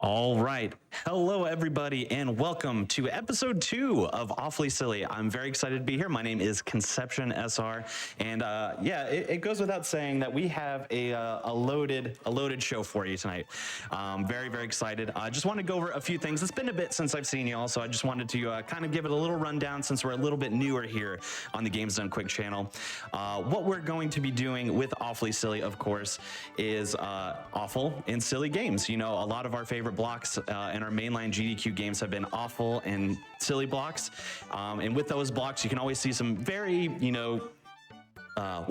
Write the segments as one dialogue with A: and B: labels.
A: All right. Hello, everybody, and welcome to episode 2 of Awfully Silly. I'm very excited to be here. My name is Conception SR, and it goes without saying that we have a loaded show for you tonight. Very excited. I just want to go over a few things. It's been a bit since I've seen you all, so I just wanted to kind of give it a little rundown since we're a little bit newer here on the Games Done Quick channel. What we're going to be doing with Awfully Silly, of course, is awful and silly games. You know, a lot of our favorite blocks in our mainline GDQ games have been awful and silly blocks. And with those blocks, you can always see some very, we'll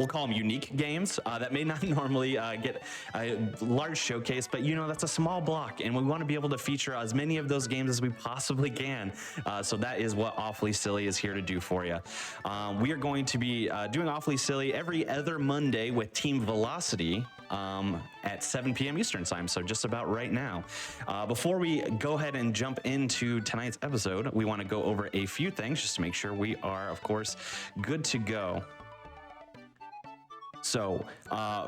A: call them unique games that may not normally get a large showcase, but that's a small block, and we want to be able to feature as many of those games as we possibly can. So that is what Awfully Silly is here to do for you. We are going to be doing Awfully Silly every other Monday with Team Velocity at 7 p.m. Eastern time, so just about right now. Before we go ahead and jump into tonight's episode, we want to go over a few things just to make sure we are, of course, good to go. So,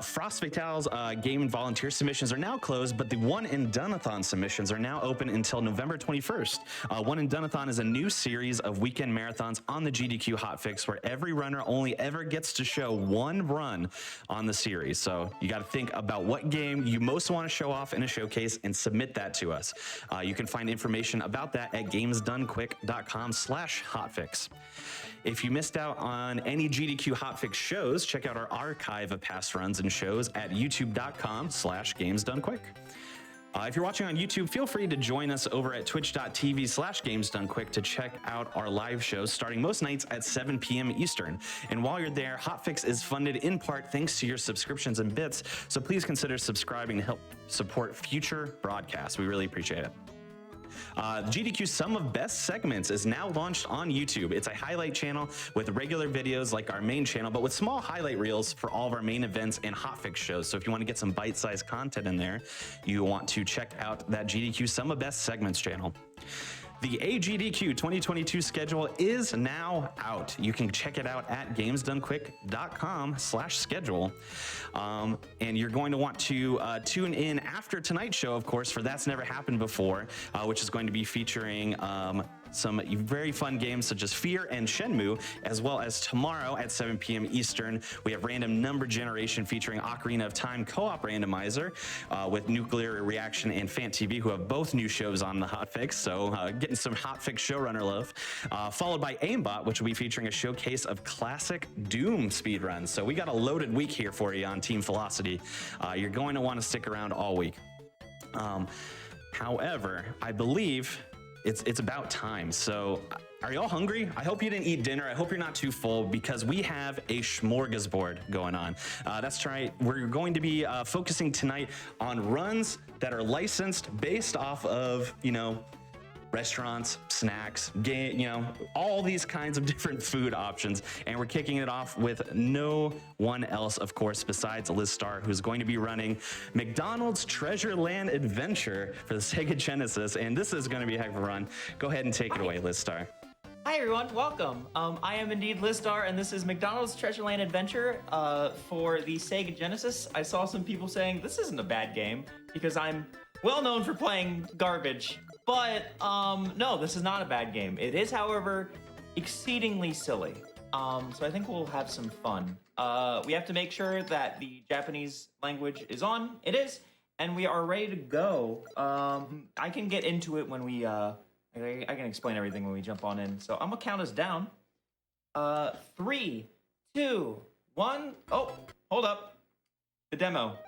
A: Frost Vital's game and volunteer submissions are now closed, but the One and Doneathon submissions are now open until November 21st. One and Doneathon is a new series of weekend marathons on the GDQ Hotfix where every runner only ever gets to show one run on the series. So you got to think about what game you most want to show off in a showcase and submit that to us. You can find information about that at gamesdonequick.com/hotfix. If you missed out on any GDQ Hotfix shows, check out our archive of past runs and shows at youtube.com/gamesdonequick. If you're watching on YouTube, feel free to join us over at twitch.tv/gamesdonequick to check out our live shows starting most nights at 7 p.m. Eastern. And while you're there, Hotfix is funded in part thanks to your subscriptions and bits, so please consider subscribing to help support future broadcasts. We really appreciate it. The GDQ Sum of Best Segments is now launched on YouTube. It's a highlight channel with regular videos like our main channel, but with small highlight reels for all of our main events and hotfix shows. So if you want to get some bite-sized content in there, you want to check out that GDQ Sum of Best Segments channel. The AGDQ 2022 schedule is now out. You can check it out at gamesdonequick.com/schedule. And you're going to want to tune in after tonight's show, of course, for That's Never Happened Before, which is going to be featuring some very fun games such as Fear and Shenmue, as well as tomorrow at 7 p.m. Eastern, we have Random Number Generation featuring Ocarina of Time Co-op Randomizer with Nuclear Reaction and Fant TV, who have both new shows on the Hotfix, so getting some Hotfix showrunner love. Followed by Aimbot, which will be featuring a showcase of classic Doom speedruns. So we got a loaded week here for you on Team Velocity. You're going to want to stick around all week. However, I believe it's about time. So are y'all hungry? I hope you didn't eat dinner. I hope you're not too full because we have a smorgasbord going on. That's right. We're going to be focusing tonight on runs that are licensed based off of, restaurants, snacks, all these kinds of different food options. And we're kicking it off with no one else, of course, besides Liz Starr, who's going to be running McDonald's Treasure Land Adventure for the Sega Genesis. And this is going to be a heck of a run. Go ahead and take it away, Liz Starr.
B: Hi everyone, welcome. I am indeed Liz Starr, and this is McDonald's Treasure Land Adventure for the Sega Genesis. I saw some people saying this isn't a bad game because I'm well known for playing garbage. But, no, this is not a bad game. It is, however, exceedingly silly. So I think we'll have some fun. We have to make sure that the Japanese language is on. It is. And we are ready to go. I can get into it when we, I can explain everything when we jump on in. So I'm going to count us down. 3, 2, 1. Oh, hold up. The demo.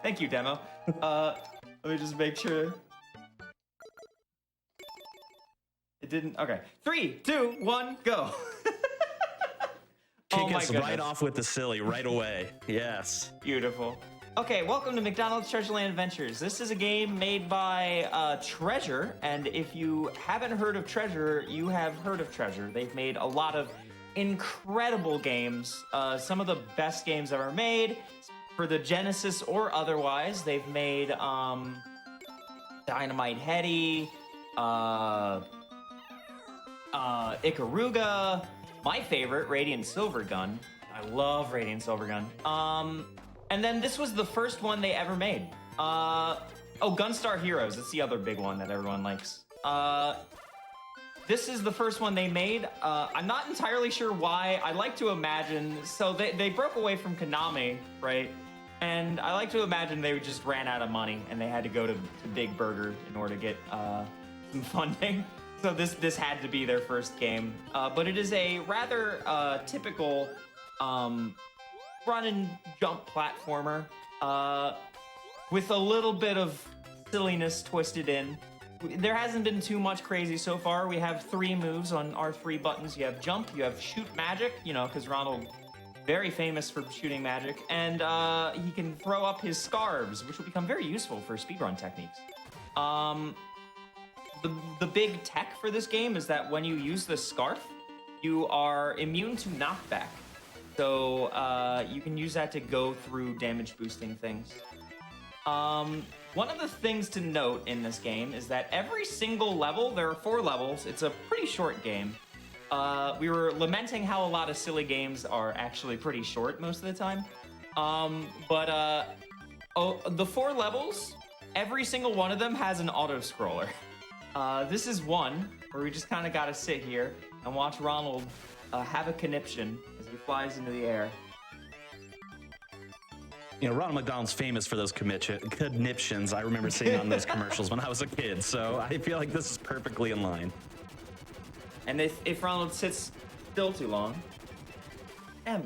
B: Thank you, demo. Let me just make sure. It didn't. Okay. 3, 2, 1, go.
A: Kick us right off with the silly right away. Yes.
B: Beautiful. Okay, welcome to McDonald's Treasure Land Adventures. This is a game made by Treasure, and if you haven't heard of Treasure, you have heard of Treasure. They've made a lot of incredible games, some of the best games ever made for the Genesis or otherwise. They've made Dynamite Heady, Ikaruga, my favorite, Radiant Silvergun. I love Radiant Silvergun. And then this was the first one they ever made. Oh, Gunstar Heroes. It's the other big one that everyone likes. This is the first one they made. I'm not entirely sure why. I like to imagine, so they broke away from Konami, right? And I like to imagine they just ran out of money and they had to go to Big Burger in order to get some funding. So this had to be their first game. But it is a rather typical run and jump platformer with a little bit of silliness twisted in. There hasn't been too much crazy so far. We have 3 moves on our 3 buttons. You have jump, you have shoot magic, you know, because Ronald, very famous for shooting magic, and he can throw up his scarves, which will become very useful for speedrun techniques. The big tech for this game is that when you use the scarf, you are immune to knockback. So you can use that to go through damage boosting things. One of the things to note in this game is that every single level, there are 4 levels, it's a pretty short game. We were lamenting how a lot of silly games are actually pretty short most of the time. The 4 levels, every single one of them has an auto-scroller. This is one where we just kind of gotta sit here and watch Ronald have a conniption as he flies into the air.
A: You know, Ronald McDonald's famous for those conniptions. I remember seeing on those commercials when I was a kid, so I feel like this is perfectly in line.
B: And if Ronald sits still too long, M.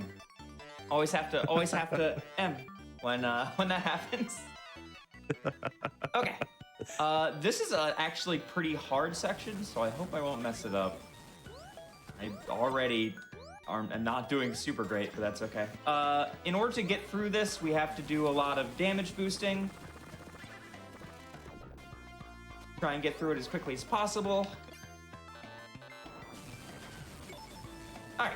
B: Always have to M when that happens. Okay. This is a actually pretty hard section, so I hope I won't mess it up. I already am not doing super great, but that's okay. In order to get through this, we have to do a lot of damage boosting. Try and get through it as quickly as possible. All right.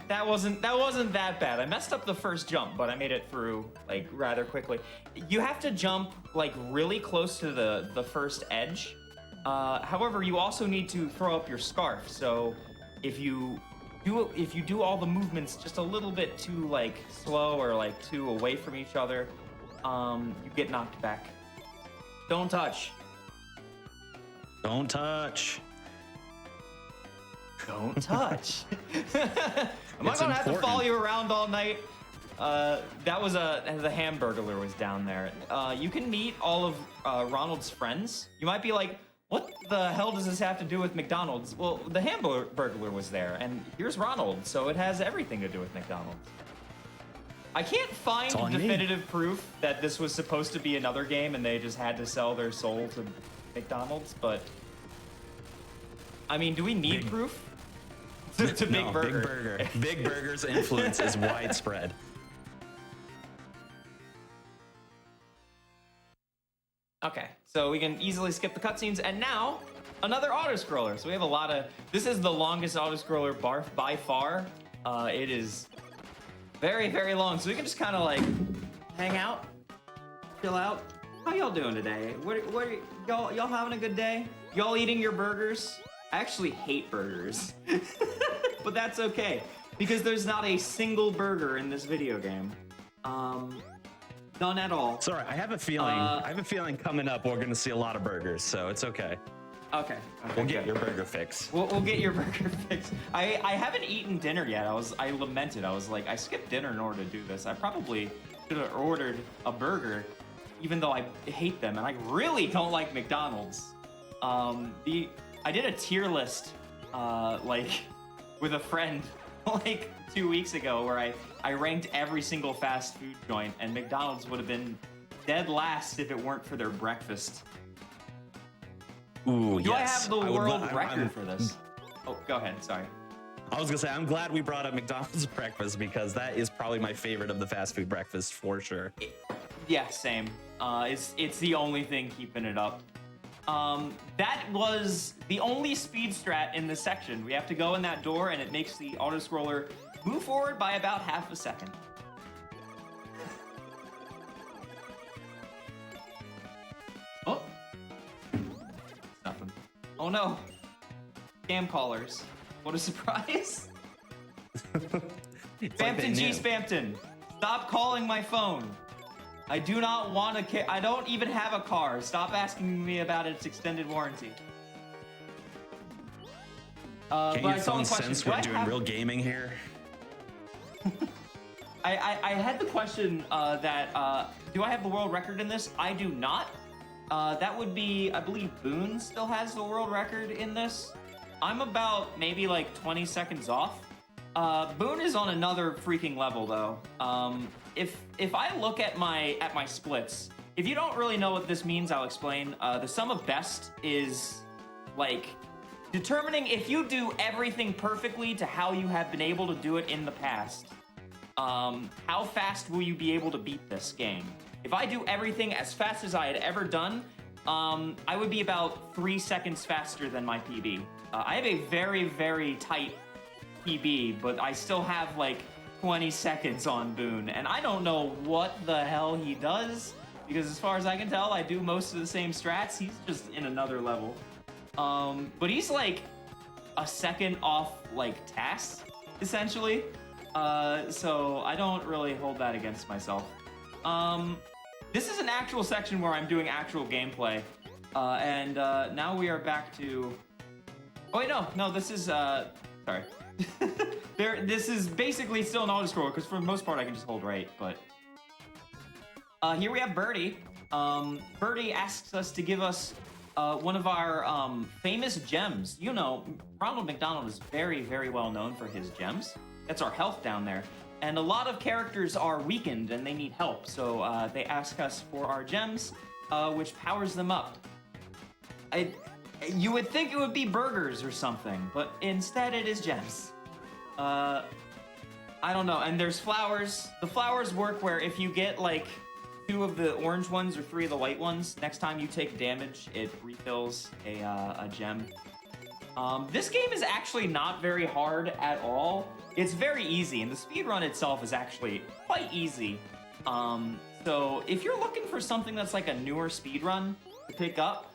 B: That wasn't that bad. I messed up the first jump, but I made it through like rather quickly. You have to jump like really close to the first edge. However, you also need to throw up your scarf. So if you do all the movements just a little bit too like slow or like too away from each other, you get knocked back. Don't touch.
A: Don't touch.
B: Don't touch. Am I gonna have to follow you around all night? That was the Hamburglar was down there. You can meet all of Ronald's friends. You might be like, what the hell does this have to do with McDonald's? Well, the Hamburglar was there, and here's Ronald, so it has everything to do with McDonald's. I can't find definitive proof that this was supposed to be another game and they just had to sell their soul to McDonald's, but I mean, do we need proof? To Big Burger.
A: Big Burger. Big Burger's influence is widespread.
B: Okay, so we can easily skip the cutscenes, and now another auto-scroller. So we have a lot of. This is the longest auto-scroller by far. It is very, very long. So we can just kind of like hang out, chill out. How y'all doing today? What are y'all having a good day? Y'all eating your burgers? I actually hate burgers, but that's okay because there's not a single burger in this video game. None at all.
A: Sorry, I have a feeling. Coming up, we're gonna see a lot of burgers, so it's okay.
B: Okay.
A: We'll get your burger fix.
B: We'll get your burger fix. I haven't eaten dinner yet. I lamented. I was like, I skipped dinner in order to do this. I probably should have ordered a burger, even though I hate them and I really don't like McDonald's. I did a tier list, like, with a friend, like, 2 weeks ago, where I ranked every single fast food joint, and McDonald's would have been dead last if it weren't for their breakfast.
A: Ooh,
B: Do I have the world record for this? Oh, go ahead, sorry.
A: I was gonna say, I'm glad we brought up McDonald's breakfast because that is probably my favorite of the fast food breakfast for sure.
B: Yeah, same. It's the only thing keeping it up. That was the only speed strat in this section. We have to go in that door and it makes the auto-scroller move forward by about half a second. Oh. Nothing. Oh no. Scam callers. What a surprise. Spampton G. Spampton. Stop calling my phone. I do not want to. I don't even have a car. Stop asking me about its extended warranty.
A: Can't you phone sense we're doing real gaming here?
B: I had the question that do I have the world record in this? I do not. That would be, I believe Boone still has the world record in this. I'm about maybe like 20 seconds off. Boone is on another freaking level though. If I look at my splits, if you don't really know what this means, I'll explain. The sum of best is like determining if you do everything perfectly to how you have been able to do it in the past. How fast will you be able to beat this game? If I do everything as fast as I had ever done, I would be about 3 seconds faster than my PB. I have a very, very tight PB, but I still have like 20 seconds on Boone, and I don't know what the hell he does, because as far as I can tell, I do most of the same strats. He's just in another level. But he's like a second off like tasks, essentially. So I don't really hold that against myself. This is an actual section where I'm doing actual gameplay. And now we are back to... Oh wait, no, this is, sorry. This is basically still an auto-scroller, because for the most part I can just hold right, but... Here we have Birdie. Birdie asks us to give us one of our famous gems. You know, Ronald McDonald is very, very well known for his gems. That's our health down there. And a lot of characters are weakened and they need help, so they ask us for our gems, which powers them up. You would think it would be burgers or something, but instead it is gems. I don't know, and there's flowers. The flowers work where if you get like 2 of the orange ones or 3 of the white ones, next time you take damage, it refills a gem. This game is actually not very hard at all. It's very easy, and the speedrun itself is actually quite easy. So if you're looking for something that's like a newer speedrun to pick up,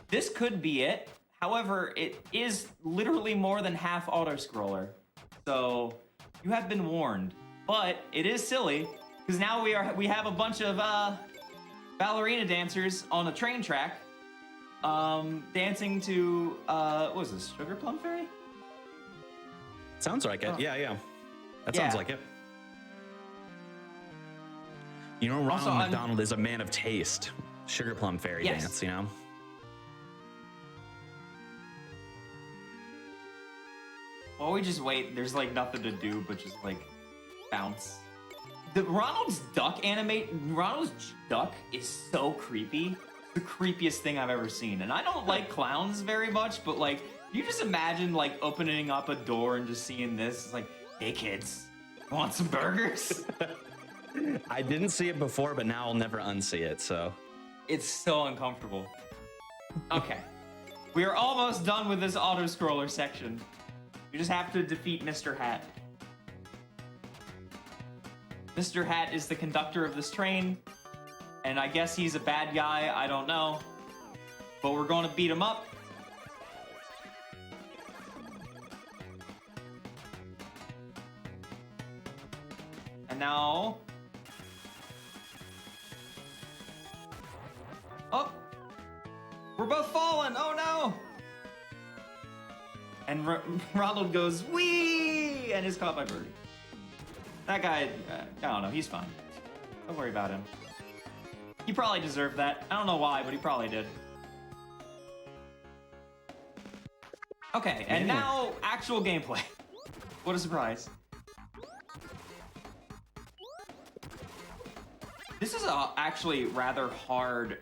B: this could be it. However, it is literally more than half auto-scroller. So you have been warned. But it is silly, because now we have a bunch of ballerina dancers on a train track dancing to, what was this, Sugar Plum Fairy?
A: Sounds like it. Yeah. That sounds like it. You know, Ronald McDonald is a man of taste. Sugar Plum Fairy dance, you know?
B: While we just wait, there's like nothing to do but just like bounce. Ronald's duck is so creepy. The creepiest thing I've ever seen. And I don't like clowns very much, but like, you just imagine like opening up a door and just seeing this. It's like, hey kids, want some burgers?
A: I didn't see it before, but now I'll never unsee it, so.
B: It's so uncomfortable. Okay. We are almost done with this auto-scroller section. You just have to defeat Mr. Hat. Mr. Hat is the conductor of this train, and I guess he's a bad guy, I don't know. But we're going to beat him up. And now... Oh! We're both falling! Oh no! And Ronald goes, wee! And is caught by Birdie. That guy, I don't know, he's fine. Don't worry about him. He probably deserved that. I don't know why, but he probably did. Okay, and now actual gameplay. What a surprise. This is actually rather hard.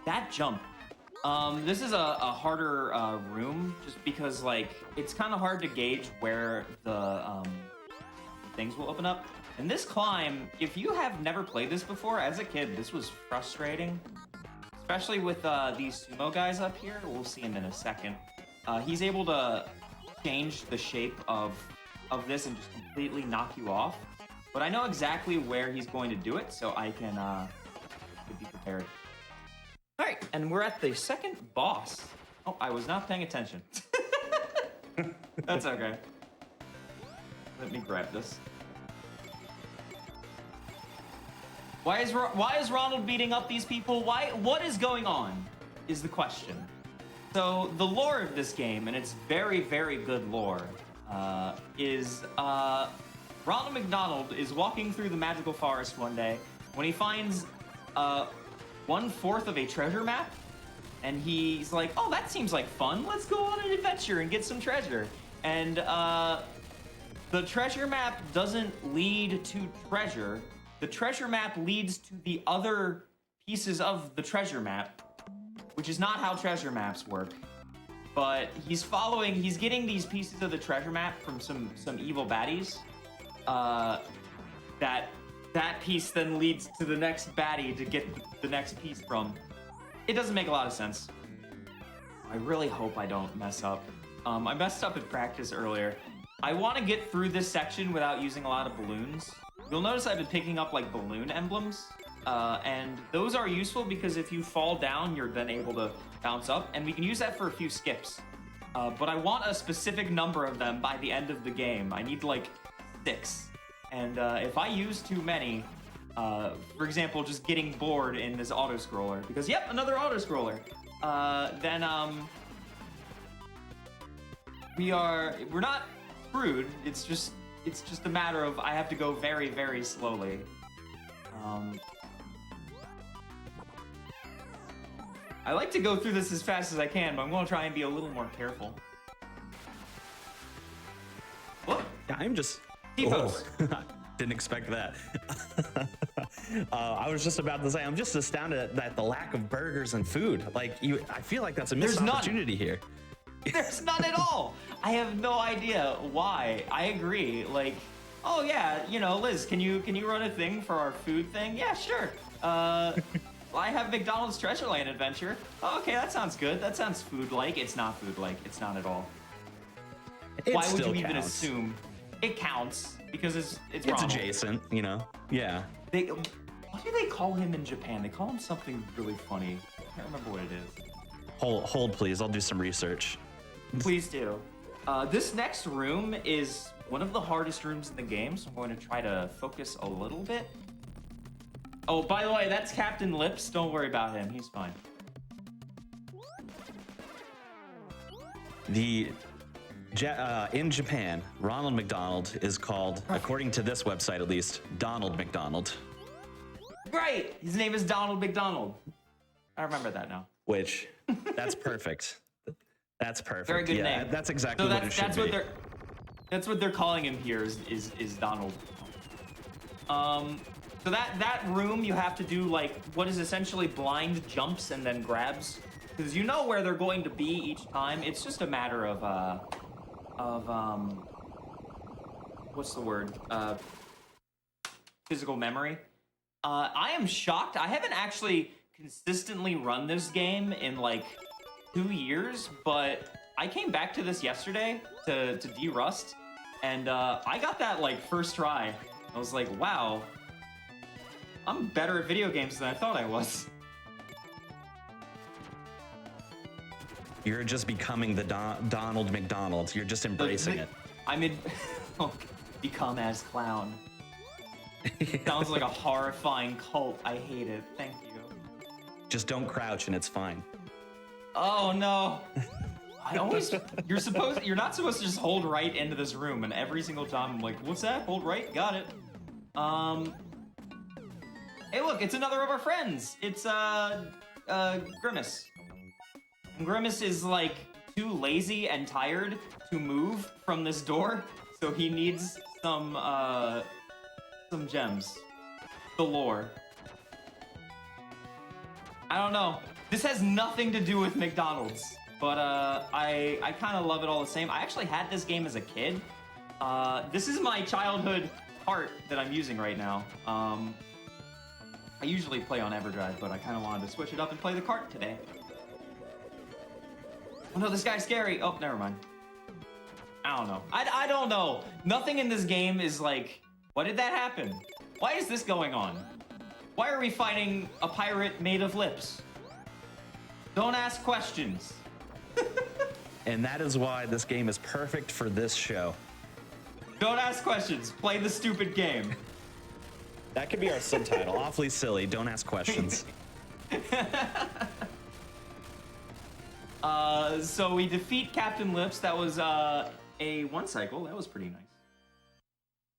B: That jump. This is a harder room just because like it's kind of hard to gauge where the things will open up. And this climb, if you have never played this before, as a kid, this was frustrating. Especially with these sumo guys up here. We'll see him in a second. He's able to change the shape of this and just completely knock you off. But I know exactly where he's going to do it, so I can be prepared. All right, and we're at the second boss. Oh, I was not paying attention. That's okay. Let me grab this. Why is Ronald beating up these people? What is going on? Is the question. So the lore of this game, and it's very, very good lore, is Ronald McDonald is walking through the magical forest one day when he finds 1/4 of a treasure map, and he's like, "Oh, that seems like fun. Let's go on an adventure and get some treasure." And the treasure map doesn't lead to treasure. The treasure map leads to the other pieces of the treasure map, which is not how treasure maps work. But he's getting these pieces of the treasure map from some evil baddies. That piece then leads to the next baddie to get the next piece from. It doesn't make a lot of sense. I really hope I don't mess up. I messed up in practice earlier. I want to get through this section without using a lot of balloons. You'll notice I've been picking up like balloon emblems, and those are useful because if you fall down, you're then able to bounce up, and we can use that for a few skips. But I want a specific number of them by the end of the game. I need like 6. And if I use too many, for example, just getting bored in this auto-scroller, because yep, another auto-scroller, then we're not screwed. It's just a matter of I have to go very, very slowly. I like to go through this as fast as I can, but I'm going to try and be a little more careful. What?
A: Yeah, I'm just...
B: T-pose.
A: Didn't expect that. I was just about to say, I'm just astounded at the lack of burgers and food. Like, I feel like that's a missed opportunity here.
B: There's none at all. I have no idea why. I agree. Like, oh yeah, you know, Liz, can you run a thing for our food thing? Yeah, sure. I have McDonald's Treasureland adventure. Oh, okay, that sounds good. That sounds food-like. It's not food-like. It's not at all. Why would you even assume it counts? Because it's Ronald.
A: Adjacent, you know. Yeah.
B: What do they call him in Japan? They call him something really funny. I can't remember what it is.
A: Hold, please. I'll do some research.
B: Please do. This next room is one of the hardest rooms in the game, so I'm going to try to focus a little bit. Oh, by the way, that's Captain Lips. Don't worry about him. He's fine.
A: In Japan, Ronald McDonald is called, according to this website at least, Donald McDonald.
B: Right! His name is Donald McDonald. I remember that now.
A: Which, that's perfect. That's perfect.
B: Very good name.
A: That's exactly what it should be.
B: That's what they're calling him here is Donald. So that room you have to do like what is essentially blind jumps and then grabs, because you know where they're going to be each time. It's just a matter of what's the word? Physical memory. I am shocked. I haven't actually consistently run this game in like 2 years, but I came back to this yesterday to de-rust, and I got that like first try. I was like, wow, I'm better at video games than I thought I was.
A: You're just becoming the Donald McDonald. You're just embracing it.
B: I'm in. Become as clown. Sounds like a horrifying cult. I hate it. Thank you.
A: Just don't crouch and it's fine.
B: Oh no. You're not supposed to just hold right into this room, and every single time I'm like, what's that? Hold right? Got it. Hey look, it's another of our friends. It's Grimace. And Grimace is like too lazy and tired to move from this door, so he needs some gems. The lore. I don't know. This has nothing to do with McDonald's, but I kind of love it all the same. I actually had this game as a kid. This is my childhood cart that I'm using right now. I usually play on EverDrive, but I kind of wanted to switch it up and play the cart today. Oh no, this guy's scary. Oh, never mind. I don't know. I don't know. Nothing in this game is like, why did that happen? Why is this going on? Why are we fighting a pirate made of lips? Don't ask questions.
A: And that is why this game is perfect for this show.
B: Don't ask questions. Play the stupid game.
A: That could be our subtitle. Awfully silly. Don't ask questions.
B: So we defeat Captain Lips. That was a one cycle. That was pretty nice.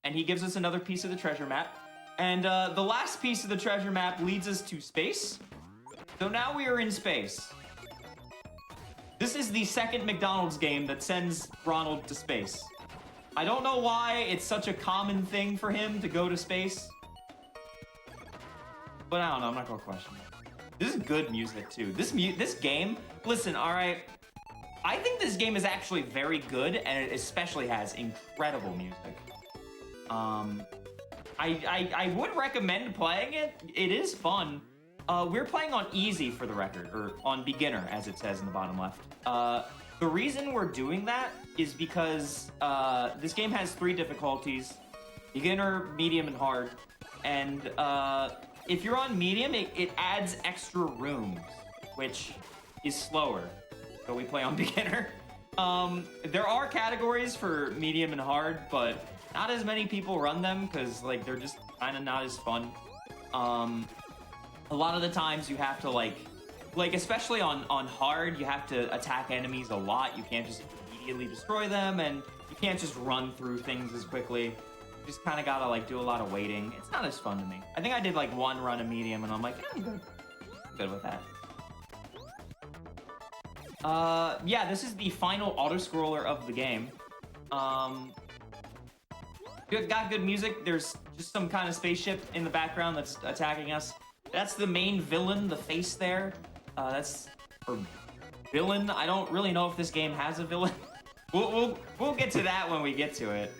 B: And he gives us another piece of the treasure map. And the last piece of the treasure map leads us to space. So now we are in space. This is the second McDonald's game that sends Ronald to space. I don't know why it's such a common thing for him to go to space. But I don't know, I'm not gonna question it. This is good music too. This game, listen, all right. I think this game is actually very good, and it especially has incredible music. I would recommend playing it. It is fun. We're playing on easy for the record, or on beginner, as it says in the bottom left. The reason we're doing that is because this game has 3 difficulties: beginner, medium, and hard. And if you're on medium, it adds extra rooms, which is slower. So we play on beginner. There are categories for medium and hard, but not as many people run them because like they're just kind of not as fun. A lot of the times you have to like especially on hard, you have to attack enemies a lot. You can't just immediately destroy them, and you can't just run through things as quickly. You just kind of gotta like do a lot of waiting. It's not as fun to me. I think I did like 1 run of medium, and I'm like, I'm good. I'm good with that. Yeah, this is the final auto-scroller of the game. Got good music. There's just some kind of spaceship in the background that's attacking us. That's the main villain, the face there. Or villain. I don't really know if this game has a villain. We'll get to that when we get to it.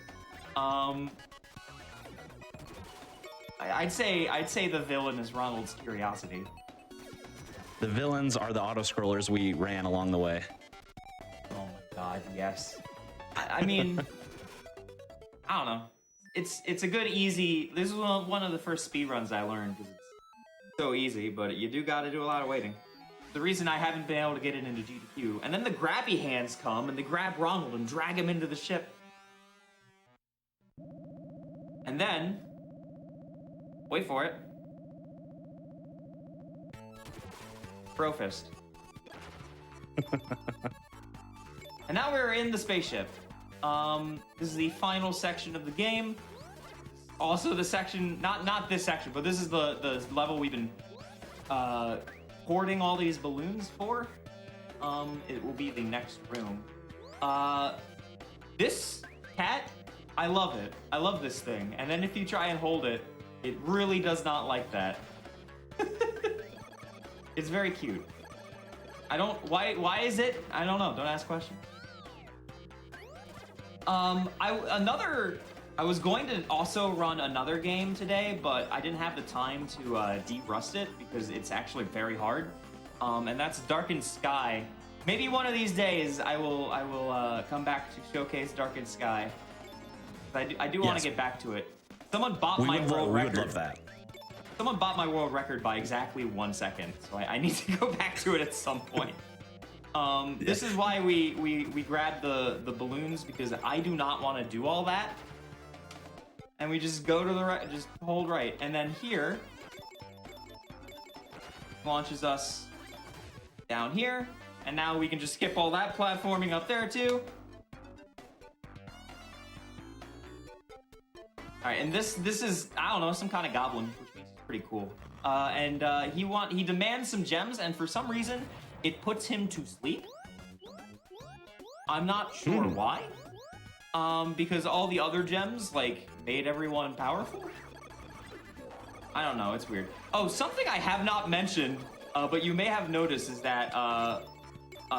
B: I'd say the villain is Ronald's curiosity.
A: The villains are the auto-scrollers we ran along the way.
B: Oh my god, yes. I mean, I don't know. It's a good, easy... This is one of the first speedruns I learned, because it's so easy, but you do gotta do a lot of waiting. The reason I haven't been able to get it into GDQ. And then the grabby hands come, and they grab Ronald and drag him into the ship. And then... Wait for it. Brofist. And now we're in the spaceship. This is the final section of the game. Also the section, not this section, but this is the level we've been hoarding all these balloons for. It will be the next room. This cat, I love it. I love this thing. And then if you try and hold it, it really does not like that. It's very cute. Why is it? I don't know. Don't ask questions. I was going to also run another game today, but I didn't have the time to de-rust it because it's actually very hard. And that's Darkened Sky. Maybe one of these days I will come back to showcase Darkened Sky. I do want to get back to it. Someone bought my world record.
A: We would love that.
B: Someone bought my world record by exactly 1 second, so I need to go back to it at some point. This is why we grabbed the balloons, because I do not want to do all that. And we just go to the right, just hold right, and then here launches us down here, and now we can just skip all that platforming up there too. All right, and this is, I don't know, some kind of goblin, which makes it pretty cool. He demands some gems, and for some reason, it puts him to sleep. I'm not sure why. Because all the other gems, like, made everyone powerful? I don't know, it's weird. Oh, something I have not mentioned, but you may have noticed, is that,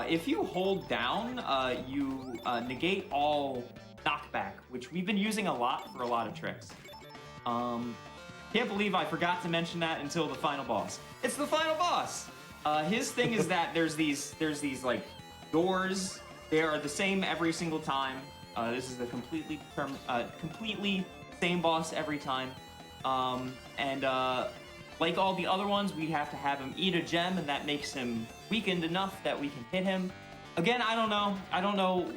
B: if you hold down, you negate all knockback, which we've been using a lot for a lot of tricks. Can't believe I forgot to mention that until the final boss. It's the final boss! His thing is that there's these like doors. They are the same every single time. This is the completely same boss every time. Like all the other ones, we have to have him eat a gem, and that makes him weakened enough that we can hit him. Again, I don't know. I don't know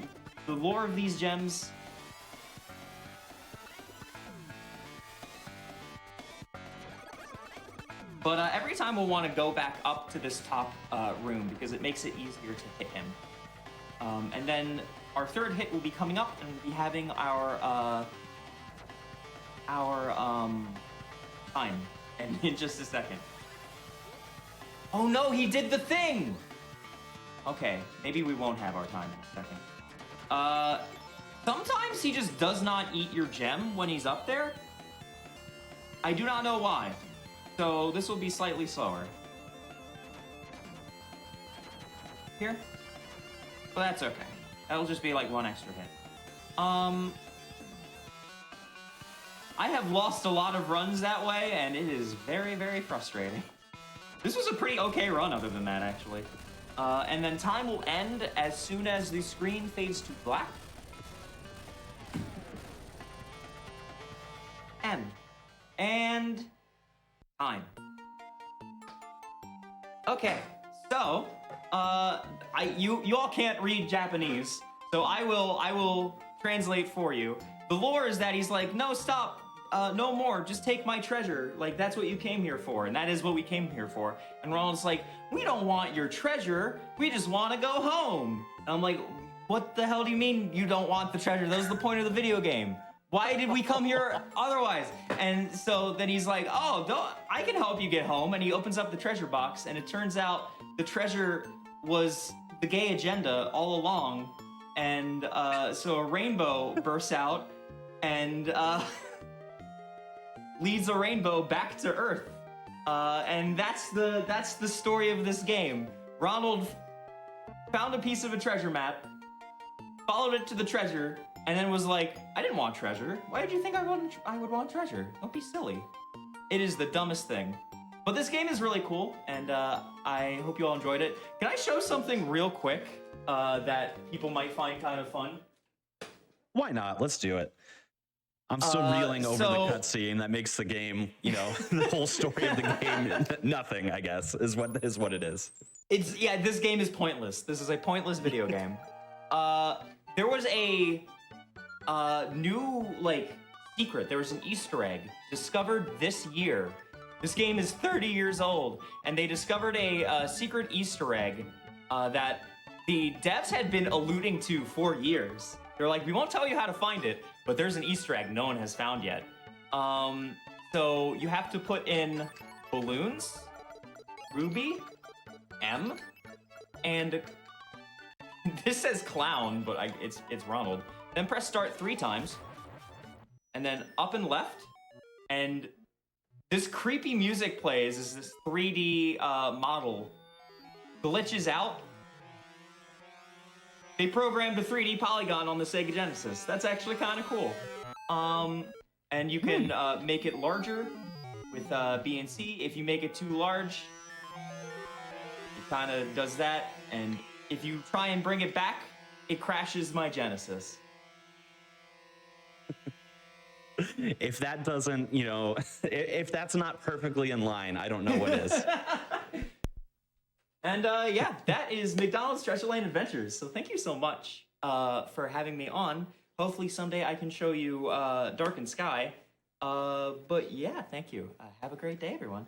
B: the lore of these gems. But every time we'll want to go back up to this top room because it makes it easier to hit him. And then our third hit will be coming up, and we'll be having our time. And in just a second. Oh no, he did the thing! Okay, maybe we won't have our time in a second. Sometimes he just does not eat your gem when he's up there. I do not know why. So this will be slightly slower. Here? Well, that's okay. That'll just be like one extra hit. I have lost a lot of runs that way, and it is very, very frustrating. This was a pretty okay run other than that, actually. And then time will end as soon as the screen fades to black. End. And time. Okay, so you all can't read Japanese, so I will translate for you. The lore is that he's like, no, stop, no more, just take my treasure. Like, that's what you came here for, and that is what we came here for. And Ronald's like, we don't want your treasure, we just want to go home. And I'm like, what the hell do you mean you don't want the treasure? That was the point of the video game. Why did we come here otherwise? And so then he's like, oh, I can help you get home. And he opens up the treasure box, and it turns out the treasure was the gay agenda all along. And so a rainbow bursts out and leads a rainbow back to Earth. And that's the story of this game. Ronald found a piece of a treasure map, followed it to the treasure, and then was like, I didn't want treasure. Why did you think I would want treasure? Don't be silly. It is the dumbest thing. But this game is really cool, and I hope you all enjoyed it. Can I show something real quick that people might find kind of fun?
A: Why not? Let's do it. I'm still reeling over the cutscene that makes the game, you know, the whole story of the game nothing, I guess, is what it is.
B: Yeah, this game is pointless. This is a pointless video game. There was a new, like, secret. There was an Easter egg discovered this year. This game is 30 years old, and they discovered a secret Easter egg that the devs had been alluding to for years. They're like, we won't tell you how to find it, but there's an Easter egg no one has found yet. So you have to put in balloons, Ruby, M, and this says clown, but it's Ronald. Then press start 3 times, and then up and left, and this creepy music plays as this 3D model glitches out. They programmed a 3D polygon on the Sega Genesis. That's actually kind of cool. And you can make it larger with B and C. If you make it too large, it kind of does that. And if you try and bring it back, it crashes my Genesis.
A: If that doesn't, you know, if that's not perfectly in line, I don't know what is.
B: And yeah, that is McDonald's Treasure Lane Adventures. So thank you so much for having me on. Hopefully someday I can show you Darkened Sky. But yeah, thank you. Have a great day, everyone.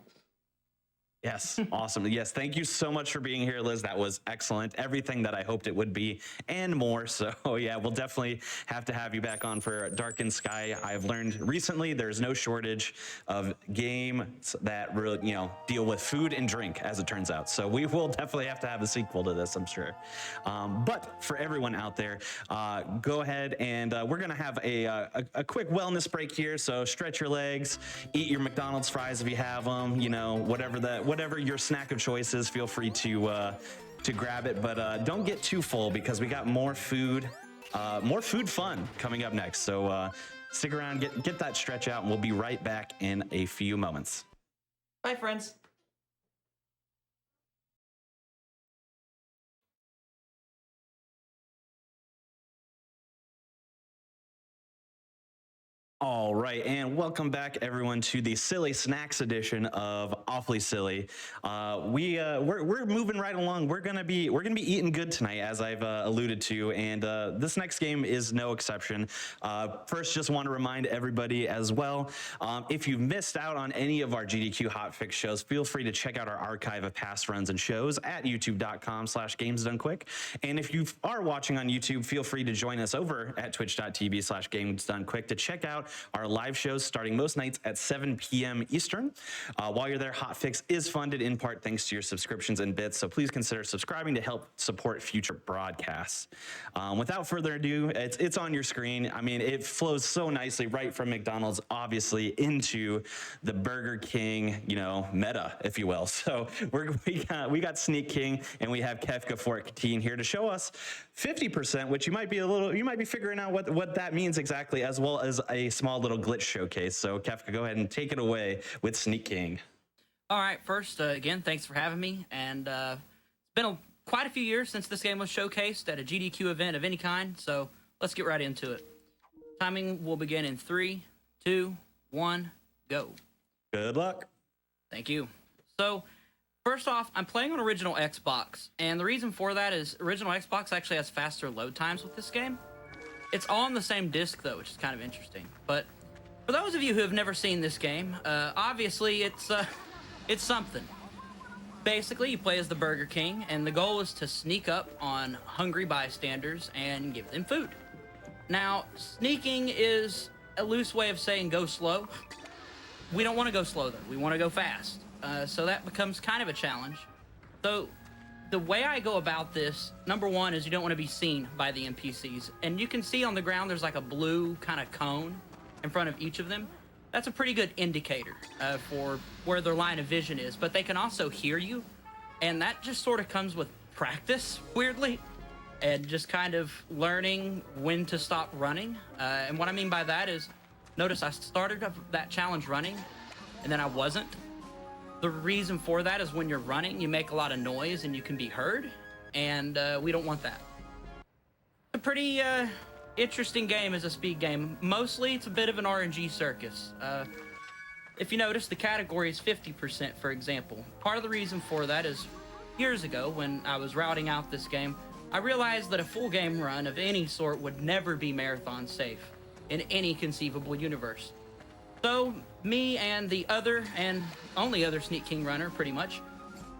A: Yes, awesome. Yes, thank you so much for being here, Liz. That was excellent. Everything that I hoped it would be and more. So yeah, we'll definitely have to have you back on for Darkened Sky. I've learned recently there's no shortage of games that really, you know, deal with food and drink, as it turns out. So we will definitely have to have a sequel to this, I'm sure. But for everyone out there, go ahead and we're gonna have a quick wellness break here. So stretch your legs, eat your McDonald's fries if you have them, you know, whatever your snack of choice is, feel free to grab it, but don't get too full because we got more food fun coming up next. So stick around, get that stretch out, and we'll be right back in a few moments.
B: Bye, friends.
A: All right, and welcome back everyone to the Silly Snacks edition of Awfully Silly. We're moving right along. We're gonna be eating good tonight, as I've alluded to, and this next game is no exception. First, just want to remind everybody as well, if you've missed out on any of our GDQ Hotfix shows, feel free to check out our archive of past runs and shows at youtube.com/gamesdonequick. And if you are watching on YouTube, feel free to join us over at twitch.tv/gamesdonequick to check out our live shows starting most nights at 7 p.m. Eastern. While you're there, Hotfix is funded in part thanks to your subscriptions and bits, so please consider subscribing to help support future broadcasts. Without further ado, it's on your screen. I mean, it flows so nicely right from McDonald's, obviously, into the Burger King, meta, if you will. So we got Sneak King and we have Kefka 14 here to show us 50%, which you might be figuring out what that means exactly, as well as a small little glitch showcase. So Kefka, go ahead and take it away with Sneak King.
C: All right, first, again, thanks for having me. And it's been quite a few years since this game was showcased at a GDQ event of any kind, so let's get right into it. Timing will begin in 3, 2, 1, go.
A: Good luck.
C: Thank you. So, first off, I'm playing on original Xbox, and the reason for that is original Xbox actually has faster load times with this game. It's all on the same disc, though, which is kind of interesting. But for those of you who have never seen this game, obviously it's something. Basically, you play as the Burger King, and the goal is to sneak up on hungry bystanders and give them food. Now, sneaking is a loose way of saying go slow. We don't want to go slow, though. We want to go fast. So that becomes kind of a challenge. So the way I go about this, number one, is you don't want to be seen by the NPCs. And you can see on the ground there's like a blue kind of cone in front of each of them. That's a pretty good indicator for where their line of vision is. But they can also hear you. And that just sort of comes with practice, weirdly. And just kind of learning when to stop running. And what I mean by that is, notice I started that challenge running, and then I wasn't. The reason for that is when you're running, you make a lot of noise and you can be heard, and we don't want that. It's a pretty interesting game as a speed game. Mostly, it's a bit of an RNG circus. If you notice, the category is 50%, for example. Part of the reason for that is years ago, when I was routing out this game, I realized that a full game run of any sort would never be marathon safe in any conceivable universe. So me and the other and only other Sneak King runner, pretty much,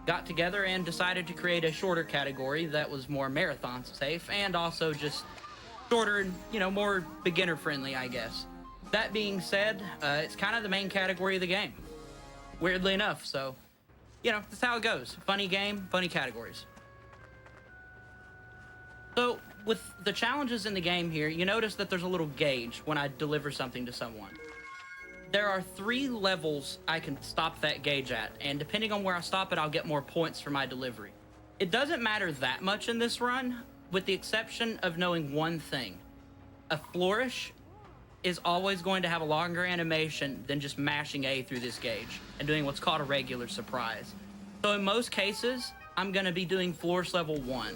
C: got together and decided to create a shorter category that was more marathon safe and also just shorter and, more beginner friendly, I guess. That being said, it's kind of the main category of the game, weirdly enough. So, that's how it goes. Funny game, funny categories. So with the challenges in the game here, you notice that there's a little gauge when I deliver something to someone. There are 3 levels I can stop that gauge at, and depending on where I stop it, I'll get more points for my delivery. It doesn't matter that much in this run, with the exception of knowing one thing. A flourish is always going to have a longer animation than just mashing A through this gauge and doing what's called a regular surprise. So in most cases, I'm going to be doing flourish level 1s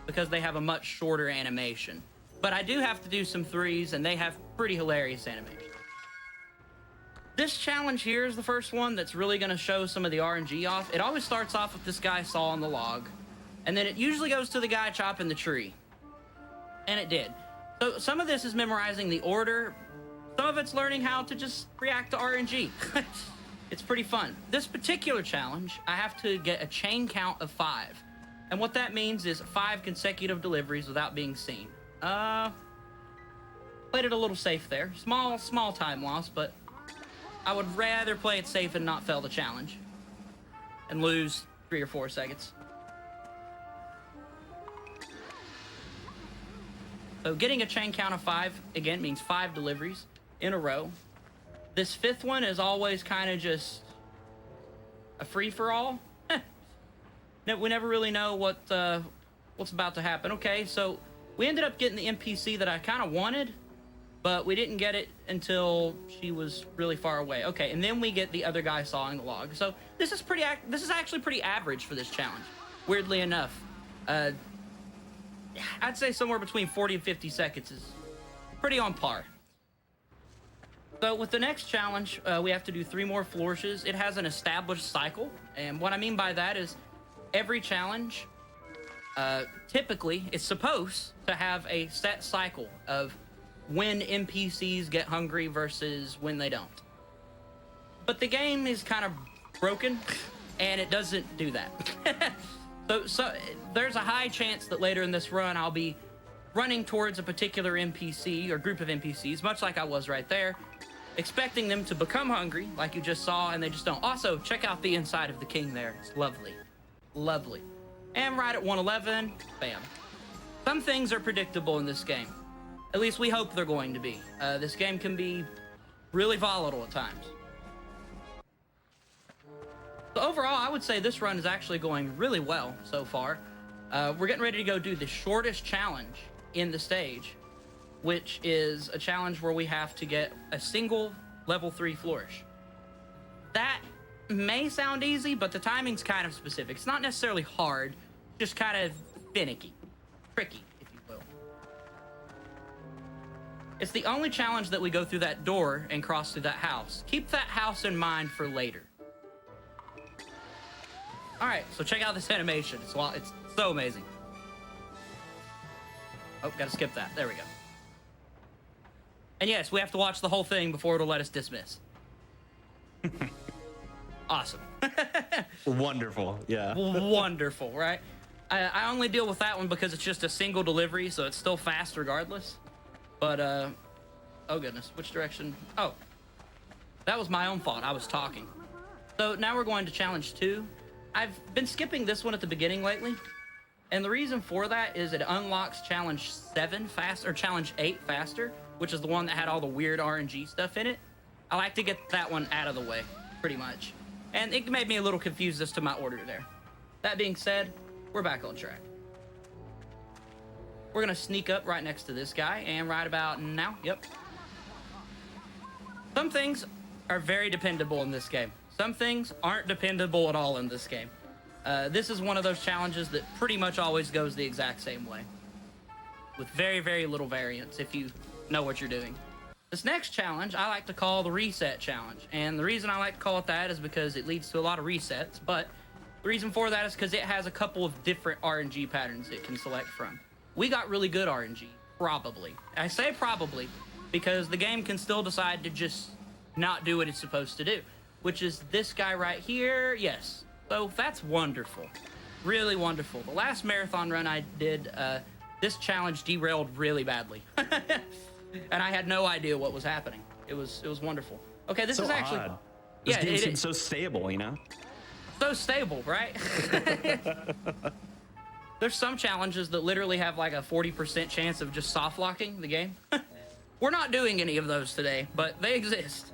C: because they have a much shorter animation. But I do have to do some 3s, and they have pretty hilarious animations. This challenge here is the first one that's really going to show some of the RNG off. It always starts off with this guy sawing the log, and then it usually goes to the guy chopping the tree. And it did. So some of this is memorizing the order. Some of it's learning how to just react to RNG. It's pretty fun. This particular challenge, I have to get a chain count of 5. And what that means is 5 consecutive deliveries without being seen. Played it a little safe there. Small time loss, but I would rather play it safe and not fail the challenge and lose 3 or 4 seconds. So getting a chain count of 5, again, means 5 deliveries in a row. This 5th one is always kind of just a free-for-all. We never really know what's about to happen. Okay, so we ended up getting the NPC that I kind of wanted, but we didn't get it until she was really far away. Okay, and then we get the other guy sawing the log. So this is actually pretty average for this challenge, weirdly enough. I'd say somewhere between 40 and 50 seconds is pretty on par. So with the next challenge, we have to do 3 more flourishes. It has an established cycle, and what I mean by that is every challenge typically is supposed to have a set cycle of when NPCs get hungry versus when they don't. But the game is kind of broken, and it doesn't do that. So there's a high chance that later in this run, I'll be running towards a particular NPC or group of NPCs, much like I was right there, expecting them to become hungry, like you just saw, and they just don't. Also, check out the inside of the king there. It's lovely. Lovely. And right at 111, bam. Some things are predictable in this game. At least we hope they're going to be. This game can be really volatile at times. So overall, I would say this run is actually going really well so far. We're getting ready to go do the shortest challenge in the stage, which is a challenge where we have to get a single level 3 flourish. That may sound easy, but the timing's kind of specific. It's not necessarily hard, just kind of finicky, tricky, if you will. It's the only challenge that we go through that door and cross through that house. Keep that house in mind for later. All right, so check out this animation. It's so amazing. Oh, gotta skip that. There we go. And yes, we have to watch the whole thing before it'll let us dismiss. Awesome.
A: Wonderful, yeah.
C: Wonderful, right? I only deal with that one because it's just a single delivery, so it's still fast regardless. But, oh goodness, which direction? Oh, that was my own fault. I was talking. So now we're going to challenge 2. I've been skipping this one at the beginning lately, and the reason for that is it unlocks challenge 7 fast, or challenge 8 faster, which is the one that had all the weird RNG stuff in it. I like to get that one out of the way, pretty much. And it made me a little confused as to my order there. That being said, we're back on track. We're gonna sneak up right next to this guy, and right about now, yep. Some things are very dependable in this game. Some things aren't dependable at all in this game. This is one of those challenges that pretty much always goes the exact same way, with very, very little variance if you know what you're doing. This next challenge I like to call the reset challenge, and the reason I like to call it that is because it leads to a lot of resets, but the reason for that is because it has a couple of different RNG patterns it can select from. We got really good RNG, probably. I say probably because the game can still decide to just not do what it's supposed to do, which is this guy right here. Yes, so that's wonderful, really wonderful. The last marathon run I did, this challenge derailed really badly. And I had no idea what was happening. It was wonderful. Okay, this is actually
A: odd. This game seems so stable, you know?
C: So stable, right? There's some challenges that literally have like a 40% chance of just soft locking the game. We're not doing any of those today, but they exist.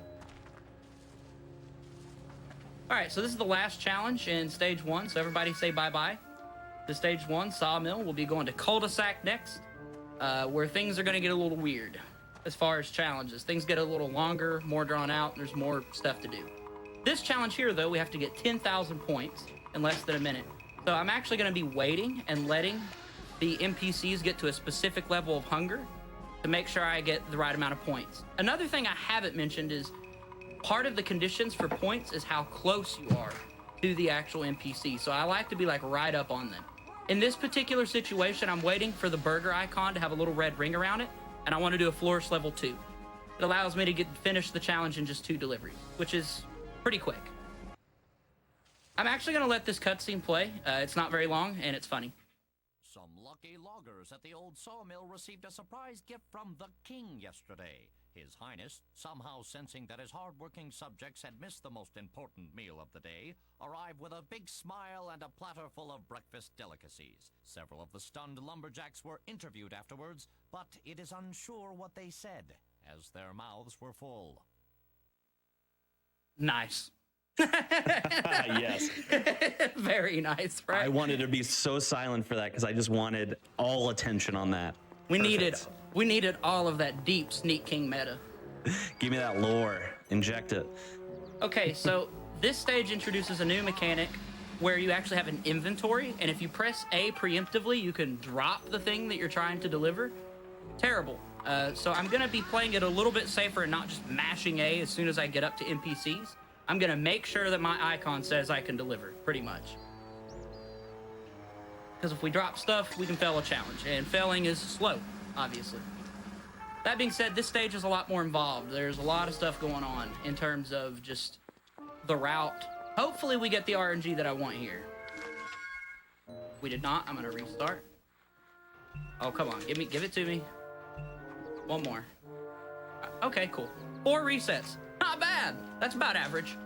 C: All right, so this is the last challenge in stage 1, so everybody say bye-bye. To stage 1, Sawmill. We'll be going to cul-de-sac next, where things are gonna get a little weird as far as challenges. Things get a little longer, more drawn out, and there's more stuff to do. This challenge here, though, we have to get 10,000 points in less than a minute. So I'm actually gonna be waiting and letting the NPCs get to a specific level of hunger to make sure I get the right amount of points. Another thing I haven't mentioned is part of the conditions for points is how close you are to the actual NPC. So I like to be like right up on them. In this particular situation, I'm waiting for the burger icon to have a little red ring around it, and I want to do a flourish level 2. It allows me to finish the challenge in just 2 deliveries, which is pretty quick. I'm actually going to let this cutscene play. It's not very long, and it's funny.
D: Some lucky loggers at the old sawmill received a surprise gift from the king yesterday. His Highness, somehow sensing that his hard-working subjects had missed the most important meal of the day, arrived with a big smile and a platter full of breakfast delicacies. Several of the stunned lumberjacks were interviewed afterwards, but it is unsure what they said, as their mouths were full.
C: Nice.
A: Yes.
C: Very nice, right?
A: I wanted to be so silent for that because I just wanted all attention on that.
C: We needed all of that deep Sneak King meta.
A: Give me that lore. Inject it.
C: Okay, so this stage introduces a new mechanic where you actually have an inventory, and if you press A preemptively, you can drop the thing that you're trying to deliver. Terrible. So I'm gonna be playing it a little bit safer and not just mashing A as soon as I get up to NPCs. I'm gonna make sure that my icon says I can deliver, pretty much. Because if we drop stuff, we can fail a challenge, and failing is slow, obviously. That being said, this stage is a lot more involved. There's a lot of stuff going on in terms of just the route. Hopefully we get the RNG that I want here. We did not. I'm gonna restart. Oh, come on. Give it to me. One more. Okay, cool. 4 resets. Not bad. That's about average.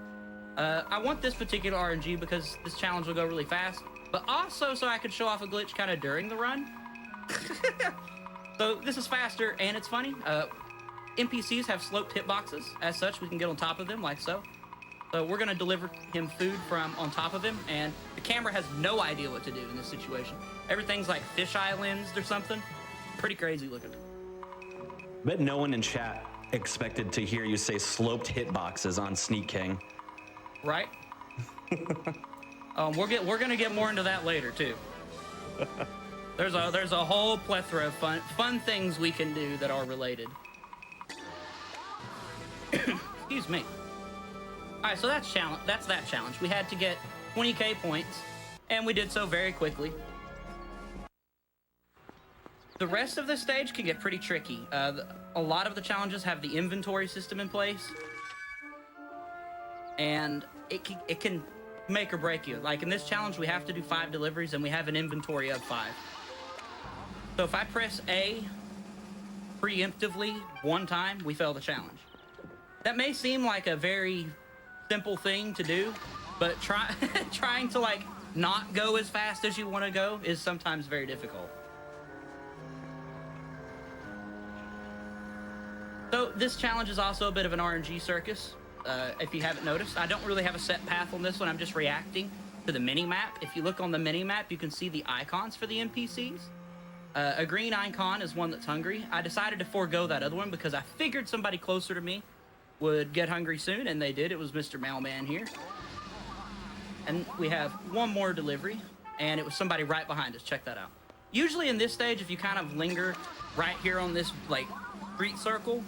C: I want this particular RNG because this challenge will go really fast, but also so I could show off a glitch kind of during the run. So this is faster and it's funny. NPCs have sloped hitboxes. As such, we can get on top of them like so. So we're gonna deliver him food from on top of him, and the camera has no idea what to do in this situation. Everything's like fisheye lensed or something. Pretty crazy looking.
A: Bet no one in chat expected to hear you say sloped hitboxes on Sneak King.
C: Right? We're gonna get more into that later too. There's a whole plethora of fun things we can do that are related. Excuse me. All right, so that's that challenge. We had to get 20k points, and we did so very quickly. The rest of the stage can get pretty tricky. A lot of the challenges have the inventory system in place, and it can make or break you. Like in this challenge, we have to do 5 deliveries, and we have an inventory of 5. So if I press A preemptively one time, we fail the challenge. That may seem like a very simple thing to do, but trying to like not go as fast as you want to go is sometimes very difficult. So this challenge is also a bit of an RNG circus. If you haven't noticed, I don't really have a set path on this one. I'm just reacting to the mini-map. If you look on the mini-map, you can see the icons for the NPCs. A green icon is one that's hungry. I decided to forego that other one because I figured somebody closer to me would get hungry soon, and they did. It was Mr. Mailman here. And we have one more delivery, and it was somebody right behind us. Check that out. Usually in this stage, if you kind of linger right here on this like street circle,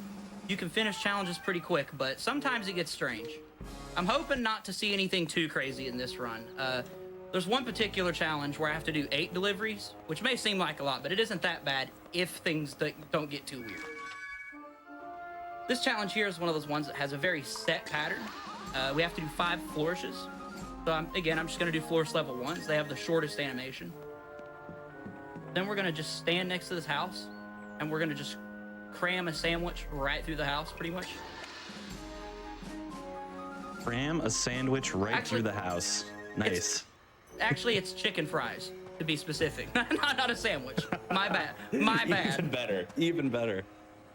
C: you can finish challenges pretty quick, but sometimes it gets strange. I'm hoping not to see anything too crazy in this run. There's one particular challenge where I have to do 8 deliveries, which may seem like a lot, but it isn't that bad if things don't get too weird. This challenge here is one of those ones that has a very set pattern. We have to do 5 flourishes. So I'm just gonna do flourish level 1s. They have the shortest animation. Then we're gonna just stand next to this house, and we're gonna just cram a sandwich right through the house, pretty much.
A: Cram a sandwich through the house. Nice.
C: It's chicken fries, to be specific. not a sandwich. My bad. My bad.
A: Even better.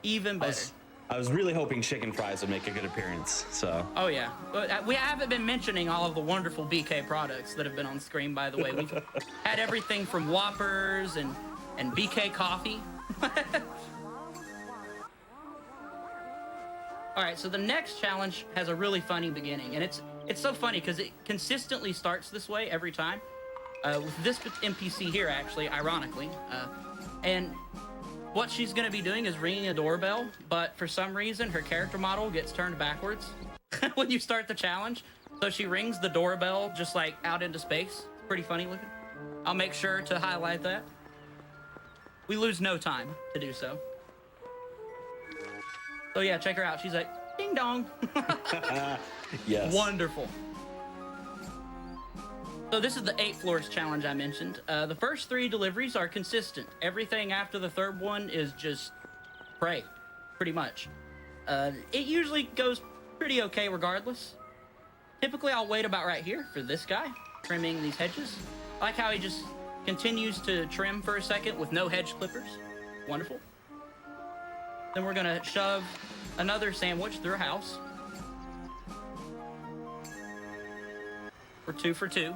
C: Even better.
A: I was really hoping chicken fries would make a good appearance, so.
C: Oh yeah, but we haven't been mentioning all of the wonderful BK products that have been on screen, by the way. We've had everything from Whoppers and BK coffee. All right, so the next challenge has a really funny beginning, and it's so funny because it consistently starts this way every time. With this NPC here, actually, ironically, and what she's gonna be doing is ringing a doorbell, but for some reason her character model gets turned backwards when you start the challenge. So she rings the doorbell just like out into space. It's pretty funny looking. I'll make sure to highlight that. We lose no time to do so. So yeah, check her out. She's like, ding dong.
A: Yes.
C: Wonderful. So this is the 8 floors challenge I mentioned. The first 3 deliveries are consistent. Everything after the 3rd one is just prey, pretty much. It usually goes pretty okay regardless. Typically I'll wait about right here for this guy, trimming these hedges. I like how he just continues to trim for a second with no hedge clippers. Wonderful. Then we're gonna shove another sandwich through a house. We're 2 for 2.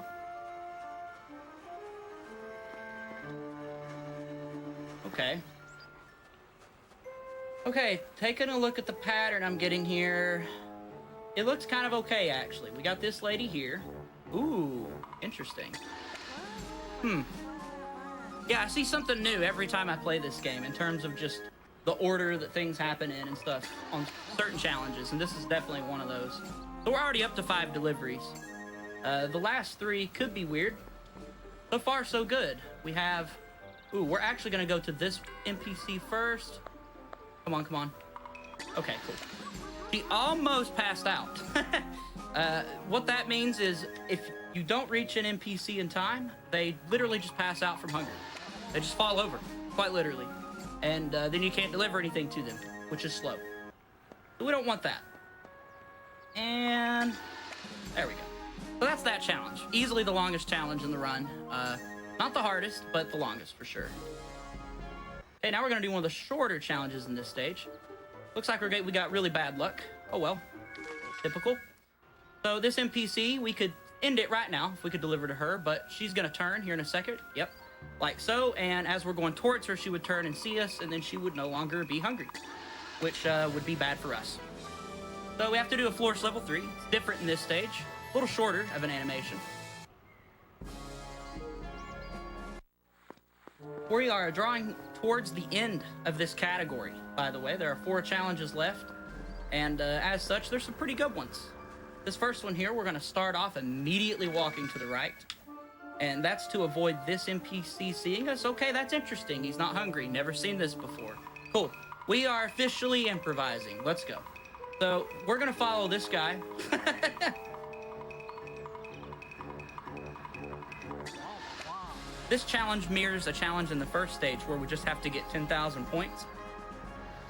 C: Okay, taking a look at the pattern I'm getting here. It looks kind of okay, actually. We got this lady here. Ooh, interesting. Yeah, I see something new every time I play this game in terms of just the order that things happen in and stuff on certain challenges, and this is definitely one of those. So we're already up to 5 deliveries. The last 3 could be weird. So far, so good. We have... Ooh, we're actually going to go to this NPC first. Come on, come on. Okay, cool. She almost passed out. What that means is if you don't reach an NPC in time, they literally just pass out from hunger. They just fall over, quite literally. And then you can't deliver anything to them, which is slow. So we don't want that. And there we go. So that's that challenge. Easily the longest challenge in the run. Not the hardest, but the longest for sure. Okay, now we're gonna do one of the shorter challenges in this stage. Looks like we got really bad luck. Oh well, typical. So this NPC, we could end it right now if we could deliver to her, but she's gonna turn here in a second. Yep, like so. And as we're going towards her, she would turn and see us, and then she would no longer be hungry, which would be bad for us. So we have to do a Flourish level 3. It's different in this stage, a little shorter of an animation. We are drawing towards the end of this category, by the way. There are 4 challenges left, and as such, there's some pretty good ones. This first one here, we're going to start off immediately walking to the right, and that's to avoid this NPC seeing us. Okay, that's interesting. He's not hungry. Never seen this before. Cool. We are officially improvising. Let's go. So we're going to follow this guy. This challenge mirrors a challenge in the first stage where we just have to get 10,000 points.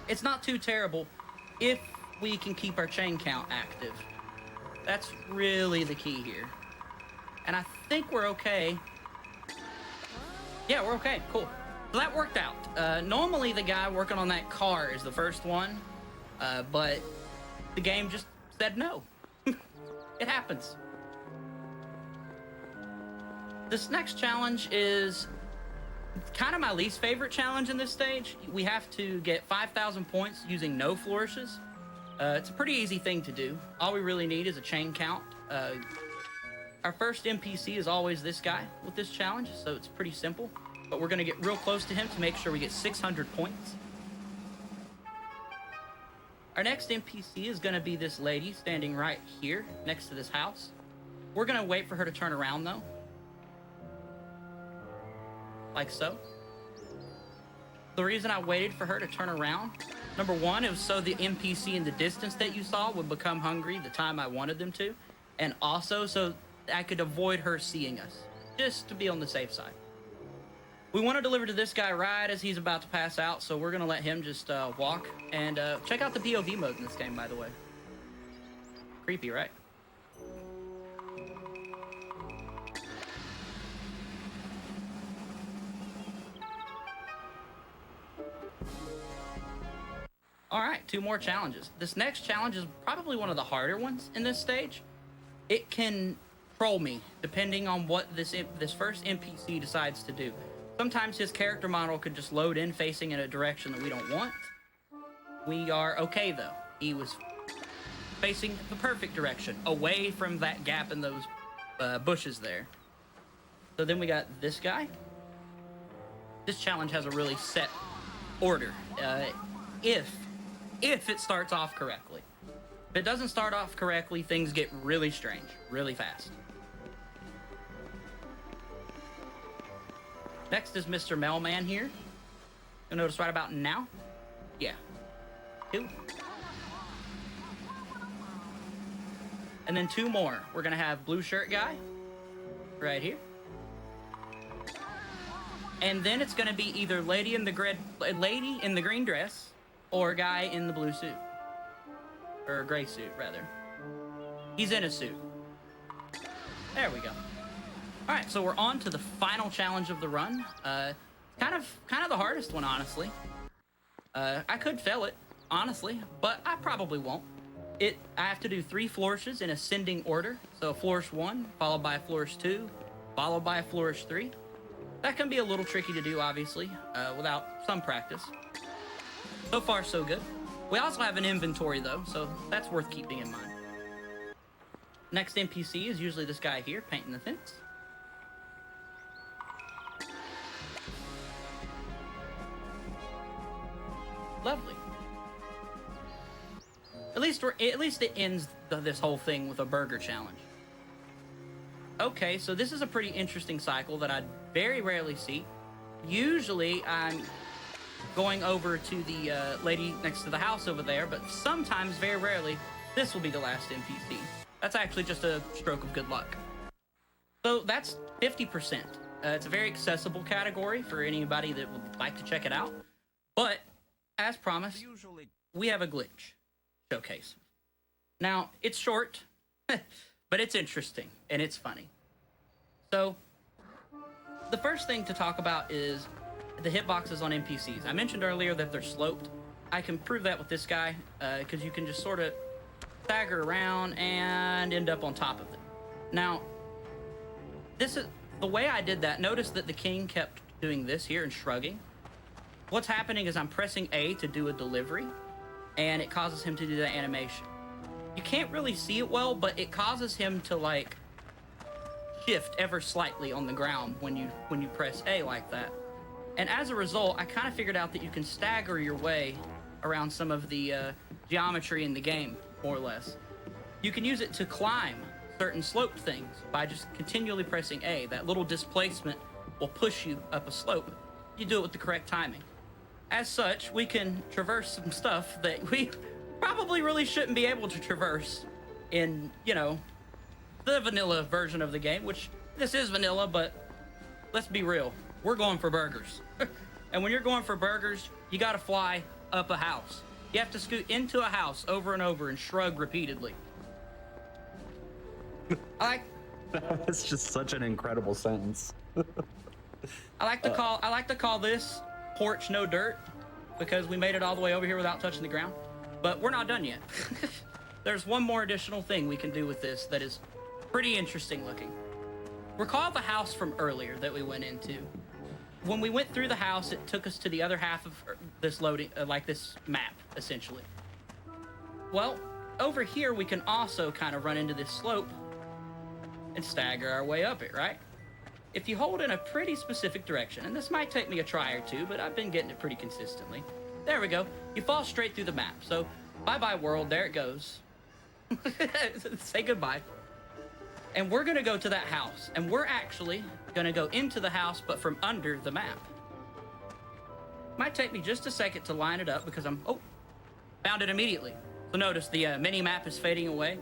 C: It's not too terrible if we can keep our chain count active. That's really the key here. And I think we're okay. Yeah, we're okay. Cool. So that worked out. Normally the guy working on that car is the first one, but the game just said no. It happens. This next challenge is kind of my least favorite challenge in this stage. We have to get 5,000 points using no flourishes. It's a pretty easy thing to do. All we really need is a chain count. Our first NPC is always this guy with this challenge, so it's pretty simple. But we're going to get real close to him to make sure we get 600 points. Our next NPC is going to be this lady standing right here next to this house. We're going to wait for her to turn around, though. Like so. The reason I waited for her to turn around, number one, it was so the NPC in the distance that you saw would become hungry the time I wanted them to, and also so I could avoid her seeing us, just to be on the safe side. We want to deliver to this guy right as he's about to pass out, so we're going to let him just walk. And check out the POV mode in this game, by the way. Creepy, right? All right, 2 more challenges. This next challenge is probably one of the harder ones in this stage. It can troll me depending on what this first NPC decides to do. Sometimes his character model could just load in facing in a direction that we don't want. We are okay though. He was facing the perfect direction, away from that gap in those bushes there. So then we got this guy. This challenge has a really set order. If it starts off correctly. If it doesn't start off correctly, things get really strange, really fast. Next is Mr. Mailman here. You'll notice right about now. Yeah. 2. And then 2 more. We're gonna have blue shirt guy. Right here. And then it's gonna be either lady in the green dress or guy in the blue suit. Or a gray suit, rather. He's in a suit. There we go. All right, so we're on to the final challenge of the run. Kind of the hardest one, honestly. I could fail it, honestly, but I probably won't. I have to do 3 flourishes in ascending order. So flourish 1, followed by a flourish 2, followed by a flourish 3. That can be a little tricky to do, obviously, without some practice. So far, so good. We also have an inventory, though, so that's worth keeping in mind. Next NPC is usually this guy here, painting the fence. Lovely. At least it ends this whole thing with a burger challenge. Okay, so this is a pretty interesting cycle that I very rarely see. Usually I'm going over to the lady next to the house over there, but sometimes, very rarely, this will be the last NPC. That's actually just a stroke of good luck. So that's 50%. It's a very accessible category for anybody that would like to check it out. But, as promised, we have a glitch showcase. Now, it's short, but it's interesting, and it's funny. So, the first thing to talk about is the hitboxes on NPCs. I mentioned earlier that they're sloped. I can prove that with this guy, because you can just sort of stagger around and end up on top of it. Now, this is the way I did that. Notice that the king kept doing this here and shrugging. What's happening is I'm pressing A to do a delivery, and it causes him to do that animation. You can't really see it well, but it causes him to like shift ever slightly on the ground when you press A like that. And as a result, I kind of figured out that you can stagger your way around some of the geometry in the game, more or less. You can use it to climb certain sloped things by just continually pressing A. That little displacement will push you up a slope. You do it with the correct timing. As such, we can traverse some stuff that we probably really shouldn't be able to traverse in, you know, the vanilla version of the game, which this is vanilla, but let's be real. We're going for burgers. And when you're going for burgers, you gotta fly up a house. You have to scoot into a house over and over and shrug repeatedly.
A: That's just such an incredible sentence.
C: I like to call this porch no dirt, because we made it all the way over here without touching the ground. But we're not done yet. There's one more additional thing we can do with this that is pretty interesting looking. Recall the house from earlier that we went into. When we went through the house, it took us to the other half of this loading, like this map, essentially. Well, over here we can also kind of run into this slope and stagger our way up it, right? If you hold in a pretty specific direction, and this might take me a try or two, but I've been getting it pretty consistently. There we go. You fall straight through the map. So, bye-bye world, there it goes. Say goodbye. And we're gonna go to that house, and we're actually gonna go into the house, but from under the map. Might take me just a second to line it up because found it immediately. So notice the mini map is fading away.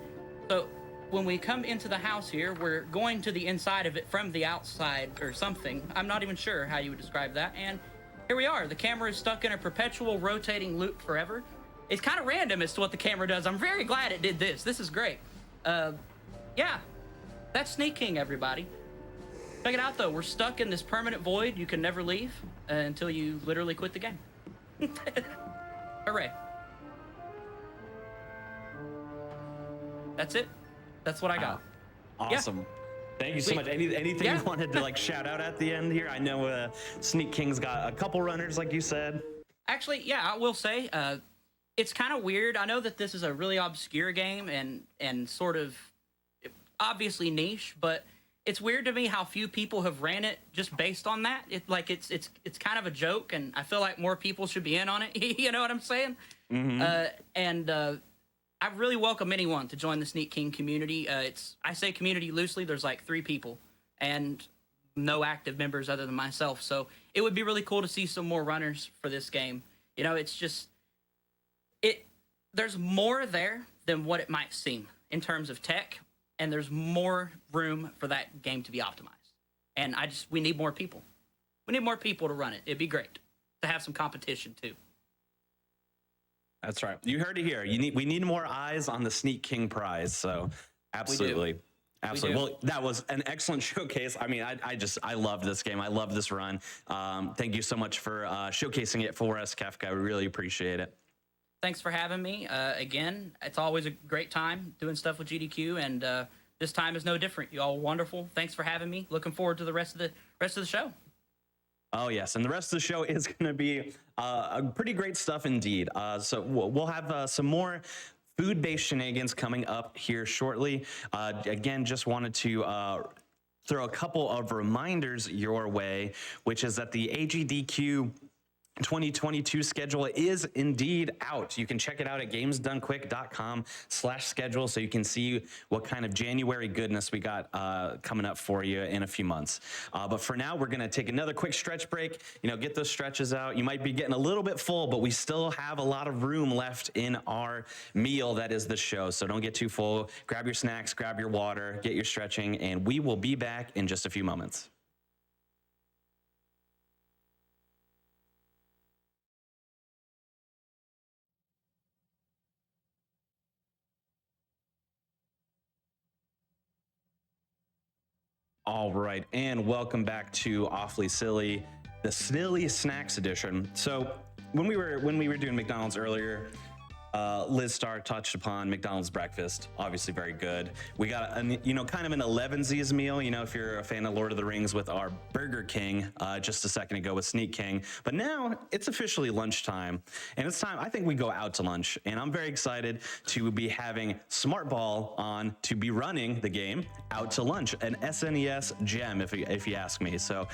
C: So when we come into the house here, we're going to the inside of it from the outside or something. I'm not even sure how you would describe that. And here we are. The camera is stuck in a perpetual rotating loop forever. It's kind of random as to what the camera does. I'm very glad it did this. This is great. Yeah, that's Sneak King, everybody. Check it out, though. We're stuck in this permanent void. You can never leave until you literally quit the game. Hooray. That's it. That's what I got.
A: Awesome. Yeah. Thank you so much. Anything you wanted to like shout out at the end here? I know Sneak King's got a couple runners, like you said.
C: Actually, yeah, I will say it's kind of weird. I know that this is a really obscure game and sort of obviously niche, but it's weird to me how few people have ran it just based on that. It's kind of a joke, and I feel like more people should be in on it. You know what I'm saying? Mm-hmm. I really welcome anyone to join the Sneak King community. I say community loosely. There's like 3 people and no active members other than myself. So it would be really cool to see some more runners for this game. You know, it's just there's more there than what it might seem in terms of tech, and there's more room for that game to be optimized. And we need more people. We need more people to run it. It'd be great to have some competition too.
A: That's right. You heard it here. We need more eyes on the Sneak King prize. So absolutely. Absolutely. Well, that was an excellent showcase. I mean, I loved this game. I love this run. Thank you so much for showcasing it for us, Kefka. I really appreciate it.
C: Thanks for having me. Again, it's always a great time doing stuff with GDQ, and this time is no different. You all are wonderful. Thanks for having me. Looking forward to the rest of the show.
A: Oh, yes. And the rest of the show is going to be pretty great stuff indeed. So we'll have some more food-based shenanigans coming up here shortly. Again, just wanted to throw a couple of reminders your way, which is that the AGDQ 2022 schedule is indeed out. You can check it out at gamesdonequick.com/schedule so you can see what kind of January goodness we got coming up for you in a few months. But for now, we're going to take another quick stretch break, get those stretches out. You might be getting a little bit full, but we still have a lot of room left in our meal that is the show. So don't get too full. Grab your snacks, grab your water, get your stretching, and we will be back in just a few moments. All right, and welcome back to Awfully Silly, the Silly Snacks edition. So when we were doing McDonald's earlier, Liz Starr touched upon McDonald's breakfast, obviously very good. We got kind of an 11sies meal, if you're a fan of Lord of the Rings, with our Burger King just a second ago with Sneak King. But now it's officially lunchtime, and it's time, I think we go out to lunch, and I'm very excited to be having Smart Ball on to be running the game Out to Lunch, an SNES gem, if you ask me. So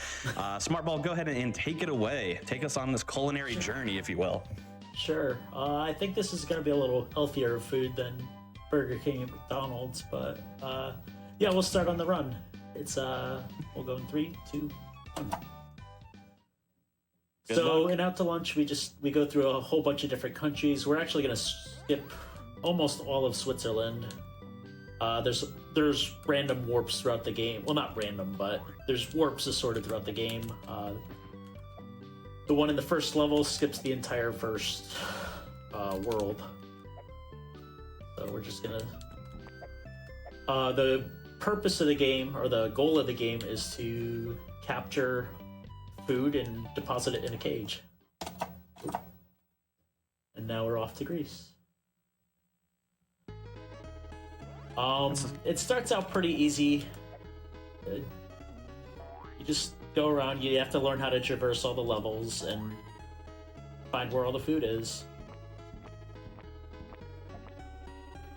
A: Smart Ball, go ahead and take it away. Take us on this culinary journey, if you will.
E: Sure. I think this is going to be a little healthier food than Burger King and McDonald's, but yeah, we'll start on the run. It's we'll go in 3, 2, 1. So in Out to Lunch, we go through a whole bunch of different countries. We're actually going to skip almost all of Switzerland. There's random warps throughout the game. Well, not random, but there's warps assorted throughout the game. The one in the first level skips the entire first world. So we're just gonna... the purpose of the game, or the goal of the game, is to capture food and deposit it in a cage. And now we're off to Greece. It starts out pretty easy. You just go around, you have to learn how to traverse all the levels and find where all the food is.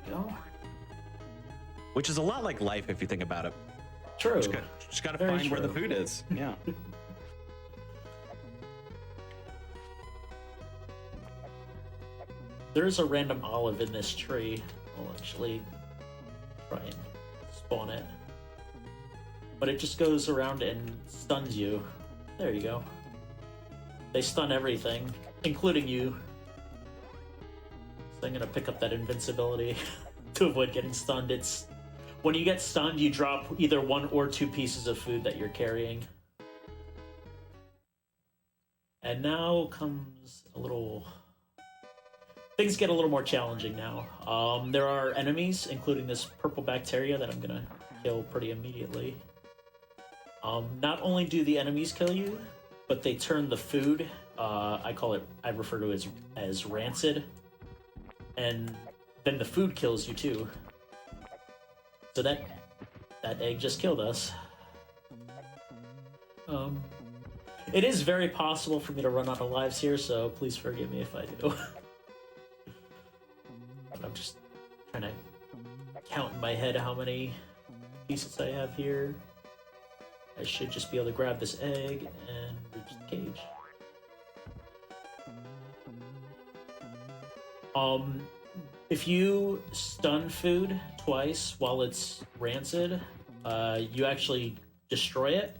E: Go.
A: Which is a lot like life if you think about it.
E: True.
A: Just gotta
E: Very
A: find where the
E: true.
A: food is. Yeah.
E: There's a random olive in this tree. I'll actually try and spawn it. But it just goes around and stuns you. There you go. They stun everything, including you. So I'm gonna pick up that invincibility to avoid getting stunned. It's when you get stunned, you drop either 1 or 2 pieces of food that you're carrying. And now comes a little... Things get a little more challenging now. There are enemies, including this purple bacteria that I'm gonna kill pretty immediately. Not only do the enemies kill you, but they turn the food, I refer to it as rancid, and then the food kills you too. So that egg just killed us. It is very possible for me to run out of lives here, so please forgive me if I do. But I'm just trying to count in my head how many pieces I have here. I should just be able to grab this egg and reach the cage. If you stun food twice while it's rancid, you actually destroy it.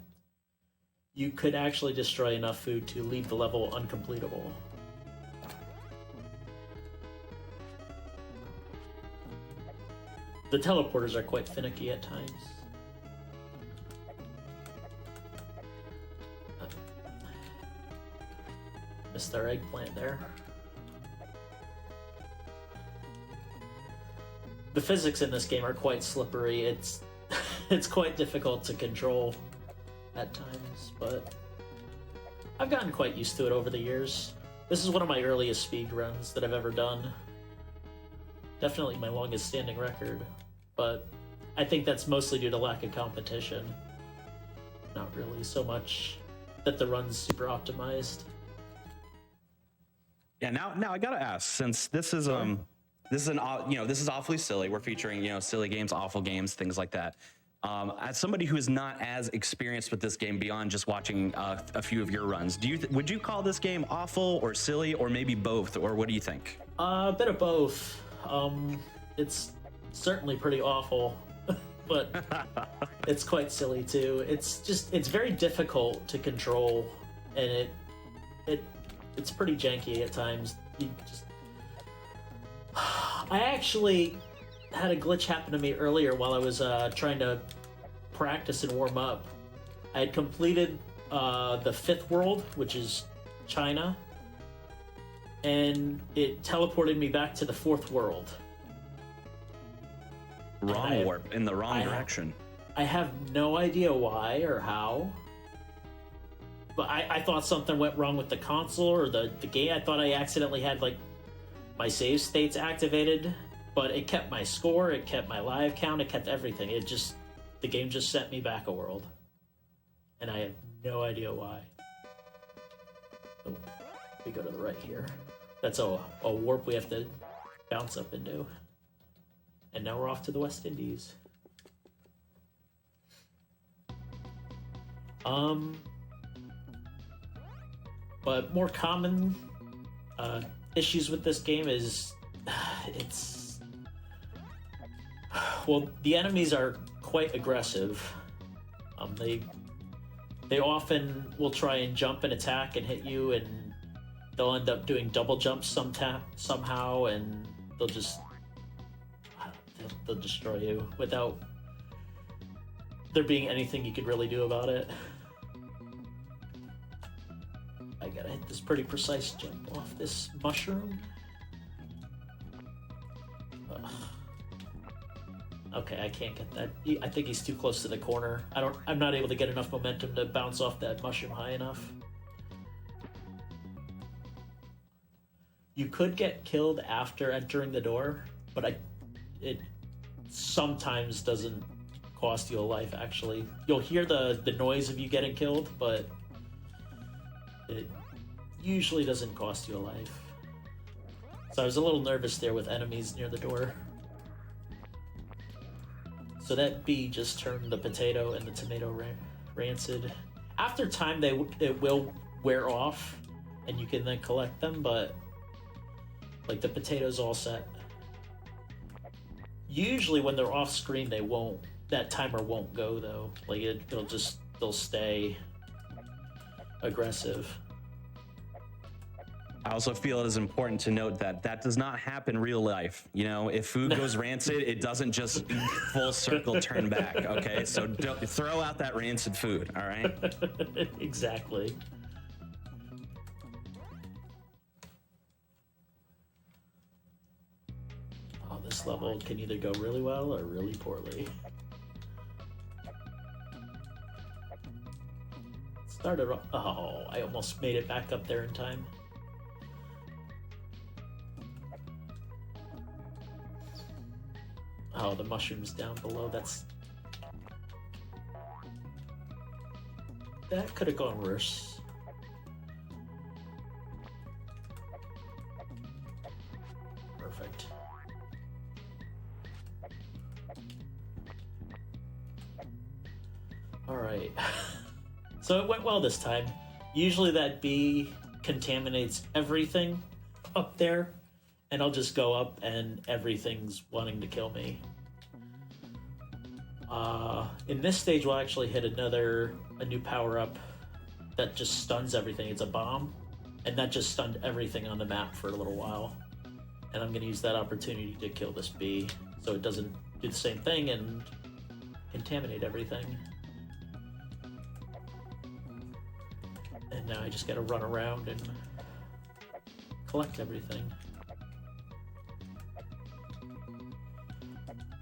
E: You could actually destroy enough food to leave the level uncompletable. The teleporters are quite finicky at times. Missed our eggplant there. The physics in this game are quite slippery. It's quite difficult to control at times, but I've gotten quite used to it over the years. This is one of my earliest speed runs that I've ever done. Definitely my longest standing record, but I think that's mostly due to lack of competition. Not really so much that the run's super optimized.
A: Yeah. Now I gotta ask, since this is this is awfully silly. We're featuring silly games, awful games, things like that. As somebody who is not as experienced with this game beyond just watching a few of your runs, would you call this game awful or silly or maybe both, or what do you think?
E: A bit of both. It's certainly pretty awful, but it's quite silly too. It's very difficult to control, and it's pretty janky at times. I actually had a glitch happen to me earlier while I was trying to practice and warm up. I had completed the 5th world, which is China, and it teleported me back to the 4th world.
A: Wrong warp, in the wrong direction.
E: I have no idea why or how, but I thought something went wrong with the console or the game. I thought I accidentally had like my save states activated, but it kept my score, it kept my live count, it kept everything. The game just sent me back a world, and I have no idea why. Oh, we go to the right here. That's a warp we have to bounce up into. And now we're off to the West Indies. But more common issues with this game is well, the enemies are quite aggressive. They often will try and jump and attack and hit you, and they'll end up doing double jumps somehow, and they'll destroy you without there being anything you could really do about it. I gotta hit this pretty precise jump off this mushroom. Ugh. Okay, I can't get that. I think he's too close to the corner. I'm not able to get enough momentum to bounce off that mushroom high enough. You could get killed after entering the door, but it sometimes doesn't cost you a life, actually. You'll hear the noise of you getting killed, but it usually doesn't cost you a life. So I was a little nervous there with enemies near the door. So that bee just turned the potato and the tomato rancid. After time, it will wear off, and you can then collect them, but like the potato's all set. Usually when they're off screen, that timer won't go though. Like they'll stay aggressive.
A: I also feel it is important to note that does not happen in real life. You know, if food goes rancid, it doesn't just full circle turn back, okay? So don't throw out that rancid food, all right?
E: Exactly. Oh, this level can either go really well or really poorly. Started off, oh, I almost made it back up there in time. Oh, the mushroom's down below. That could have gone worse. Perfect. All right. So it went well this time. Usually that bee contaminates everything up there, and I'll just go up and everything's wanting to kill me. In this stage, we'll actually hit a new power-up that just stuns everything. It's a bomb, and that just stunned everything on the map for a little while. And I'm going to use that opportunity to kill this bee so it doesn't do the same thing and contaminate everything. And now I just got to run around and collect everything.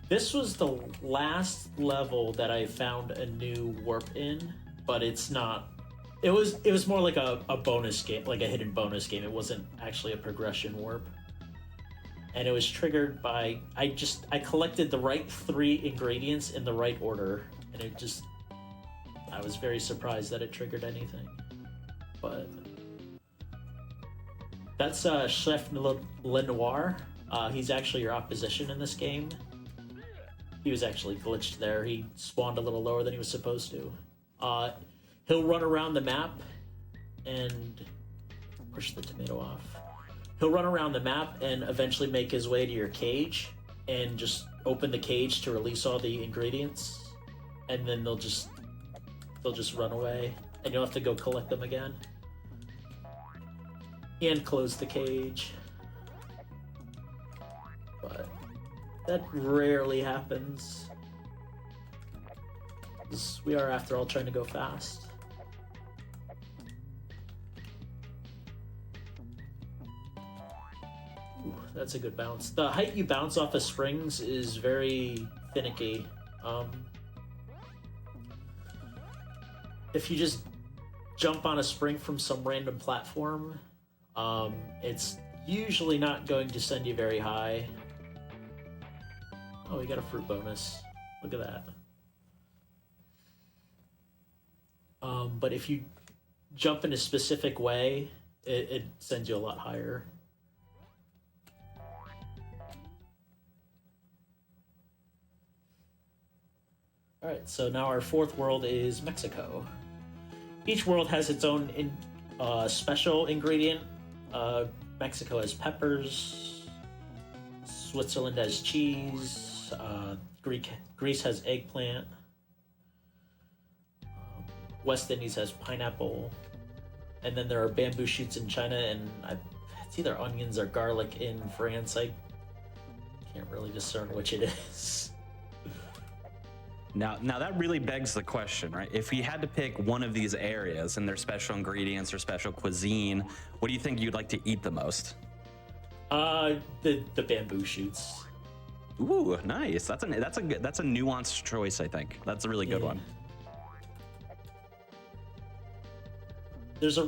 E: This was the last level that I found a new warp in, but it's not. It was more like a bonus game, like a hidden bonus game. It wasn't actually a progression warp. And it was triggered by I collected the right 3 ingredients in the right order, and I was very surprised that it triggered anything. But that's Chef Lenoir. He's actually your opposition in this game. He was actually glitched there. He spawned a little lower than he was supposed to. He'll run around the map and push the tomato off. He'll run around the map and eventually make his way to your cage and just open the cage to release all the ingredients, and then they'll just run away, and you'll have to go collect them again. And close the cage. But that rarely happens. 'Cause we are, after all, trying to go fast. Ooh, that's a good bounce. The height you bounce off of springs is very finicky. If you just jump on a spring from some random platform, it's usually not going to send you very high. Oh, we got a fruit bonus. Look at that. But if you jump in a specific way, it sends you a lot higher. Alright, so now our fourth world is Mexico. Each world has its own special ingredient. Mexico has peppers, Switzerland has cheese, Greece has eggplant, West Indies has pineapple, and then there are bamboo shoots in China, and it's either onions or garlic in France. I can't really discern which it is.
A: Now that really begs the question, right? If you had to pick one of these areas and their special ingredients or special cuisine, what do you think you'd like to eat the most?
E: The bamboo shoots.
A: Ooh, nice. That's a nuanced choice, I think. That's a really good one.
E: There's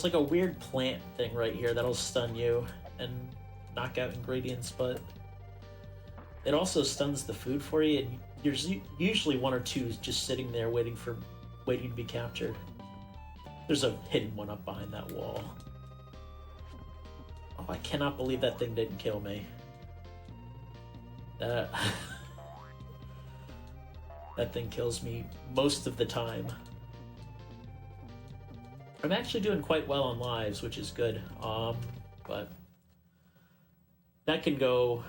E: like a weird plant thing right here that'll stun you and knock out ingredients, but it also stuns the food for you, and there's usually one or two just sitting there waiting to be captured. There's a hidden one up behind that wall. Oh, I cannot believe that thing didn't kill me. That thing kills me most of the time. I'm actually doing quite well on lives, which is good. But that can go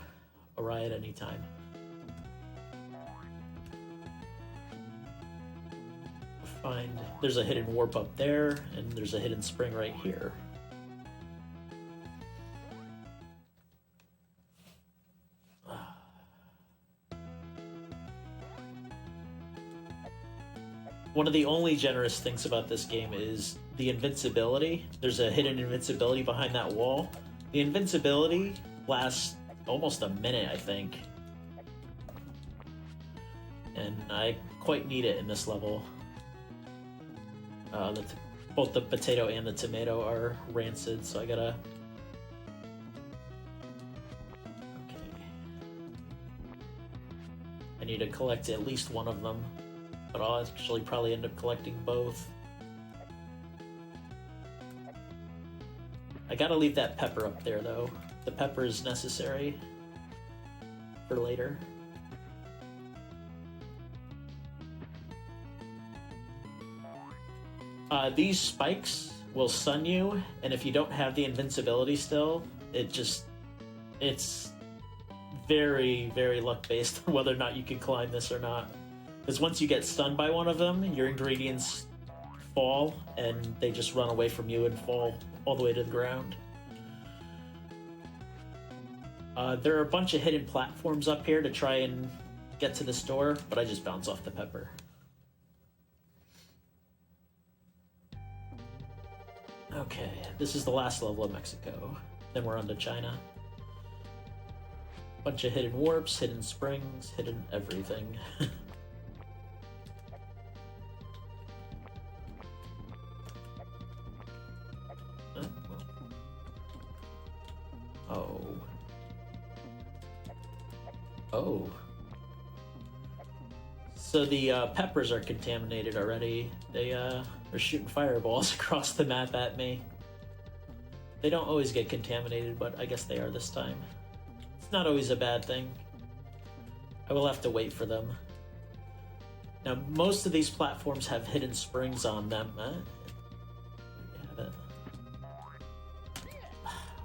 E: awry at any time. There's a hidden warp up there, and there's a hidden spring right here. One of the only generous things about this game is the invincibility. There's a hidden invincibility behind that wall. The invincibility lasts almost a minute, I think. And I quite need it in this level. Both the potato and the tomato are rancid, so I gotta... Okay. I need to collect at least one of them, but I'll actually probably end up collecting both. I gotta leave that pepper up there, though. The pepper is necessary for later. These spikes will stun you, and if you don't have the invincibility still, it's very, very luck-based on whether or not you can climb this or not. Because once you get stunned by one of them, your ingredients fall, and they just run away from you and fall all the way to the ground. There are a bunch of hidden platforms up here to try and get to this door, but I just bounce off the pepper. Okay, this is the last level of Mexico. Then we're on to China. Bunch of hidden warps, hidden springs, hidden everything. Oh. So the peppers are contaminated already. They're shooting fireballs across the map at me. They don't always get contaminated, but I guess they are this time. It's not always a bad thing. I will have to wait for them. Now, most of these platforms have hidden springs on them.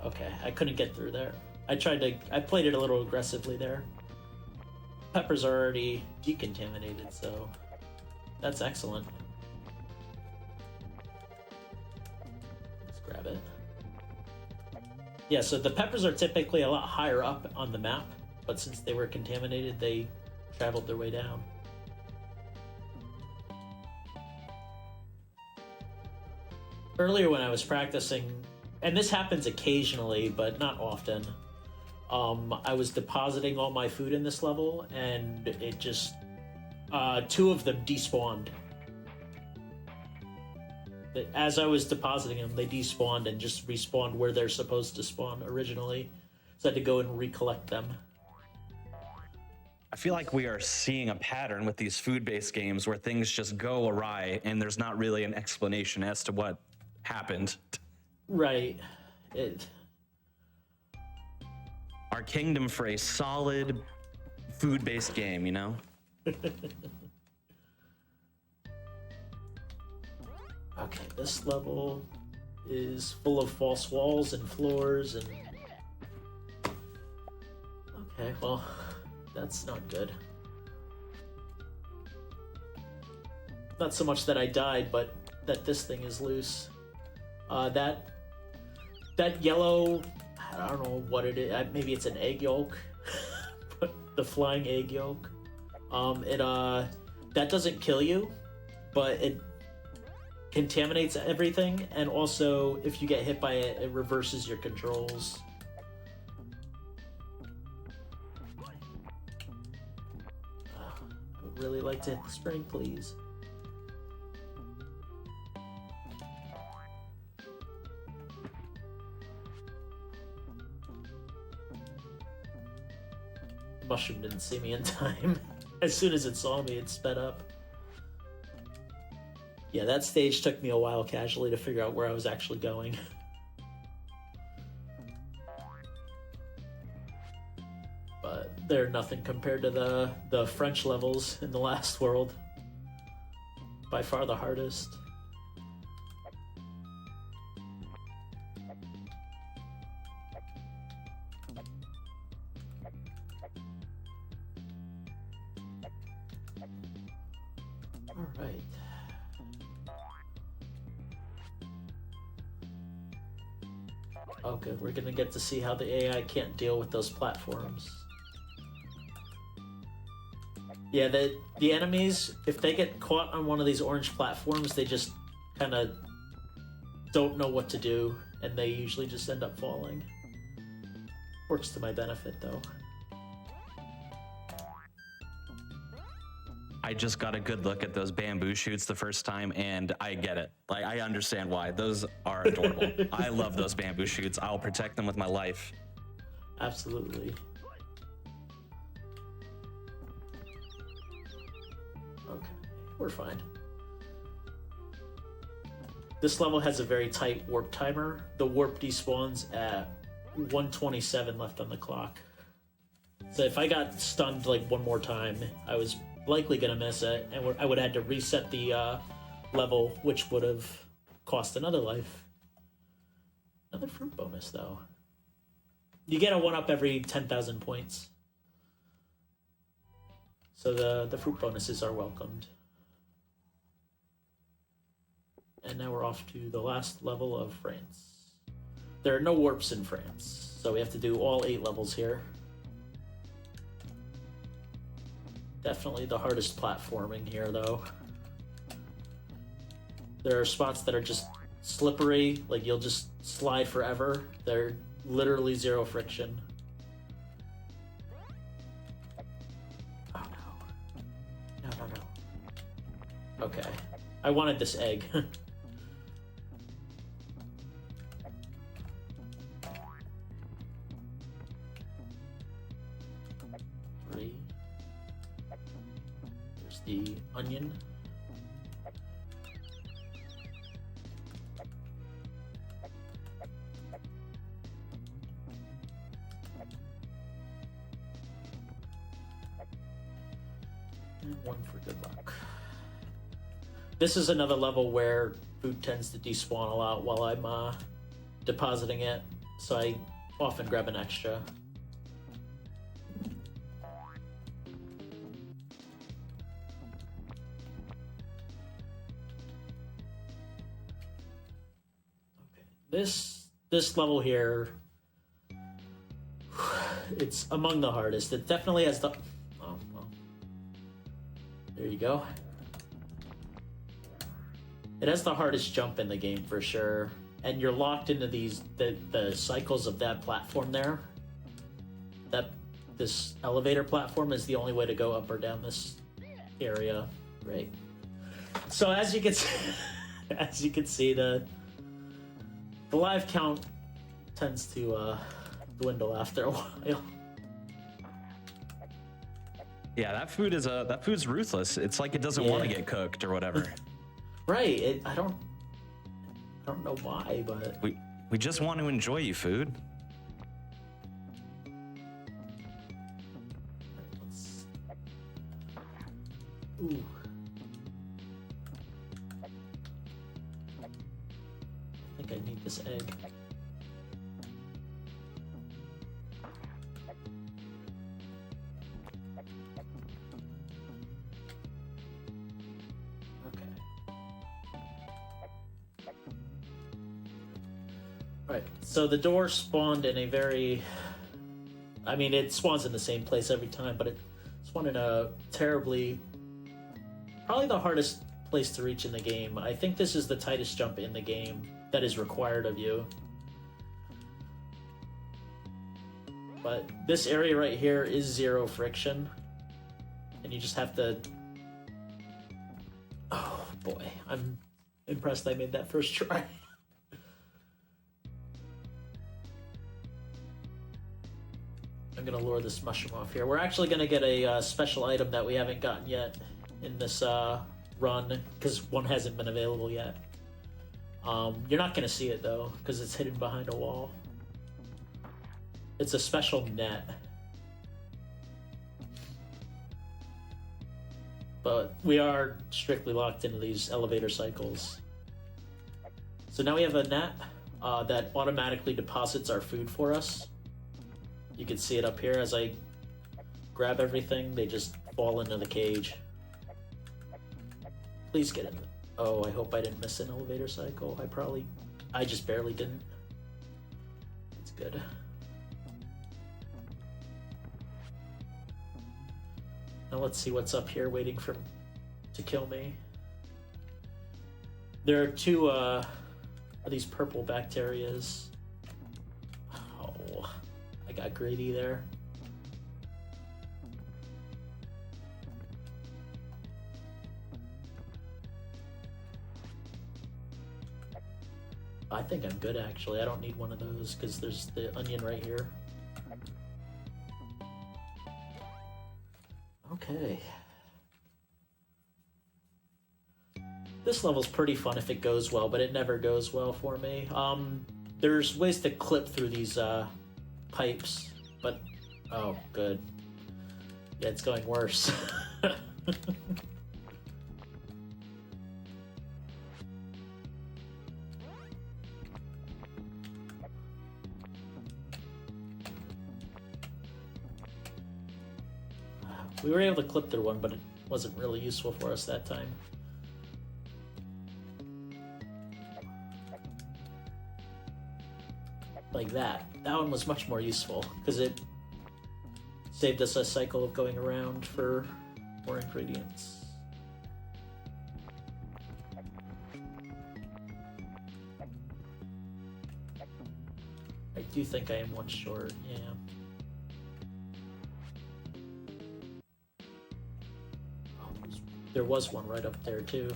E: Okay, I couldn't get through there. I played it a little aggressively there. Peppers are already decontaminated, so that's excellent. Let's grab it. Yeah, so the peppers are typically a lot higher up on the map, but since they were contaminated, they traveled their way down. Earlier when I was practicing, and this happens occasionally, but not often, I was depositing all my food in this level, and it just... two of them despawned. As I was depositing them, they despawned and just respawned where they're supposed to spawn originally. So I had to go and recollect them.
A: I feel like we are seeing a pattern with these food-based games where things just go awry and there's not really an explanation as to what happened.
E: Right.
A: Our kingdom for a solid food-based game, you know?
E: Okay, this level is full of false walls and floors and... Okay, well, that's not good. Not so much that I died, but that this thing is loose. That yellow... I don't know what it is. Maybe it's an egg yolk. The flying egg yolk. That doesn't kill you, but it contaminates everything, and also if you get hit by it, it reverses your controls. I would really like to hit the spring, please. Mushroom didn't see me in time. As soon as it saw me, it sped up. Yeah, that stage took me a while casually to figure out where I was actually going. But they're nothing compared to the French levels in the last world. By far the hardest. Alright. Oh good, we're gonna get to see how the AI can't deal with those platforms. Yeah, the enemies, if they get caught on one of these orange platforms, they just kind of don't know what to do, and they usually just end up falling. Works to my benefit, though.
A: I just got a good look at those bamboo shoots the first time, and I get it. Like, I understand why. Those are adorable. I love those bamboo shoots. I'll protect them with my life.
E: Absolutely. Okay, we're fine. This level has a very tight warp timer. The warp despawns at 127 left on the clock. So if I got stunned like one more time, I was likely gonna miss it, and I would have had to reset the level, which would have cost another life. Another fruit bonus, though. You get a 1-up every 10,000 points. So the fruit bonuses are welcomed. And now we're off to the last level of France. There are no warps in France, so we have to do all 8 levels here. Definitely the hardest platforming here, though. There are spots that are just slippery, like you'll just slide forever. They're literally zero friction. Oh no. No. Okay. I wanted this egg. The onion. And one for good luck. This is another level where food tends to despawn a lot while I'm depositing it, so I often grab an extra. This level here, it's among the hardest. It definitely has the... Oh, well. There you go. It has the hardest jump in the game for sure. And you're locked into the cycles of that platform there. This elevator platform is the only way to go up or down this area. Right. So as you can see, the live count tends to dwindle after a while.
A: Yeah, that food's ruthless. It's like it doesn't want to get cooked or whatever.
E: Right. I don't know why, but
A: we just want to enjoy you, food.
E: Ooh. I think I need this egg. Right, so the door spawned in a very... I mean, it spawns in the same place every time, but it spawned in a terribly... Probably the hardest place to reach in the game. I think this is the tightest jump in the game that is required of you. But this area right here is zero friction. And you just have to... Oh, boy. I'm impressed I made that first try. I'm gonna lure this mushroom off here. We're actually gonna get a special item that we haven't gotten yet in this run, because one hasn't been available yet. You're not gonna see it though, because it's hidden behind a wall. It's a special net. But we are strictly locked into these elevator cycles. So now we have a net that automatically deposits our food for us. You can see it up here as I grab everything, they just fall into the cage. Please get in. Oh, I hope I didn't miss an elevator cycle. I just barely didn't. That's good. Now let's see what's up here waiting to kill me. There are two of these purple bacterias. Oh, I got greedy there. I think I'm good actually. I don't need one of those because there's the onion right here. Okay. This level's pretty fun if it goes well, but it never goes well for me. There's ways to clip through these pipes, but oh, good. Yeah, it's going worse. We were able to clip through one, but it wasn't really useful for us that time. Like that. That one was much more useful, because it saved us a cycle of going around for more ingredients. I do think I am one short, yeah. There was one right up there too.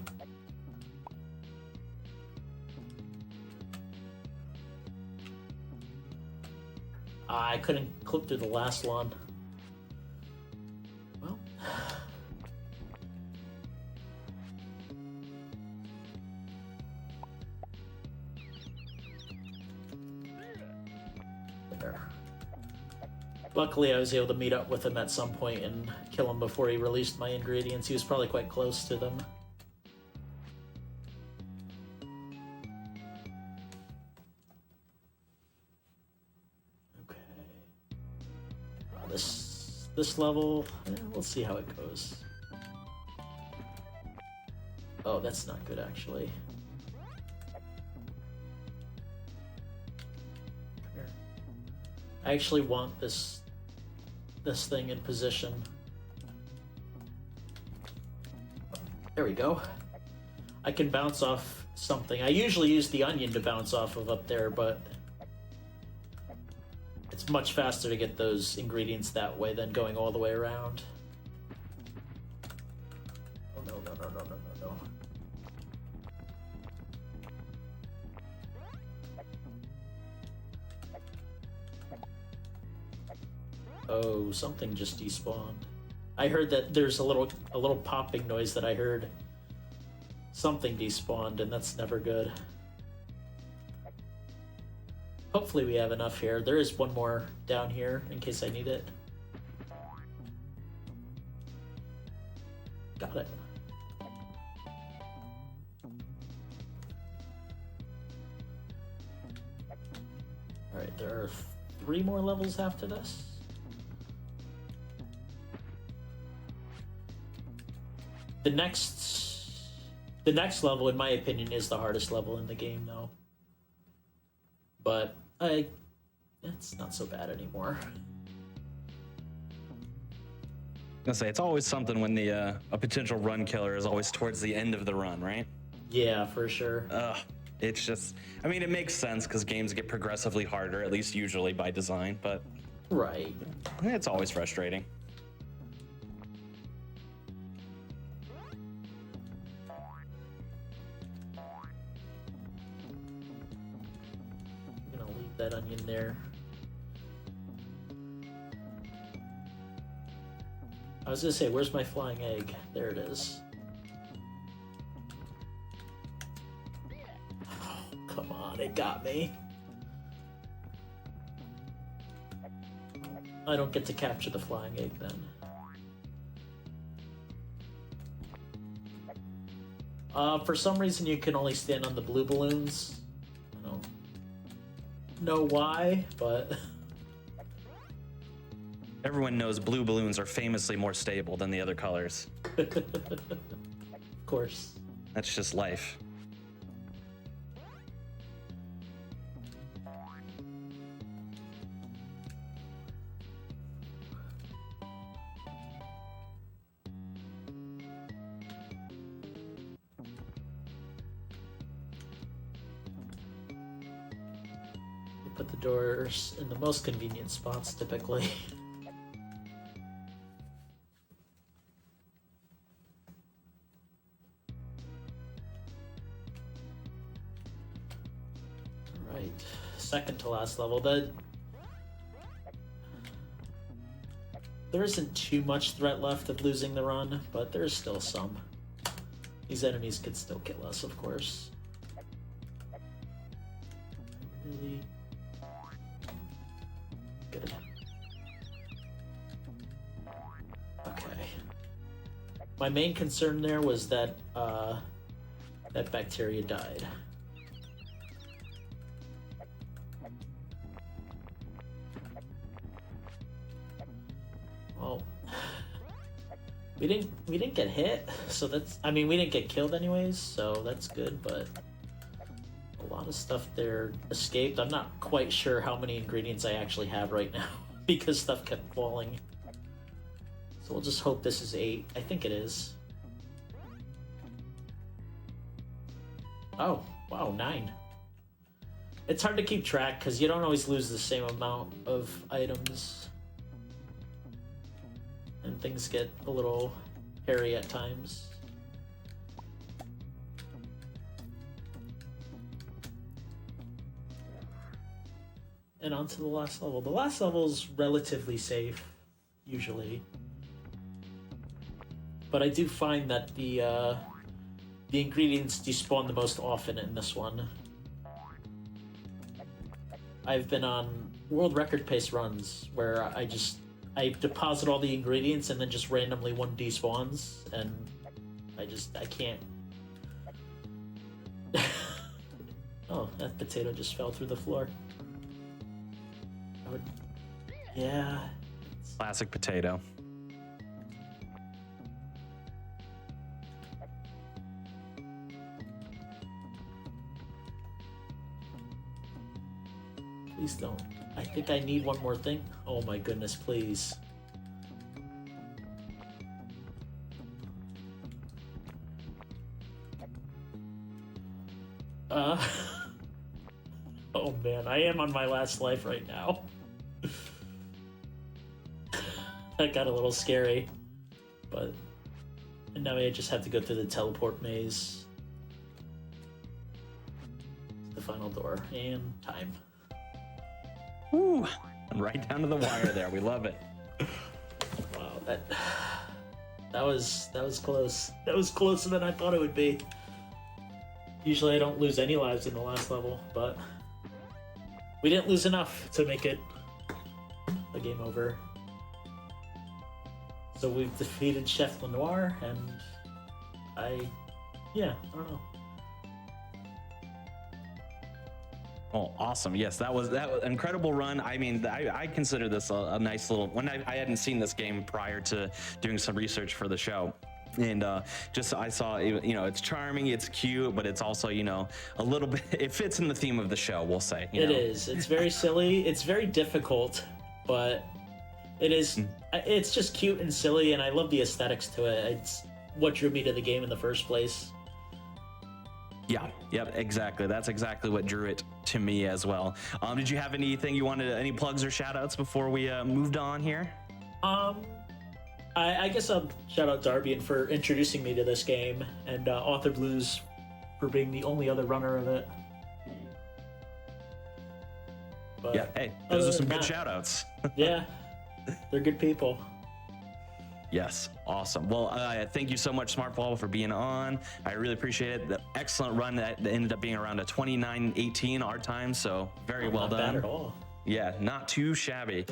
E: I couldn't clip through the last one. Well. There. Luckily, I was able to meet up with him at some point and kill him before he released my ingredients. He was probably quite close to them. Okay. This level, we'll see how it goes. Oh, that's not good, actually. Here. I actually want this thing in position. There we go. I can bounce off something. I usually use the onion to bounce off of up there, but it's much faster to get those ingredients that way than going all the way around. Oh, no. Oh, something just despawned. I heard that there's a little popping noise that I heard. Something despawned, and that's never good. Hopefully we have enough here. There is one more down here in case I need it. Got it. Alright, there are 3 more levels after this. The next level, in my opinion, is the hardest level in the game, though. But it's not so bad anymore.
A: I say it's always something when a potential run killer is always towards the end of the run, right?
E: Yeah, for sure.
A: It's just, I mean, it makes sense because games get progressively harder, at least usually by design, but
E: Right.
A: it's always frustrating.
E: I'm gonna leave that onion there. I was gonna say, where's my flying egg? There it is. Oh, come on, it got me. I don't get to capture the flying egg then. For some reason you can only stand on the blue balloons. I don't know why, but...
A: Everyone knows blue balloons are famously more stable than the other colors.
E: Of course.
A: That's just life.
E: You put the doors in the most convenient spots, typically. Right, second to last level. There isn't too much threat left of losing the run, but there's still some. These enemies could still kill us, of course. Really good. Okay. My main concern there was that that bacteria died. Well, we didn't get hit, so that's, I mean, we didn't get killed anyways, so that's good, but a lot of stuff there escaped. I'm not quite sure how many ingredients I actually have right now because stuff kept falling. So we'll just hope this is 8. I think it is. Oh, wow, 9. It's hard to keep track because you don't always lose the same amount of items. And things get a little hairy at times. And on to the last level. The last level's relatively safe, usually. But I do find that the ingredients despawn the most often in this one. I've been on world record pace runs where I deposit all the ingredients and then just randomly one despawns, and I can't. Oh, that potato just fell through the floor. Yeah.
A: Classic potato.
E: Please don't. I think I need one more thing. Oh my goodness, please. Oh man, I am on my last life right now. That got a little scary. But now I just have to go through the teleport maze. The final door. And time.
A: Woo! Right down to the wire there. We love it.
E: Wow, that was close. That was closer than I thought it would be. Usually I don't lose any lives in the last level, but we didn't lose enough to make it a game over. So we've defeated Chef Lenoir, and I don't know.
A: Oh, awesome. Yes, that was an incredible run. I mean, I consider this a nice little one. I hadn't seen this game prior to doing some research for the show. And just I saw, it's charming, it's cute, but it's also, a little bit, it fits in the theme of the show, we'll say.
E: It is. It's very silly. It's very difficult, but it is, it's just cute and silly, and I love the aesthetics to it. It's what drew me to the game in the first place.
A: Yeah, yep, exactly. That's exactly what drew it to me as well. Did you have anything you wanted, any plugs or shout outs before we moved on here?
E: I guess I'll shout out Darbian for introducing me to this game, and Author Blues for being the only other runner of it. But
A: Yeah, hey, those are some good shout outs.
E: Yeah, they're good people.
A: Yes, awesome. Well, thank you so much, Smartball, for being on. I really appreciate it. The excellent run that ended up being around a 29:18 our time, so very well done.
E: Not bad at all.
A: Yeah, not too shabby.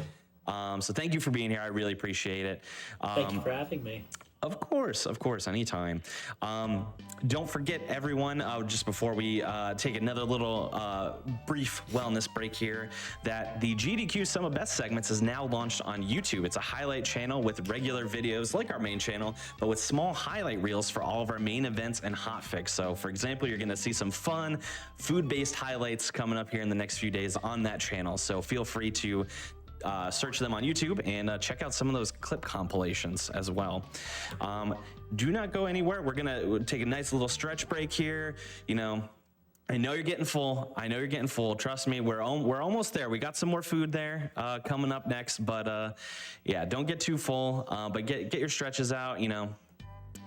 A: So thank you for being here. I really appreciate it.
E: Thank you for having me.
A: Of course, anytime. Don't forget, everyone, just before we take another little brief wellness break here, that the GDQ Some of Best segments is now launched on YouTube. It's a highlight channel with regular videos like our main channel, but with small highlight reels for all of our main events and hotfix. So, for example, you're going to see some fun food-based highlights coming up here in the next few days on that channel. So feel free to search them on YouTube and check out some of those clip compilations as well. Do not go anywhere. We're gonna take a nice little stretch break here. I know you're getting full. Trust me, we're almost there. We got some more food there coming up next, but yeah, don't get too full. But get your stretches out.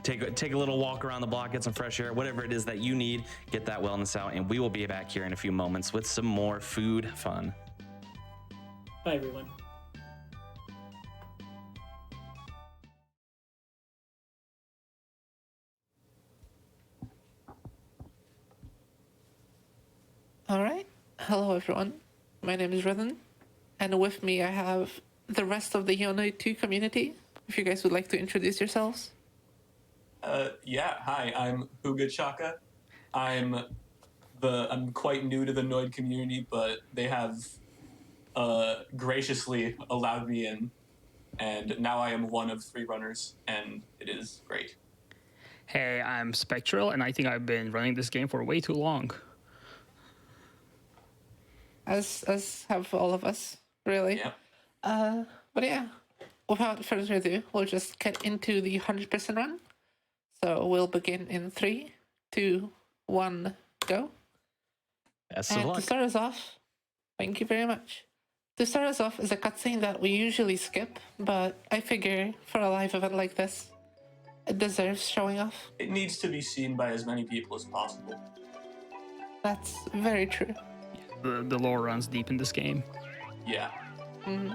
A: Take a little walk around the block, get some fresh air, whatever it is that you need. Get that wellness out, and we will be back here in a few moments with some more food fun.
E: Bye, everyone.
F: Alright, hello everyone. My name is Rhythm, and with me I have the rest of the Noid 2 community. If you guys would like to introduce yourselves.
G: Yeah, hi, I'm Huga Chaka. I'm quite new to the Noid community, but they have graciously allowed me in, and now I am one of 3 runners, and it is great.
H: Hey, I'm Spectral, and I think I've been running this game for way too long.
F: As have all of us, really.
G: Yeah.
F: But yeah, without further ado, we'll just get into the 100% run. So we'll begin in 3, 2, 1, go.
A: Best of
F: And
A: luck.
F: to start us off, thank you very much. To start us off is a cutscene that we usually skip, but I figure for a live event like this, it deserves showing off.
G: It needs to be seen by as many people as possible.
F: That's very true.
H: The lore runs deep in this game.
G: Yeah.
F: Mhm.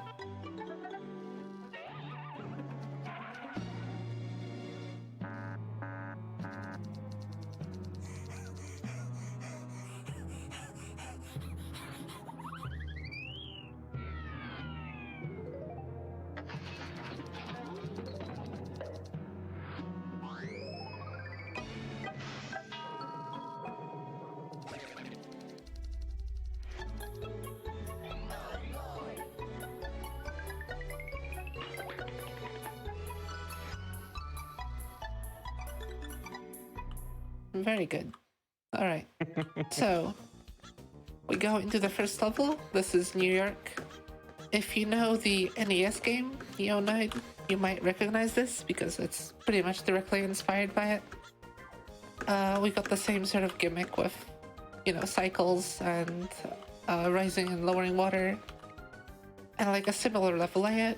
F: Very good. All right. So, we go into the first level. This is New York. If you know the NES game, Noid, you might recognize this because it's pretty much directly inspired by it. We got the same sort of gimmick with, cycles and rising and lowering water, and like a similar level layout.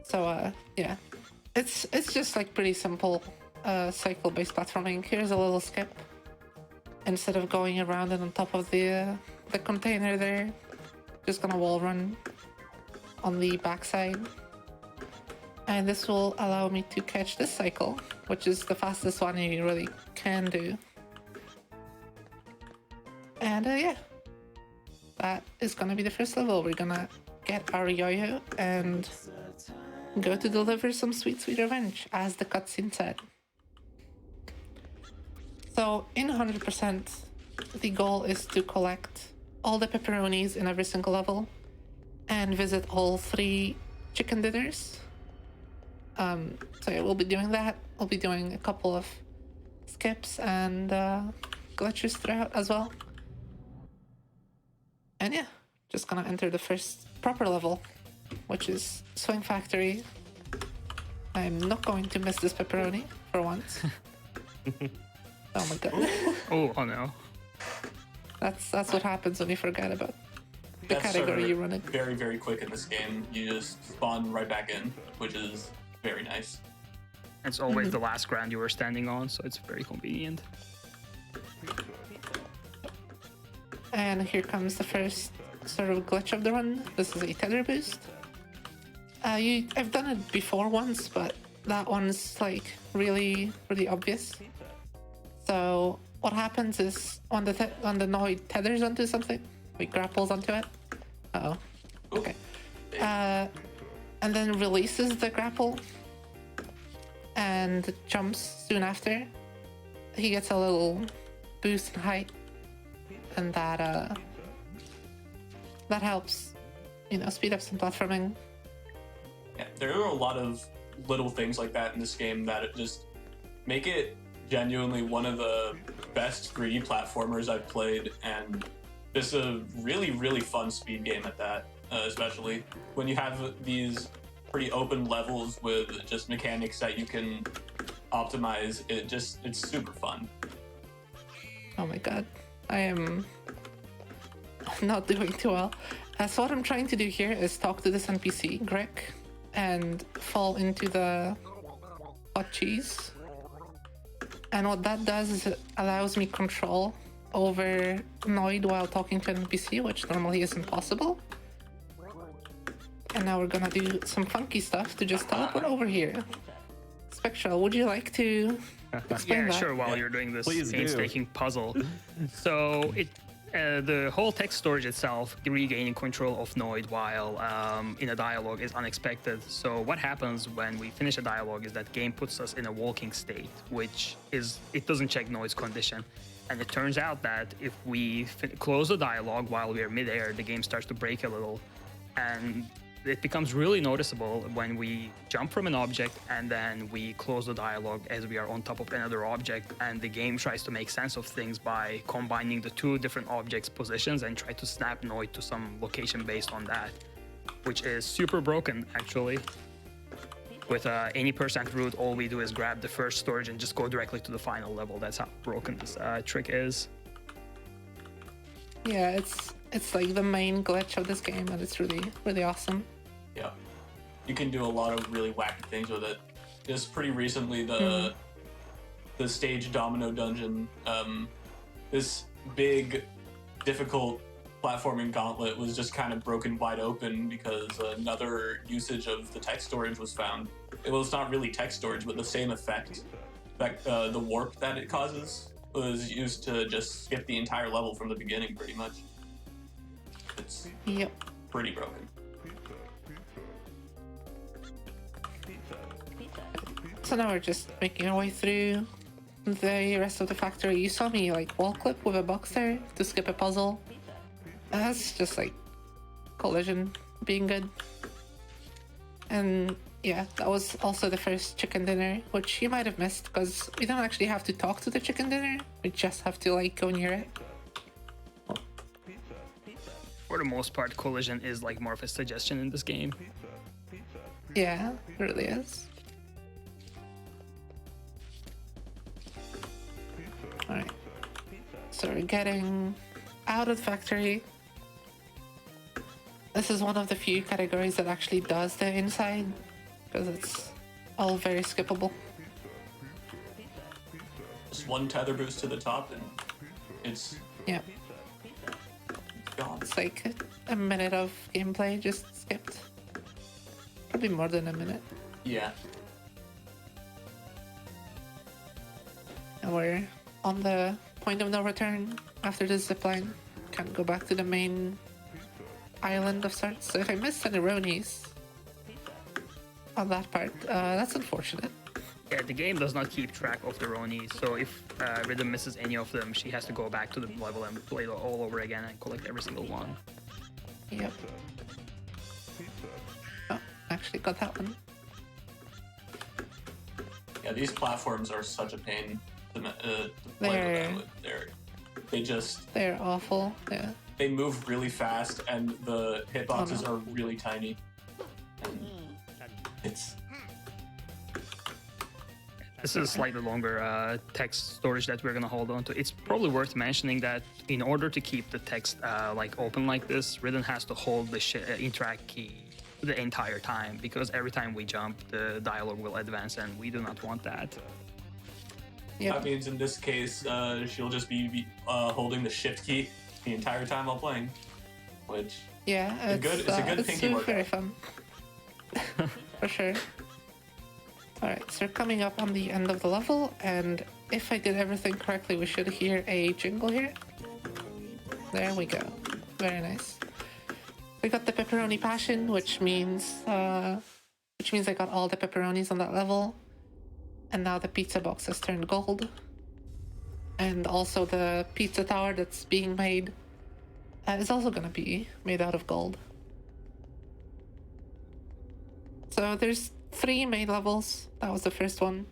F: So yeah, it's just like pretty simple cycle-based platforming. Here's a little skip. Instead of going around and on top of the container there, just gonna wall run on the backside. And this will allow me to catch this cycle, which is the fastest one you really can do. And yeah, that is gonna be the first level. We're gonna get our yo-yo and go to deliver some sweet, sweet revenge, as the cutscene said. So in 100%, the goal is to collect all the pepperonis in every single level and visit all 3 chicken dinners. So yeah, we'll be doing that. We'll be doing a couple of skips and glitches throughout as well. And yeah, just gonna enter the first proper level, which is Swing Factory. I'm not going to miss this pepperoni for once. Oh my god.
H: Oh no.
F: That's what happens when you forget about the category you run in.
G: Very, very quick in this game. You just spawn right back in, which is very nice.
H: It's always the last ground you were standing on, so it's very convenient.
F: And here comes the first sort of glitch of the run. This is a tether boost. I've done it before once, but that one's like really, really obvious. So what happens is on the Noid tethers onto something, he grapples onto it. Uh-oh. Okay. And then releases the grapple and jumps soon after. He gets a little boost in height, and that helps, speed up some platforming.
G: Yeah, there are a lot of little things like that in this game that just make it genuinely one of the best 3D platformers I've played, and just a really, really fun speed game at that, especially when you have these pretty open levels with just mechanics that you can optimize. It's super fun.
F: Oh my god, I am not doing too well. So what I'm trying to do here is talk to this NPC, Greg, and fall into the hot cheese. And what that does is it allows me control over Noid while talking to an NPC, which normally isn't possible. And now we're gonna do some funky stuff to just teleport over here. Spectral, would you like to explain that?
H: Sure, while you're doing this
A: Please do.
H: painstaking puzzle. So the whole text storage itself, regaining control of Noid while in a dialogue, is unexpected. So what happens when we finish a dialogue is that game puts us in a walking state, which is, it doesn't check Noid's condition. And it turns out that if we close the dialogue while we are midair, the game starts to break a little. And it becomes really noticeable when we jump from an object and then we close the dialogue as we are on top of another object, and the game tries to make sense of things by combining the 2 different objects' positions and try to snap Noid to some location based on that, which is super broken actually. With any percent root, all we do is grab the first storage and just go directly to the final level. That's how broken this trick is.
F: Yeah, it's like the main glitch of this game, and it's really, really awesome.
G: Yeah, you can do a lot of really wacky things with it. Just pretty recently, the stage domino dungeon, this big, difficult platforming gauntlet was just kind of broken wide open because another usage of the text storage was found. Well, it's not really text storage, but the same effect, the warp that it causes, was used to just skip the entire level from the beginning, pretty much. It's pretty broken.
F: So now we're just making our way through the rest of the factory. You saw me like wall clip with a box there to skip a puzzle. That's just like collision being good. And yeah, that was also the first chicken dinner, which you might have missed because we don't actually have to talk to the chicken dinner. We just have to like go near it.
H: For the most part, collision is like more of a suggestion in this game.
F: Yeah, it really is. Alright. So we're getting out of the factory. This is one of the few categories that actually does the inside, because it's all very skippable.
G: Just one tether boost to the top, and it's
F: Yeah,
G: gone.
F: it's like a minute of gameplay just skipped. Probably more than a minute.
G: Yeah.
F: And we're on the point of no return after this zipline. Can't go back to the main island of sorts. So if I miss any Ronies on that part, that's unfortunate.
H: Yeah, the game does not keep track of the Roni, so if Rhythm misses any of them, she has to go back to the level and play it all over again and collect every single one.
F: Yep. Oh, actually got that one.
G: Yeah, these platforms are such a pain to play with.
F: They're awful. Yeah.
G: They move really fast, and the hitboxes are really tiny. And it's
H: This is a slightly longer text storage that we're gonna hold on to. It's probably worth mentioning that in order to keep the text like open like this, Rhythm has to hold the interact key the entire time, because every time we jump, the dialogue will advance, and we do not want that.
F: Yep.
G: That means in this case, she'll just be holding the shift key the entire time while playing, which
F: Yeah,
G: it's a good pinky
F: it's very
G: workout.
F: fun. For sure. Alright, so we're coming up on the end of the level, and if I did everything correctly, we should hear a jingle here. There we go. Very nice. We got the pepperoni passion, which means I got all the pepperonis on that level. And now the pizza box has turned gold. And also the pizza tower that's being made is also going to be made out of gold. So there's 3 main levels. That was the first one.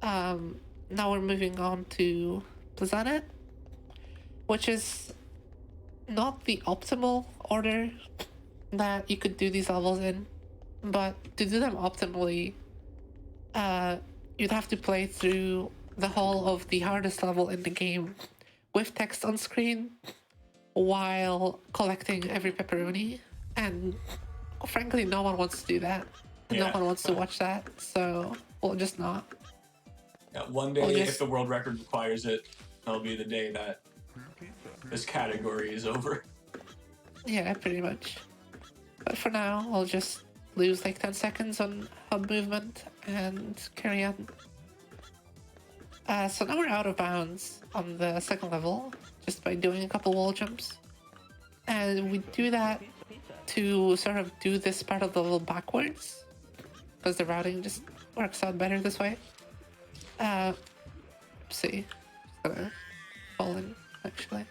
F: Now we're moving on to Plazanet, which is not the optimal order that you could do these levels in, but to do them optimally, you'd have to play through the whole of the hardest level in the game with text on screen while collecting every pepperoni, and frankly no one wants to do that.
G: Yeah.
F: No one wants to watch that, so we'll just not.
G: Yeah, one day, if the world record requires it, that'll be the day that this category is over.
F: Yeah, pretty much. But for now, I'll just lose like 10 seconds on hub movement and carry on. So now we're out of bounds on the second level, just by doing a couple wall jumps. And we do that to sort of do this part of the level backwards, because the routing just works out better this way. See. Just gonna fall in, actually.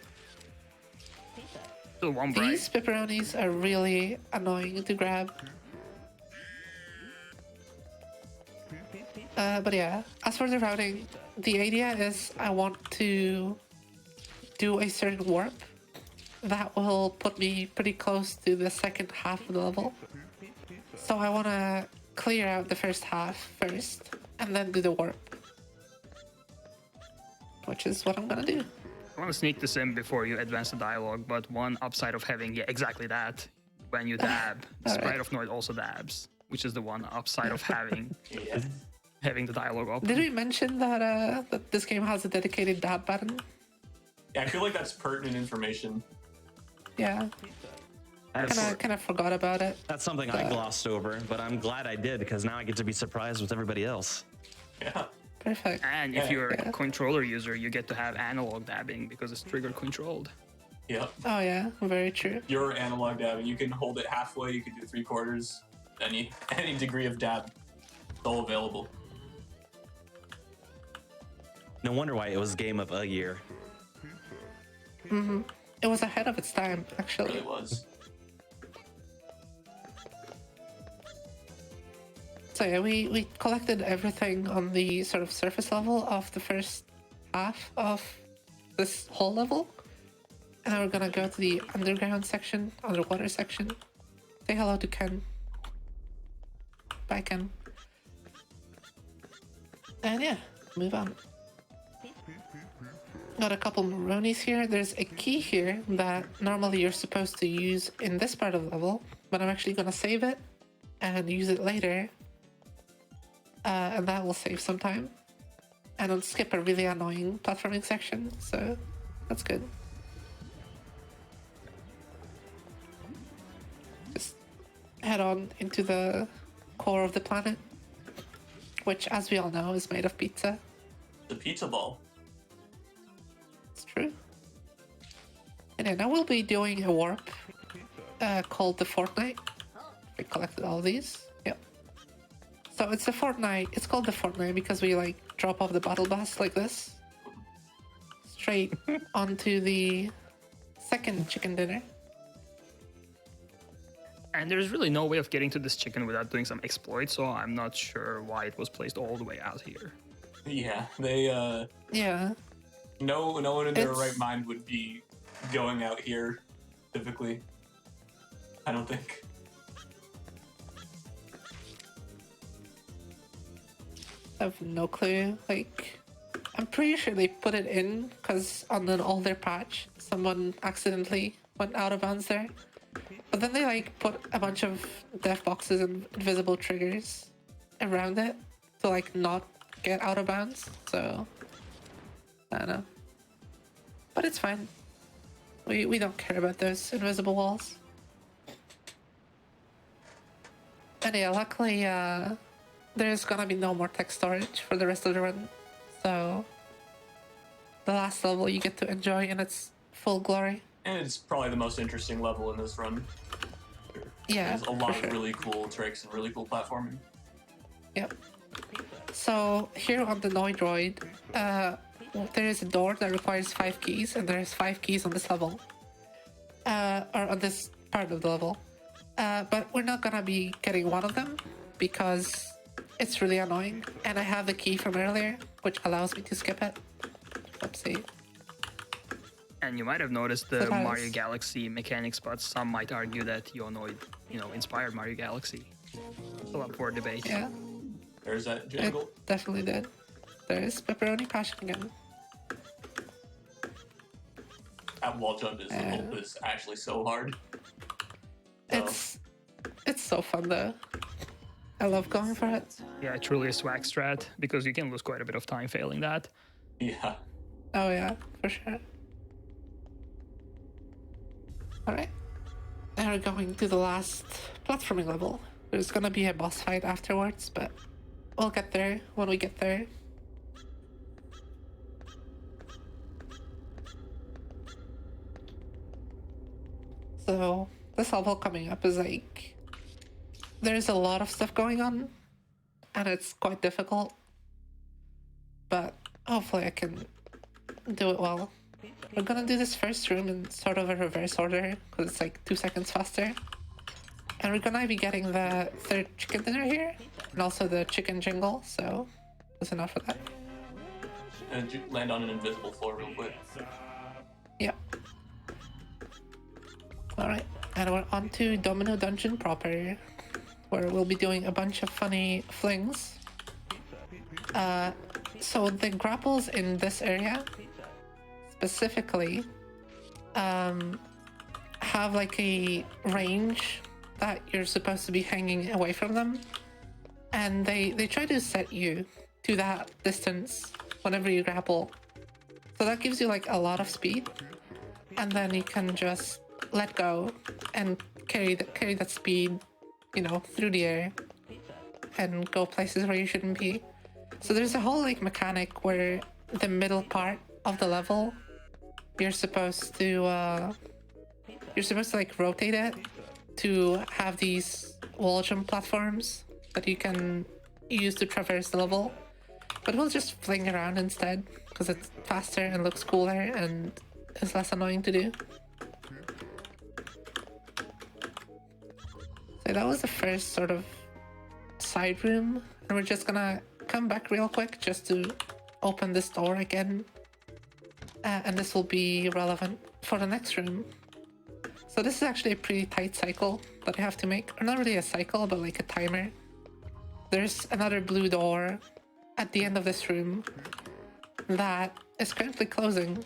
H: Still one bright.
F: These pepperonis are really annoying to grab. But yeah, as for the routing, the idea is I want to do a certain warp that will put me pretty close to the second half of the level. So I want to clear out the first half first, and then do the warp. Which is what I'm gonna do.
H: I want to sneak this in before you advance the dialogue, but one upside of having exactly that, when you dab, Sprite of Noid also dabs, which is the one upside of having having the dialogue open.
F: Did we mention that that this game has a dedicated dab button?
G: Yeah, I feel like that's pertinent information.
F: Yeah. Kind of forgot about it.
A: That's something I glossed over, but I'm glad I did, because now I get to be surprised with everybody else.
G: Yeah.
F: Perfect.
H: And if you're a controller user, you get to have analog dabbing because it's trigger controlled.
G: Yep.
F: Oh yeah, very true.
G: Your analog dabbing, you can hold it halfway, you can do 3/4, any degree of dab. It's all available.
A: No wonder why it was game of a year.
F: Mm-hmm. It was ahead of its time,
G: It
F: actually.
G: really was.
F: So So yeah, we collected everything on the sort of surface level of the first half of this whole level. And now we're gonna go to the underground section, underwater section. Say hello to Ken. Bye, Ken. And yeah, move on. Got a couple Maronies here. There's a key here that normally you're supposed to use in this part of the level, but I'm actually gonna save it and use it later. And that will save some time. And I'll skip a really annoying platforming section, so that's good. Just head on into the core of the planet, which, as we all know, is made of pizza.
G: The pizza ball.
F: It's true. And yeah, now we'll be doing a warp called the Fortnite. We collected all these. Yep. So it's a Fortnite. It's called the Fortnite because we like drop off the battle bus like this, straight onto the second chicken dinner.
H: And there's really no way of getting to this chicken without doing some exploit, so I'm not sure why it was placed all the way out here.
G: Yeah, they
F: Yeah.
G: no one in their
F: It's-
G: right mind would be going out here typically. I don't think.
F: I have no clue. Like, I'm pretty sure they put it in because on an older patch, someone accidentally went out of bounds there. But then they like put a bunch of death boxes and invisible triggers around it to like not get out of bounds. So I don't know. But it's fine. We don't care about those invisible walls. And yeah, luckily there's gonna be no more text storage for the rest of the run. So the last level you get to enjoy in its full glory.
G: And it's probably the most interesting level in this run.
F: Yeah,
G: There's a lot
F: for
G: of
F: sure.
G: really cool tricks and really cool platforming.
F: Yep. So here on the Noid, there is a door that requires 5 keys, and there's 5 keys on this level, or on this part of the level. But we're not gonna be getting one of them because it's really annoying, and I have the key from earlier, which allows me to skip it. Oopsie.
H: And you might have noticed the
F: Surprise.
H: Mario Galaxy mechanics, but some might argue that Noid, inspired Mario Galaxy. Still up for debate.
F: Yeah,
G: There's that
F: it
G: jingle.
F: definitely did. There's pepperoni passion again.
G: That wall jump is actually so hard. So,
F: It's so fun though. I love going for it.
H: Yeah, truly a swag strat, because you can lose quite a bit of time failing that.
G: yeah.
F: Oh yeah, for sure. Alright. Now we're going to the last platforming level. There's gonna be a boss fight afterwards, but we'll get there when we get there. So this level coming up is like there's a lot of stuff going on and it's quite difficult. But hopefully I can do it well. We're gonna do this first room in sort of a reverse order because it's like 2 seconds faster. And we're gonna be getting the third chicken dinner here and also the chicken jingle, so that's enough for that.
G: And land on an invisible floor real quick.
F: Yep. Alright, and we're on to Domino Dungeon proper, where we'll be doing a bunch of funny flings. So the grapples in this area specifically have like a range that you're supposed to be hanging away from them, and they try to set you to that distance whenever you grapple. So that gives you like a lot of speed, and then you can just let go and carry that speed, through the air and go places where you shouldn't be. So there's a whole like mechanic where the middle part of the level you're supposed to like rotate it to have these wall jump platforms that you can use to traverse the level. But we'll just fling around instead because it's faster and looks cooler and is less annoying to do. So that was the first sort of side room, and we're just gonna come back real quick just to open this door again. And this will be relevant for the next room. So this is actually a pretty tight cycle that I have to make. Or not really a cycle, but like a timer. There's another blue door at the end of this room that is currently closing.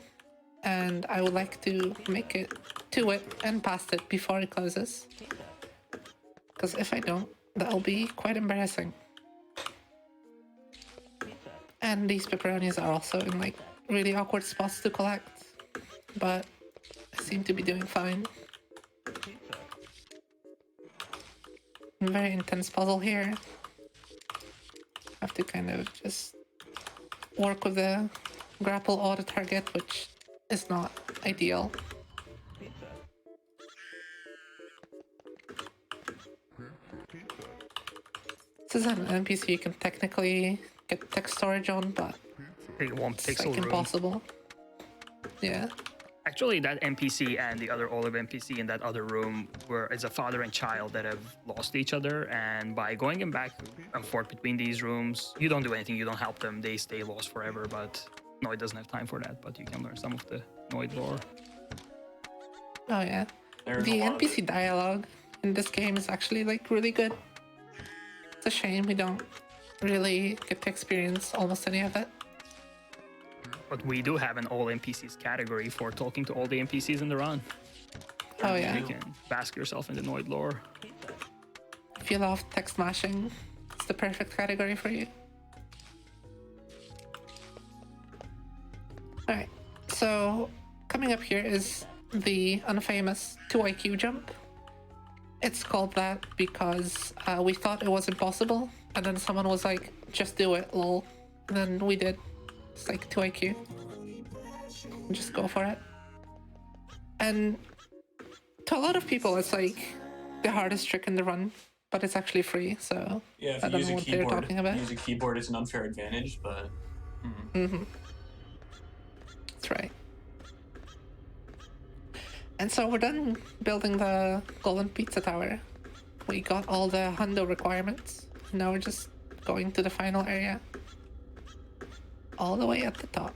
F: And I would like to make it to it and past it before it closes. Because if I don't, that'll be quite embarrassing. And these pepperonis are also in like really awkward spots to collect. But I seem to be doing fine. Very intense puzzle here. Have to kind of just work with the grapple auto target, which is not ideal. This is an NPC you can technically get text storage on, but
H: It won't
F: it's
H: pixel
F: like
H: room.
F: impossible. Yeah.
H: Actually, that NPC and the other olive NPC in that other room is a father and child that have lost each other, and by going in back and forth between these rooms, you don't do anything, you don't help them, they stay lost forever, but Noid doesn't have time for that, but you can learn some of the Noid lore.
F: Oh yeah.
G: There's
F: The
G: a lot of
F: NPC dialogue in this game is actually like really good. It's a shame we don't really get to experience almost any of it.
H: But we do have an all NPCs category for talking to all the NPCs in the run.
F: Oh yeah.
H: You can bask yourself in the Noid lore.
F: If you love text mashing, it's the perfect category for you. Alright, so coming up here is the unfamous 2 IQ jump. It's called that because we thought it was impossible, and then someone was like, just do it, lol. And then we did. It's like 2 IQ. Just go for it. And to a lot of people, it's like the hardest trick in the run, but it's actually free, so
G: Yeah, if
F: I
G: you
F: don't
G: use
F: know
G: a
F: what they're
G: keyboard,
F: talking about.
G: use a keyboard, it's an unfair advantage, but
F: That's right. And so we're done building the Golden Pizza Tower. We got all the hundo requirements. Now we're just going to the final area. All the way at the top.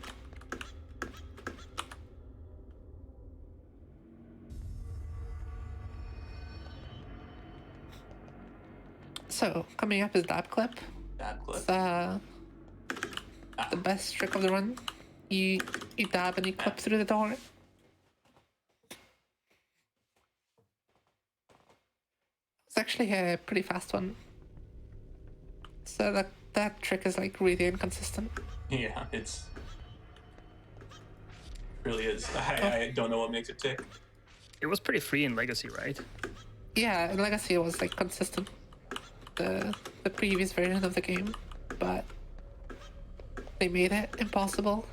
F: So, coming up is Dab Clip.
G: that clip.
F: The best trick of the run. You dab and you clip through the door. It's actually a pretty fast one. So that trick is like really inconsistent.
G: Yeah, it's really is. I don't know what makes it tick.
H: It was pretty free in Legacy, right?
F: Yeah, in Legacy it was like consistent. The previous version of the game, but they made it impossible.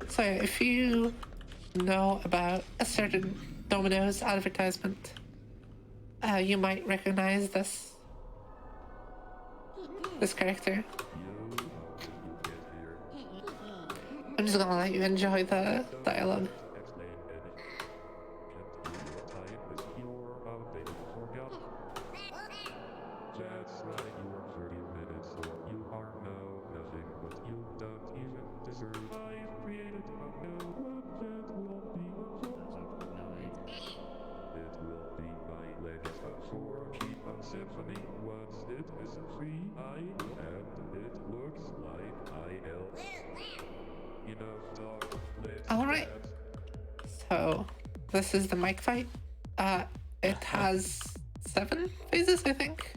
F: So yeah, if you know about a certain Domino's advertisement, you might recognize this character. I'm just gonna let you enjoy the dialogue. Alright, so this is the mic fight. It has 7 phases, I think,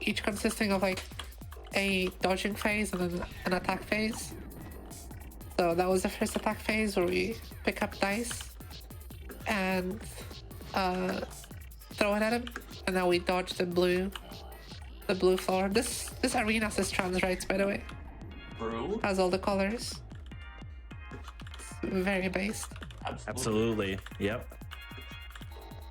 F: each consisting of like a dodging phase and then an attack phase. So that was the first attack phase where we pick up dice and throw it at him, and now we dodge the blue floor. This arena says trans rights, by the way.
G: Brew?
F: Has all the colors. It's very based.
A: Absolutely. Yep.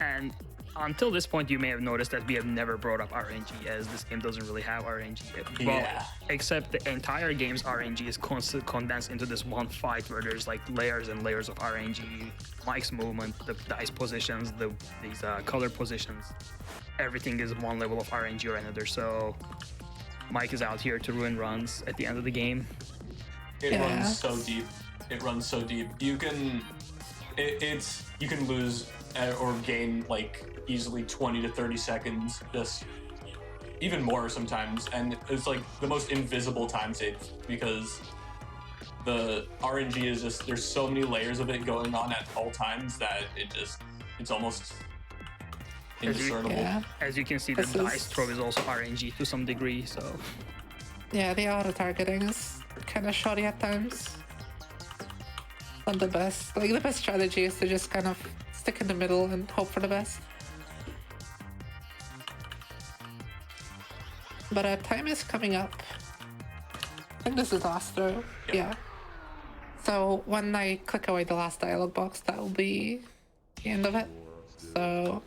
H: And until this point, you may have noticed that we have never brought up RNG, as this game doesn't really have RNG. Well,
G: Yeah.
H: except the entire game's RNG is condensed into this one fight where there's like layers and layers of RNG, Mike's movement, the dice positions, these color positions. Everything is one level of RNG or another. So Mike is out here to ruin runs at the end of the game.
G: It
F: Yeah.
G: runs so deep. It runs so deep. You can, you can lose or gain like easily 20 to 30 seconds, just even more sometimes, and it's like the most invisible time save because the RNG is just, there's so many layers of it going on at all times that it's almost indiscernible.
F: Yeah.
H: As you can see, the
F: This is-
H: dice throw is also RNG to some degree. So
F: Yeah, the auto targeting is kind of shoddy at times. Not the best. Like, the best strategy is to just kind of stick in the middle and hope for the best. But time is coming up. I think this is the last throw. Yeah. So when I click away the last dialog box, that will be the end of it. So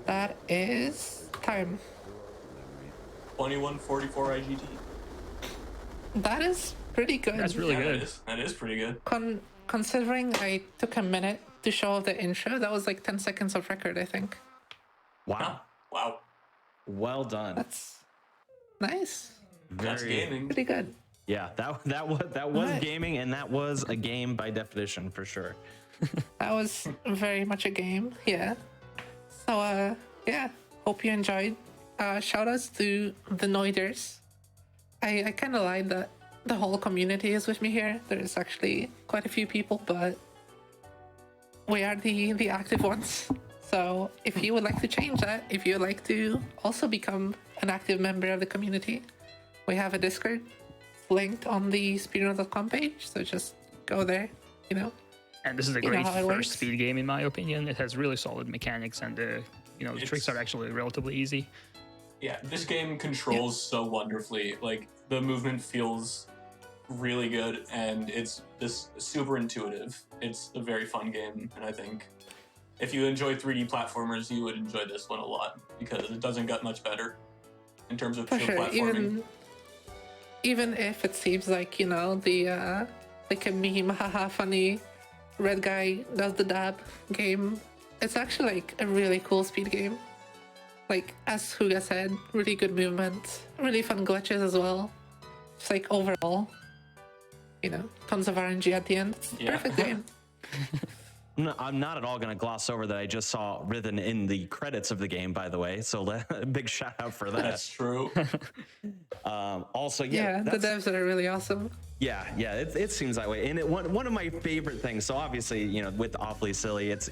F: that is time.
G: 2144 IGT.
F: That is pretty good.
H: that's really
G: Yeah,
H: good.
G: That is pretty good.
F: Considering I took a minute to show the intro, that was like 10 seconds of record, I think.
A: Wow.
G: Wow.
A: Well done.
F: That's nice.
G: That's gaming.
F: Pretty good.
A: Yeah, that was
F: Right.
A: gaming, and that was a game by definition for sure.
F: That was very much a game. Yeah. So, yeah. Hope you enjoyed. Shout outs to the Noiders. I kind of lied that the whole community is with me here. There's actually quite a few people, but we are the active ones. So if you would like to change that, if you would like to also become an active member of the community, we have a Discord linked on the speedruns.com page. So just go there, you know.
H: And this is a
F: You know
H: great
F: how it
H: first
F: works.
H: speed game, in my opinion. It has really solid mechanics, and the tricks are actually relatively easy.
G: Yeah, this game controls so wonderfully. Like, the movement feels really good, and it's just super intuitive. It's a very fun game, and I think if you enjoy 3D platformers, you would enjoy this one a lot, because it doesn't get much better in terms of
F: For
G: pure
F: sure.
G: platforming.
F: Even if it seems like, you know, the like a meme, haha, funny red guy does the dab game, it's actually like a really cool speed game. Like, as Huga said, really good movement, really fun glitches as well. Just like overall, you know, tons of RNG at the end. It's a
G: Yeah.
F: perfect game.
A: No, I'm not at all going to gloss over that I just saw Rhythm in the credits of the game, by the way. So big shout out for that.
G: That's true.
A: Also,
F: Yeah, the
A: that's-
F: devs are really awesome.
A: Yeah, it seems that way. And one of my favorite things. So obviously, you know, with Awfully Silly, it's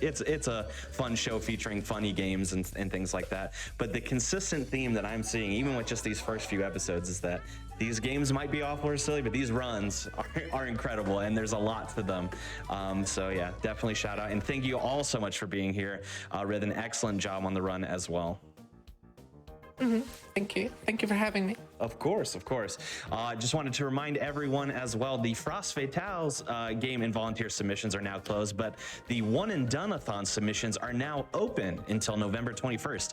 A: a fun show featuring funny games and things like that. But the consistent theme that I'm seeing, even with just these first few episodes, is that these games might be awful or silly, but these runs are incredible, and there's a lot to them. So yeah, definitely shout out, and thank you all so much for being here. With an excellent job on the run as well.
F: Thank you for having me.
A: Of course, of course. Just wanted to remind everyone as well, the Frost Fatales game and volunteer submissions are now closed, but the One and Done-a-thon submissions are now open until November 21st.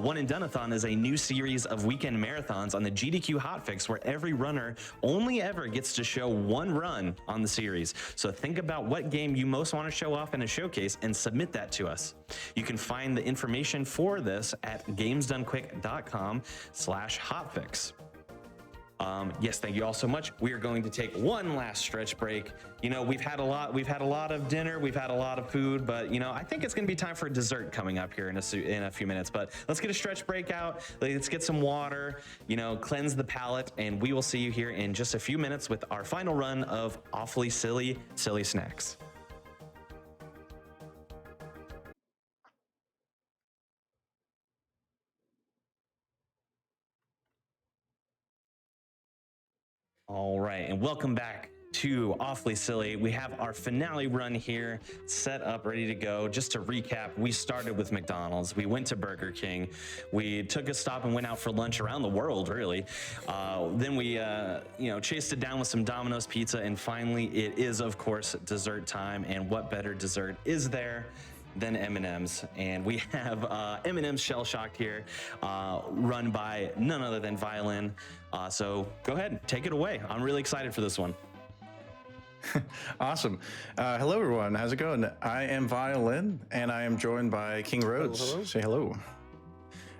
A: One and Done-a-thon is a new series of weekend marathons on the GDQ Hotfix where every runner only ever gets to show one run on the series. So think about what game you most want to show off in a showcase and submit that to us. You can find the information for this at gamesdonequick.com/hotfix. Yes, thank you all so much. We are going to take one last stretch break. You know, we've had a lot of dinner, we've had a lot of food, but you know, I think it's going to be time for a dessert coming up here in a few minutes. But let's get a stretch break out. Let's get some water, you know, cleanse the palate, and we will see you here in just a few minutes with our final run of Awfully Silly Snacks. All right, and welcome back to Awfully Silly. We have our finale run here set up, ready to go. Just to recap, we started with McDonald's. We went to Burger King. We took a stop and went out for lunch around the world, really. Then we, chased it down with some Domino's pizza, and finally, it is, of course, dessert time. And what better dessert is there than M&M's? And we have M&M's Shell Shocked here, run by none other than Violin. So go ahead, take it away. I'm really excited for this one.
I: Awesome. Hello, everyone. How's it going? I am Violin, and I am joined by King Rhodes.
J: Hello.
I: Say hello.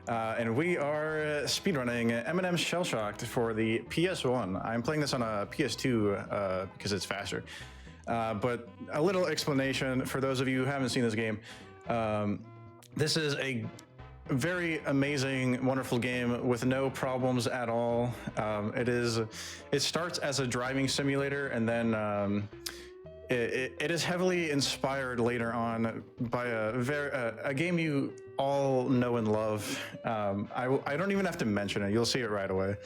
I: And we are speedrunning M&M's Shell Shocked for the PS1. I'm playing this on a PS2 because it's faster. But a little explanation for those of you who haven't seen this game. This is a very amazing, wonderful game with no problems at all. It starts as a driving simulator, and then it is heavily inspired later on by a game you all know and love. I don't even have to mention it; you'll see it right away.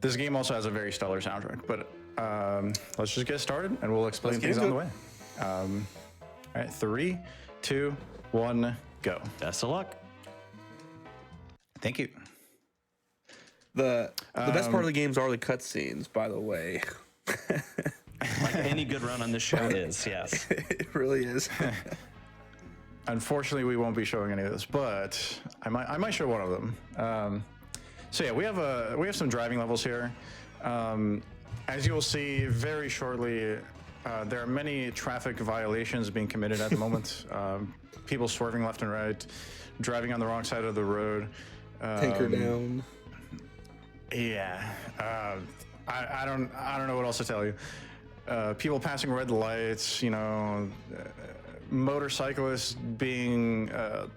I: This game also has a very stellar soundtrack, but let's just get started, and we'll explain things on the way. All right, 3, 2, 1. Go.
A: Best of luck.
I: Thank you.
J: The best part of the games are the cutscenes, by the way.
A: Like any good run on this show is, yes.
J: It really is.
I: Unfortunately, we won't be showing any of this, but I might show one of them. So yeah, we have some driving levels here. As you will see very shortly, there are many traffic violations being committed at the moment. People swerving left and right, driving on the wrong side of the road.
J: Tanker down.
I: Yeah, I don't know what else to tell you. People passing red lights, motorcyclists being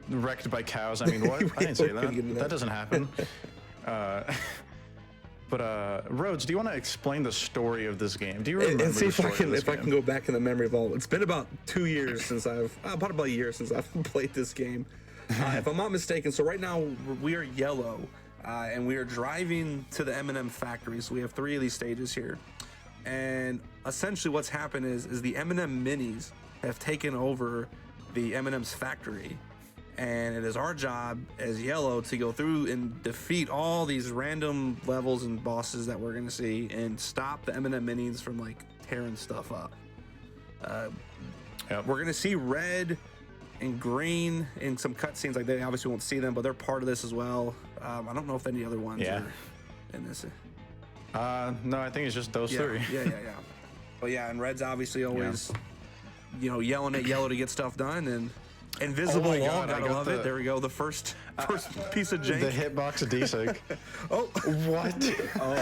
I: wrecked by cows. I mean, what? I didn't say that. That doesn't happen. But Rhodes, do you want to explain the story of this game? Do you remember
J: And see if I
I: I
J: can go back in the memory of all. It's been about 2 years since about a year since I've played this game, if I'm not mistaken. So right now we are yellow, and we are driving to the M&M factory. So we have 3 of these stages here, and essentially what's happened is the M&M minis have taken over the M&M's factory. And it is our job as yellow to go through and defeat all these random levels and bosses that we're gonna see, and stop the M&M minis from like tearing stuff up. We're gonna see red and green in some cutscenes. Like, they obviously won't see them, but they're part of this as well. I don't know if any other ones are in this.
I: No, I think it's just those 3.
J: Yeah. But yeah, and red's obviously always, yelling at yellow to get stuff done, and invisible
I: Oh my
J: wall,
I: God, I
J: gotta
I: got
J: love it. There we go. The first piece of jank.
I: The hitbox desync.
J: Oh,
I: What?
A: Oh,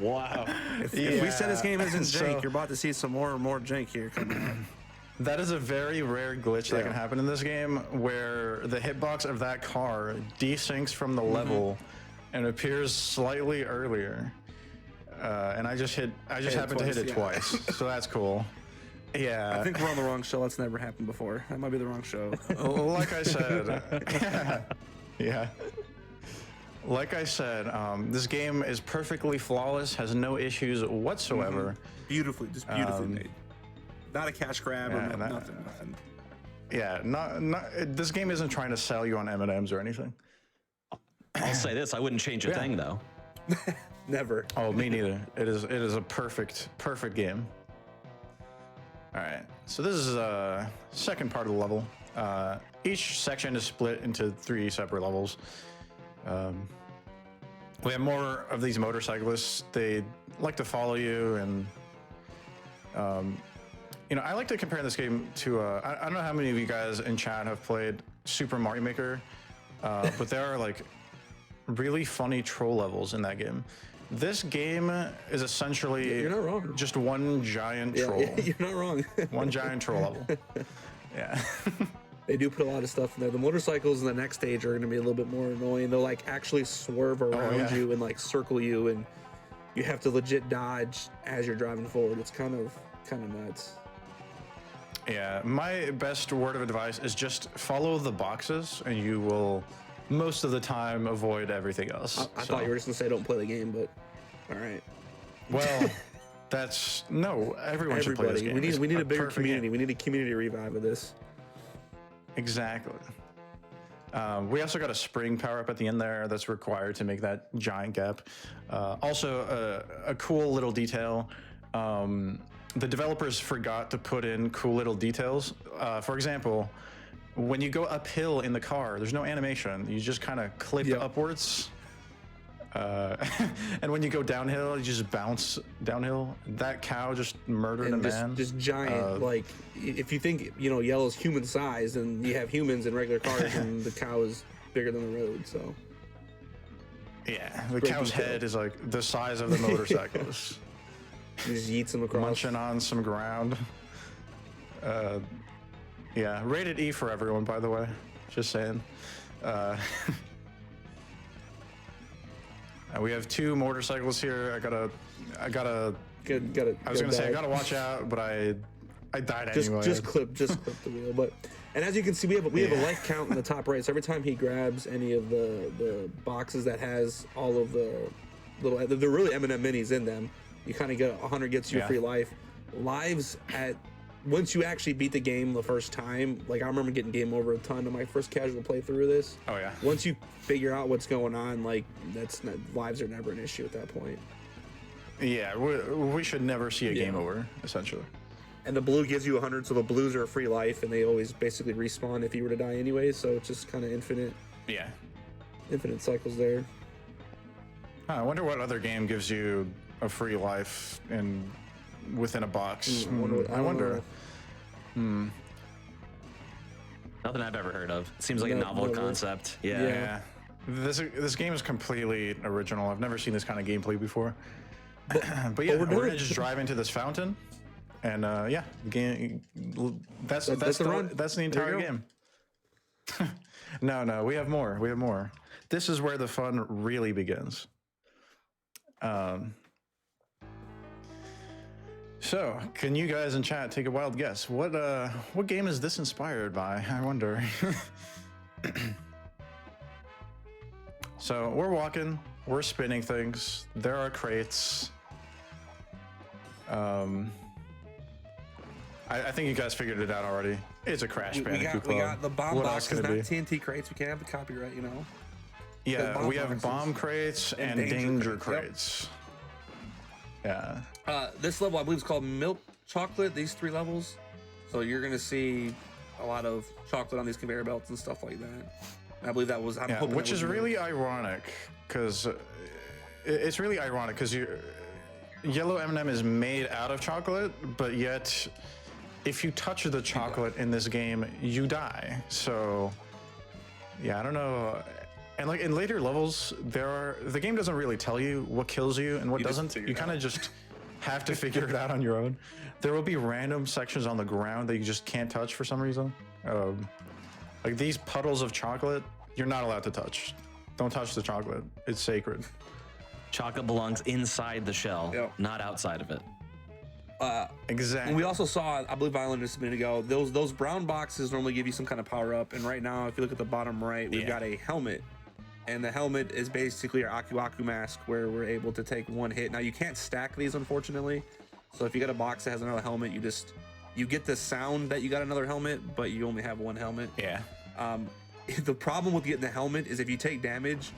A: wow.
J: if we said this game isn't jank, you're about to see some more jank here coming out.
I: That is a very rare glitch that
J: Yeah.
I: can happen in this game, where the hitbox of that car desyncs from the level and appears slightly earlier. And I just happened to hit it twice, so that's cool. Yeah.
J: I think we're on the wrong show. That's never happened before. That might be the wrong show.
I: Like I said, yeah. Like I said, this game is perfectly flawless, has no issues whatsoever.
J: Beautifully made. Not a cash grab or nothing.
I: Yeah, this game isn't trying to sell you on M&Ms or anything.
A: I'll say this, I wouldn't change a thing though.
J: Never.
I: Oh, me neither. It is a perfect game. All right, so this is a second part of the level. Each section is split into 3 separate levels. We have more of these motorcyclists. They like to follow you, and I like to compare this game to I don't know how many of you guys in chat have played Super Mario Maker, but there are like really funny troll levels in that game. This game is essentially
J: You're not wrong.
I: just one giant troll.
J: You're not wrong.
I: One giant troll level. Yeah.
J: They do put a lot of stuff in there. The motorcycles in the next stage are going to be a little bit more annoying. They'll like actually swerve around you and like circle you, and you have to legit dodge as you're driving forward. It's kind of nuts.
I: Yeah, my best word of advice is just follow the boxes, and you will most of the time avoid everything else.
J: I thought you were just gonna say don't play the game, but all right.
I: Well, Everyone should play this game.
J: We need
I: It's
J: a bigger
I: perfect
J: community.
I: game.
J: We need a community revive of this.
I: Exactly. We also got a spring power up at the end there that's required to make that giant gap. Also, a cool little detail. The developers forgot to put in cool little details. For example, when you go uphill in the car, there's no animation. You just kind of clip upwards. And when you go downhill, you just bounce downhill. That cow just murdered a man.
J: Just giant. Like, if you think, yellow's human size, and you have humans in regular cars, and the cow is bigger than the road, so.
I: Yeah, the cow's head is like the size of the motorcycles.
J: You just yeets them across.
I: Munching on some ground. Yeah, rated E for everyone, by the way. Just saying. We have 2 motorcycles here. I gotta. I was gonna say I gotta watch out, but I died anyway.
J: Just clip the wheel. And as you can see, we have a life count in the top right. So every time he grabs any of the boxes that has all of the little, they're really M&M minis in them. You kind of get 100 gets you a free life. Lives at once you actually beat the game the first time. Like, I remember getting game over a ton on my first casual playthrough of this.
I: Oh yeah.
J: Once you figure out what's going on, like lives are never an issue at that point.
I: Yeah, we should never see a game over, essentially.
J: And the blue gives you 100, so the blues are a free life, and they always basically respawn if you were to die anyway. So it's just kind of infinite.
I: Yeah.
J: Infinite cycles there.
I: I wonder what other game gives you a free life within a box. I wonder.
A: Nothing I've ever heard of. Seems like a novel concept.
I: Yeah. This game is completely original. I've never seen this kind of gameplay before. But yeah, we're gonna just drive into this fountain, and the game. That's the entire game. No, we have more. This is where the fun really begins. So, can you guys in chat take a wild guess? What game is this inspired by? I wonder. So we're walking, we're spinning things. There are crates. I think you guys figured it out already. It's a Crash Bandicoot.
J: We got the bomb
I: What
J: boxes,
I: else
J: not
I: could it be?
J: TNT crates. We can't have the copyright,
I: Yeah, we have
J: boxes.
I: bomb crates and danger crates. Yeah.
J: This level, I believe, is called Milk Chocolate. These 3 levels, so you're gonna see a lot of chocolate on these conveyor belts and stuff like that. And I believe that was. I'm hoping
I: which
J: that was
I: is really ironic, because it's really ironic because yellow M&M is made out of chocolate, but yet if you touch the chocolate in this game, you die. So yeah, I don't know. And like in later levels, the game doesn't really tell you what kills you and what doesn't. You kind of just have to figure it out on your own. There will be random sections on the ground that you just can't touch for some reason. Like these puddles of chocolate, you're not allowed to touch. Don't touch the chocolate. It's sacred.
A: Chocolate belongs inside the shell, not outside of it.
I: Exactly.
J: And we also saw, I believe I learned this a minute ago, those brown boxes normally give you some kind of power up. And right now, if you look at the bottom right, we've got a helmet. And the helmet is basically our Aku Aku mask, where we're able to take 1 hit. Now, you can't stack these, unfortunately. So if you get a box that has another helmet, you get the sound that you got another helmet, but you only have 1 helmet.
I: Yeah.
J: The problem with getting the helmet is if you take damage,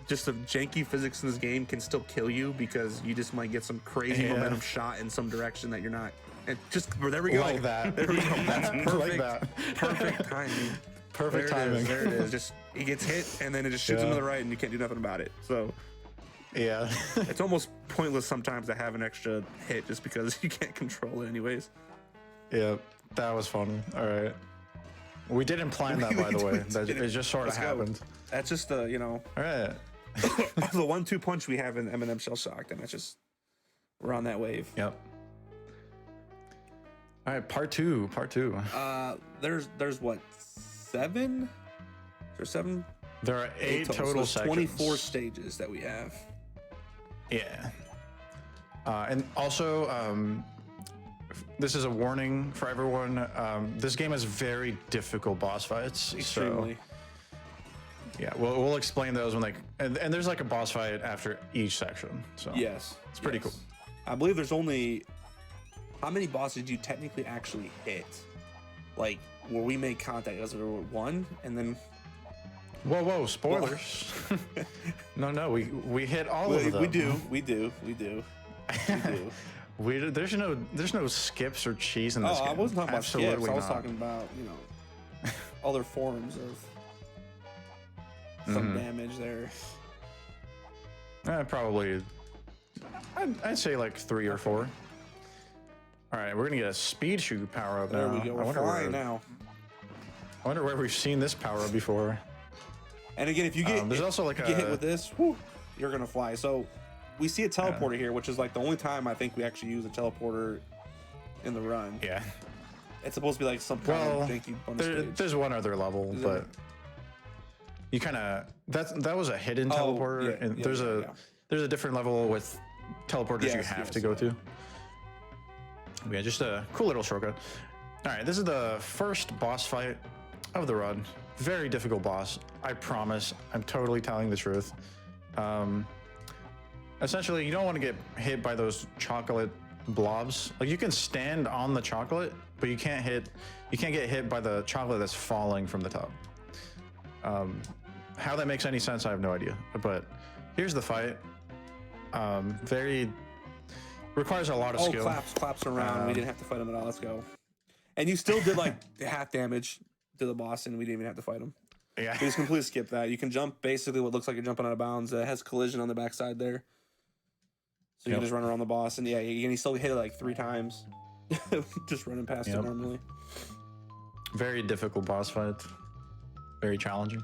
J: just the janky physics in this game can still kill you, because you just might get some crazy momentum shot in some direction that you're not. And just there we go.
I: Like that.
J: There we go. That's perfect.
I: Like that.
J: Perfect timing.
I: Perfect timing.
J: There it is. Just he gets hit, and then it just shoots him to the right, and you can't do nothing about it. So
I: yeah,
J: it's almost pointless sometimes to have an extra hit just because you can't control it anyways.
I: Yeah, that was funny. All right. We didn't plan that, by the way. It just sort of happened.
J: That's just the,
I: All right.
J: the 1-2 punch we have in M&M Shell Shocked, and that's just, we're on that wave.
I: Yep. All right, part two.
J: There's what, 7? There's 7?
I: There are 8 total
J: so
I: sections.
J: 24 stages that we have.
I: Yeah. And also, this is a warning for everyone. This game has very difficult boss fights.
J: Extremely.
I: So, yeah, we'll explain those when and there's like a boss fight after each section. So
J: Yes.
I: it's pretty cool.
J: I believe there's only how many bosses do you technically actually hit? Like where we make contact, was there one, and then
I: Whoa, spoilers. No, we hit all of them.
J: We do.
I: There's no skips or cheese in this game.
J: I wasn't talking about
I: Absolutely
J: skips. I was
I: not.
J: talking about, other forms of some damage there.
I: Probably, I'd say like 3 or 4. All right, we're gonna get a speed shoe power up
J: There
I: now.
J: we go. We're flying now.
I: I wonder where we've seen this power up before.
J: And again, if you get
I: there's also like
J: get hit with this, you're gonna fly. So we see a teleporter here, which is like the only time I think we actually use a teleporter in the run.
I: Yeah.
J: It's supposed to be like some kind of janky bonus stage.
I: There's one other level, but you kind of that was a hidden teleporter, and there's a different level with teleporters you have to go to. Yeah, just a cool little shortcut. All right, this is the first boss fight of the run. Very difficult boss. I promise. I'm totally telling the truth. Essentially, you don't want to get hit by those chocolate blobs. Like you can stand on the chocolate, but you can't get hit by the chocolate that's falling from the top. How that makes any sense, I have no idea. But here's the fight. Requires a lot of skill.
J: Claps around. We didn't have to fight him at all. Let's go. And you still did like half damage to the boss, and we didn't even have to fight him.
I: Yeah.
J: We just completely skipped that. You can jump basically what looks like you're jumping out of bounds. It has collision on the backside there. So you can just run around the boss, and you still hit it like 3 times. Just running past it normally.
I: Very difficult boss fight. Very challenging.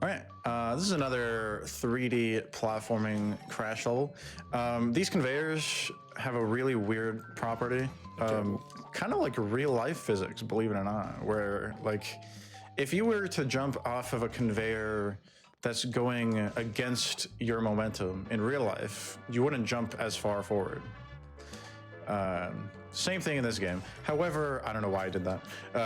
I: All right, this is another 3D platforming crash level. These conveyors have a really weird property, kind of like real life physics, believe it or not, where like if you were to jump off of a conveyor that's going against your momentum in real life, you wouldn't jump as far forward. Same thing in this game. However, I don't know why I did that.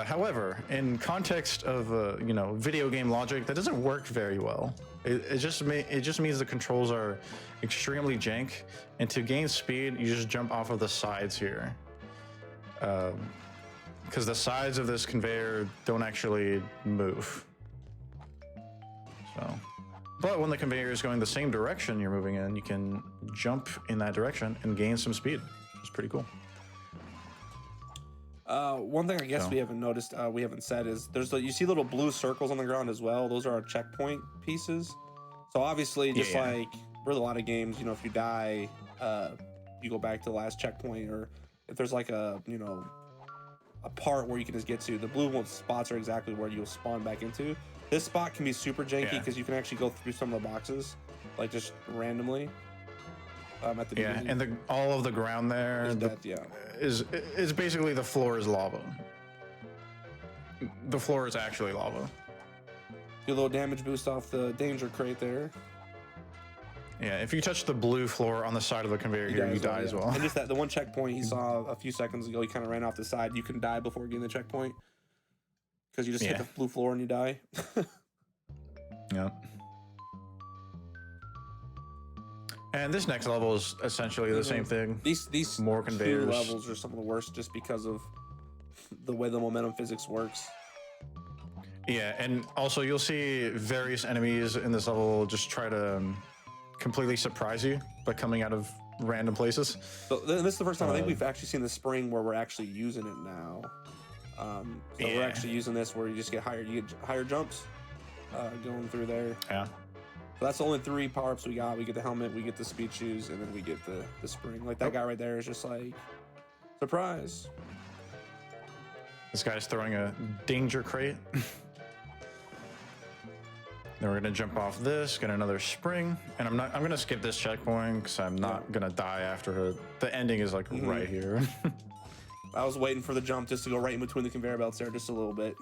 I: However, in context of video game logic, that doesn't work very well. It just means the controls are extremely jank, and to gain speed, you just jump off of the sides here. Because the sides of this conveyor don't actually move. So, but when the conveyor is going the same direction you're moving in, you can jump in that direction and gain some speed. It's pretty cool.
J: One thing I guess we haven't noticed, we haven't said is you see little blue circles on the ground as well. Those are our checkpoint pieces. So obviously, just like with a lot of games, if you die, you go back to the last checkpoint, or if there's like a part where you can just get to, the blue spots are exactly where you'll spawn back into. This spot can be super janky because you can actually go through some of the boxes, like just randomly. At the beginning.
I: And all of the ground there is basically the floor is lava. The floor is actually lava.
J: Do a little damage boost off the danger crate there.
I: Yeah, if you touch the blue floor on the side of the conveyor here, you die as well.
J: And just the one checkpoint he saw a few seconds ago, he kind of ran off the side. You can die before getting the checkpoint because you just hit the blue floor and you die.
I: Yep. And this next level is essentially the same thing.
J: These
I: more conveyors.
J: 2 levels are some of the worst just because of the way the momentum physics works.
I: Yeah, and also you'll see various enemies in this level just try to completely surprise you by coming out of random places.
J: So this is the first time I think we've actually seen the spring where we're actually using it now. We're actually using this where you just get higher jumps going through there.
I: Yeah.
J: So that's the only 3 power-ups we got. We get the helmet, we get the speed shoes, and then we get the spring. Like that guy right there is just like, surprise.
I: This guy's throwing a danger crate. Then we're gonna jump off this, get another spring, and I'm gonna skip this checkpoint because I'm not gonna die after it. The ending is like right here.
J: I was waiting for the jump just to go right in between the conveyor belts there just a little bit.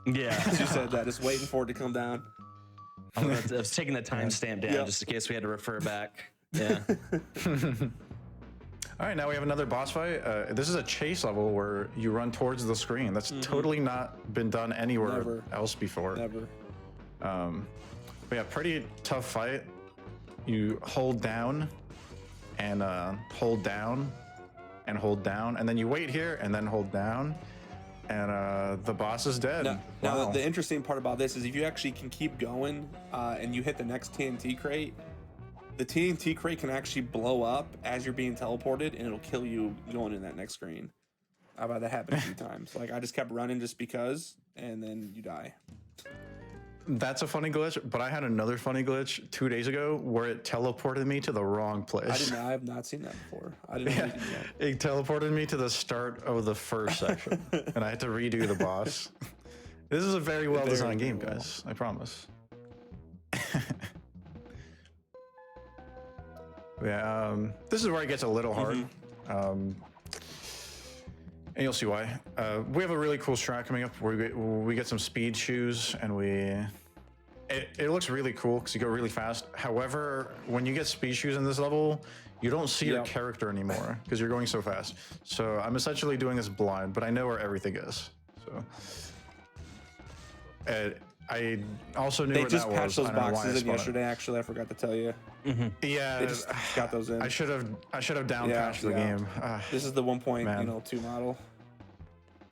A: Yeah.
J: As you said that, just waiting for it to come down.
A: I was taking the timestamp down just in case we had to refer back. Yeah.
I: All right, now we have another boss fight. This is a chase level where you run towards the screen. That's totally not been done anywhere else before.
J: Never.
I: But yeah, pretty tough fight. You hold down and hold down, and then you wait here and then hold down, and the boss is dead.
J: Now the interesting part about this is if you actually can keep going and you hit the next TNT crate, the TNT crate can actually blow up as you're being teleported, and it'll kill you going in that next screen. I've had that happen a few times. Like I just kept running just because, and then you die.
I: That's a funny glitch, but I had another funny glitch 2 days ago where it teleported me to the wrong place.
J: I have not seen that before. I didn't know you could do that.
I: It teleported me to the start of the first section, and I had to redo the boss. This is a very well designed game, guys. I promise. Yeah, this is where it gets a little hard. And you'll see why. We have a really cool strat coming up where we get some speed shoes, and it looks really cool because you go really fast. However, when you get speed shoes in this level, you don't see your character anymore because you're going so fast. So I'm essentially doing this blind, but I know where everything is. So I also knew where that was.
J: They just patched those boxes in yesterday. Actually, I forgot to tell you.
I: Yeah,
J: they just got those in.
I: I should have down patched the game.
J: This is the 1.2 model.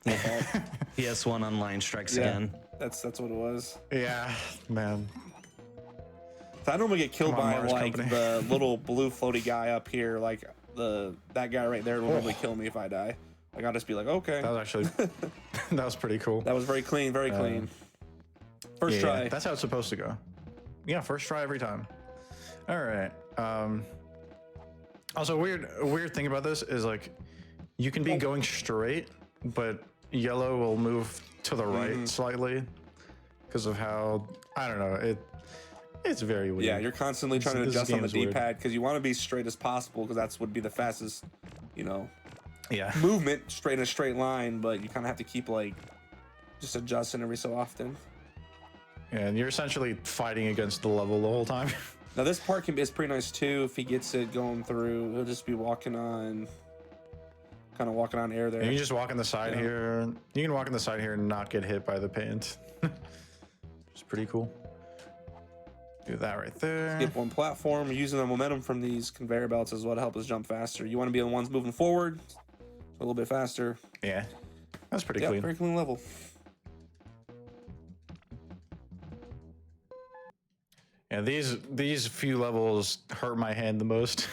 A: PS1 Online strikes again.
J: That's what it was.
I: Yeah, man.
J: So I normally get killed by like the little blue floaty guy up here, like that guy right there will normally kill me if I die. Like I'll just be like, okay.
I: That was actually that was pretty cool.
J: That was very clean, very clean. First try.
I: Yeah, that's how it's supposed to go. Yeah, first try every time. All right. Also, a weird thing about this is like you can be going straight, but yellow will move to the right slightly because of how I don't know it's very weird.
J: Yeah, you're constantly trying to adjust on the D-pad because you want to be straight as possible because that's would be the fastest, movement straight in a straight line. But you kind of have to keep like just adjusting every so often.
I: Yeah, and you're essentially fighting against the level the whole time.
J: Now this part is pretty nice too. If he gets it going through, he'll just be walking on air there.
I: And you just walk on the side here. You can walk on the side here and not get hit by the paint. It's pretty cool. Do that right there.
J: Skip one platform. Using the momentum from these conveyor belts is what helps us jump faster. You want to be the ones moving forward, a little bit faster.
I: Yeah, that's pretty clean.
J: Very clean level.
I: Yeah, these few levels hurt my hand the most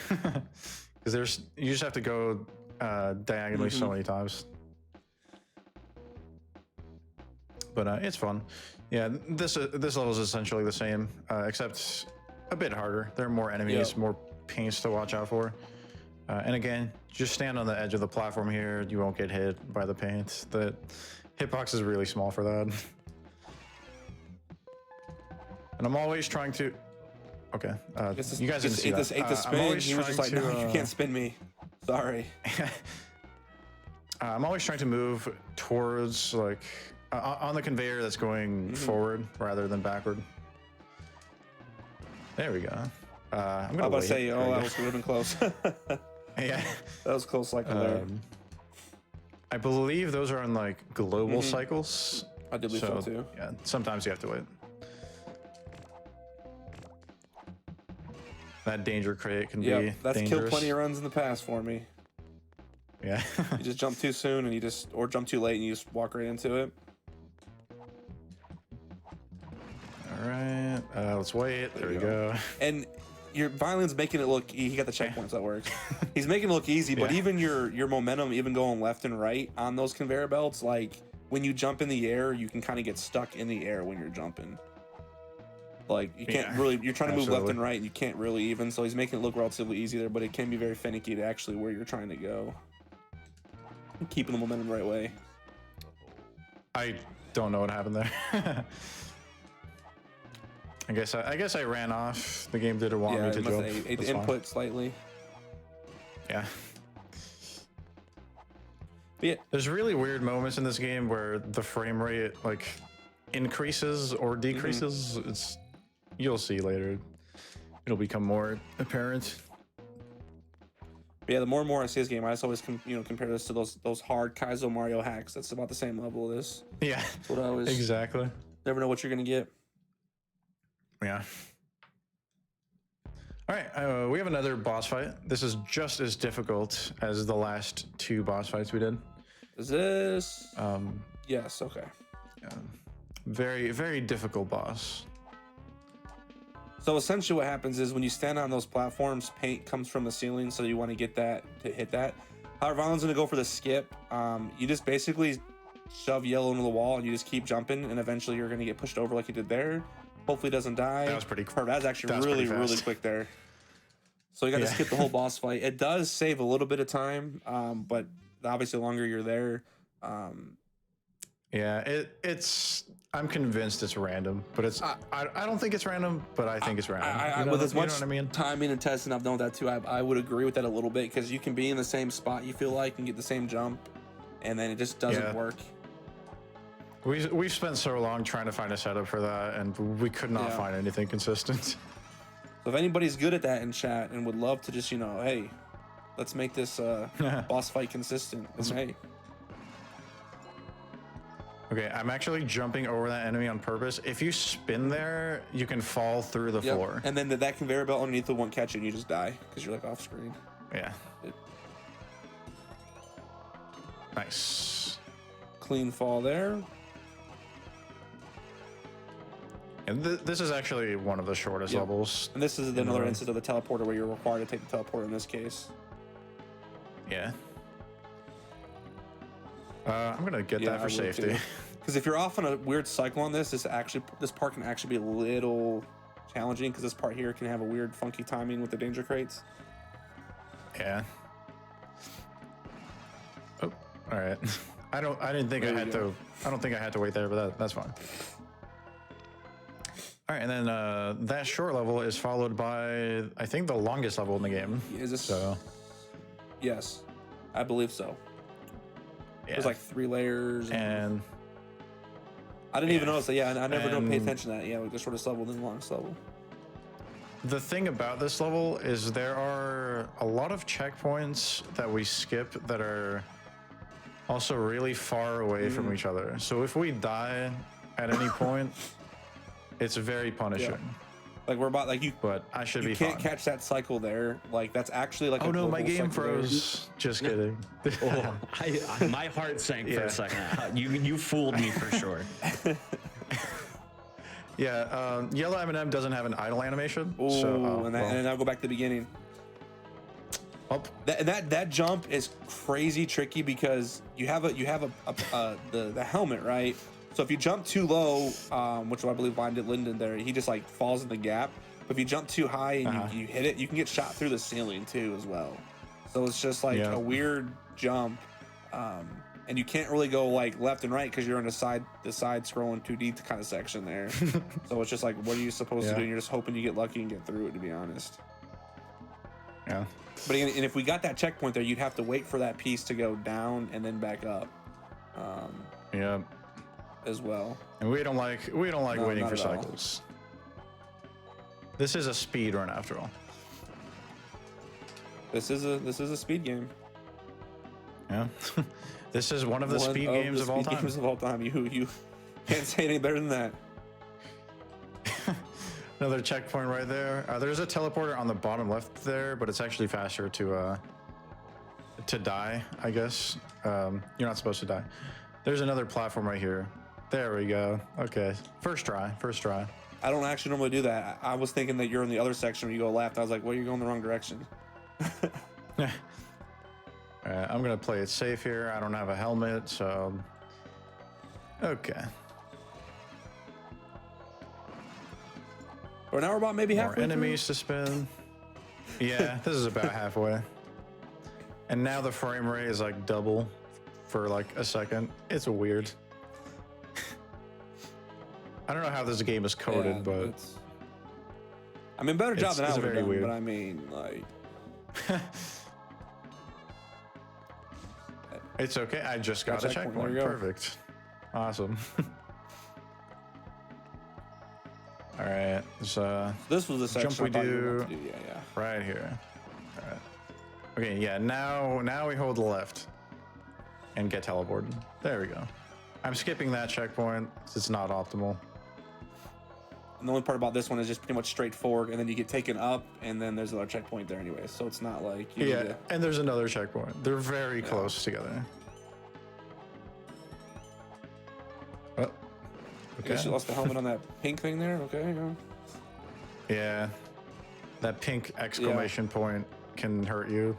I: because you just have to go diagonally so many times. But it's fun. Yeah, this level is essentially the same, except a bit harder. There are more enemies, more paints to watch out for. And again, just stand on the edge of the platform here. You won't get hit by the paint. The hitbox is really small for that. And I'm always trying to. Okay, you guys didn't see that.
J: Ate the spin. He was just like, no, you can't spin me. Sorry.
I: I'm always trying to move towards like on the conveyor that's going forward rather than backward. There we go. I'm gonna
J: about to say, that would have been close.
I: Yeah,
J: that was close like there.
I: I believe those are on like global cycles.
J: I did believe so too.
I: Yeah, sometimes you have to wait. That danger crate can be
J: that's
I: dangerous.
J: killed plenty of runs in the past for me.
I: Yeah.
J: You just jump too soon and or jump too late and you just walk right into it.
I: All right, let's wait. There we go.
J: And your violin's making it look. He got the checkpoints that works. He's making it look easy, but even your momentum, even going left and right on those conveyor belts, like when you jump in the air, you can kind of get stuck in the air when you're jumping. Like you can't really. You're trying to move left and right, and you can't really even. So he's making it look relatively easy there, but it can be very finicky to actually where you're trying to go. Keeping the momentum the right way.
I: I don't know what happened there. I guess I ran off. The game didn't want me to jump.
J: Ate the input slightly.
I: Yeah.
J: But yeah.
I: There's really weird moments in this game where the frame rate like increases or decreases. You'll see later. It'll become more apparent.
J: But yeah, the more and more I see this game, I just always compare this to those hard Kaizo Mario hacks. That's about the same level of this.
I: Yeah.
J: That's what I always
I: exactly.
J: Never know what you're gonna get.
I: Yeah. All right, we have another boss fight. This is just as difficult as the last 2 boss fights we did.
J: Is this? Yes. Okay.
I: Very, very difficult boss.
J: So essentially, what happens is when you stand on those platforms, paint comes from the ceiling, so you want to get that to hit that. However, Alan's gonna go for the skip. You just basically shove yellow into the wall, and you just keep jumping, and eventually you're gonna get pushed over like you did there. Hopefully, it doesn't die.
I: That was pretty.
J: That was actually
I: That was
J: really,
I: pretty
J: really
I: fast.
J: quick there. So you got to skip the whole boss fight. It does save a little bit of time, but obviously, the longer you're there.
I: Yeah, it's. I'm convinced it's random, but it's. I don't think it's random, but I think it's random.
J: With as much
I: what I mean?
J: timing and testing, I've known that too. I would agree with that a little bit because you can be in the same spot you feel like and get the same jump, and then it just doesn't work.
I: We've spent so long trying to find a setup for that, and we could not find anything consistent.
J: So if anybody's good at that in chat and would love to just hey, let's make this boss fight consistent. Hey.
I: Okay, I'm actually jumping over that enemy on purpose. If you spin there, you can fall through the floor.
J: And then that conveyor belt underneath the won't catch you and you just die because you're like off screen.
I: Yeah. Nice.
J: Clean fall there.
I: And this is actually one of the shortest levels.
J: And this is another instance of the teleporter where you're required to take the teleporter in this case.
I: Yeah. I'm gonna get that for safety.
J: Because if you're off on a weird cycle on this part can actually be a little challenging because this part here can have a weird funky timing with the danger crates.
I: Yeah. Oh, all right. I don't think I had to wait there, but that's fine. All right, and then that short level is followed by I think the longest level in the game.
J: Is this
I: so?
J: Yes, I believe so.
I: Yeah.
J: There's like 3 layers.
I: And
J: I didn't even notice that. Yeah, I never don't pay attention to that. Yeah, like the shortest level, then the longest level.
I: The thing about this level is there are a lot of checkpoints that we skip that are also really far away from each other. So if we die at any point, it's very punishing.
J: Yeah. Like we're about
I: but I should be
J: You
I: fine.
J: can't catch that cycle there. Like that's actually like.
I: Oh no, my game
J: cycle
I: froze. Just kidding.
A: My heart sank for a second. You fooled me for sure.
I: Yeah, yellow M&M doesn't have an idle animation.
J: Oh,
I: so,
J: and I'll go back to the beginning. That jump is crazy tricky because you have the helmet, right? So if you jump too low, which I believe Linden there, he just like falls in the gap. But if you jump too high and you hit it, you can get shot through the ceiling too as well. So it's just like a weird jump, and you can't really go like left and right because you're in the side scrolling 2D kind of section there. So it's just like, what are you supposed to do? And you're just hoping you get lucky and get through it, to be honest.
I: Yeah.
J: But again, and if we got that checkpoint there, you'd have to wait for that piece to go down and then back up.
I: Yeah.
J: As well.
I: And we don't like waiting for
J: not at all.
I: cycles. This is a speed run after all.
J: This is a speed game.
I: Yeah. This is one of the speed games of all time.
J: Games of all time. You can't say any better than that.
I: Another checkpoint right there. There's a teleporter on the bottom left there, but it's actually faster to die, I guess. You're not supposed to die. There's another platform right here. There we go. Okay. First try.
J: I don't actually normally do that. I was thinking that you're in the other section where you go left. I was like, well, you're going the wrong direction.
I: All right, I'm gonna play it safe here. I don't have a helmet, so okay.
J: Or now we're about maybe
I: More
J: halfway
I: enemies to spin. Yeah, this is about halfway. And now the frame rate is like double for like a second. It's weird. I don't know how this game is coded, but
J: I mean, better job than I
I: it's
J: would have
I: very
J: done,
I: weird.
J: but I mean, like,
I: it's okay. I just got a
J: checkpoint.
I: checkpoint.
J: There you go.
I: Perfect. Awesome. All right. So
J: this was the section
I: jump we
J: I thought you were
I: do
J: about to do. Yeah.
I: right here. All right. Okay. Yeah. Now we hold the left and get teleported. There we go. I'm skipping that checkpoint. It's not optimal.
J: And the only part about this one is just pretty much straightforward, and then you get taken up, and then there's another checkpoint there anyway. So it's not like you need to-
I: and there's another checkpoint. They're very close together. Oh,
J: Okay, she lost the helmet on that pink thing there. Okay, yeah.
I: Yeah, that pink exclamation point can hurt you.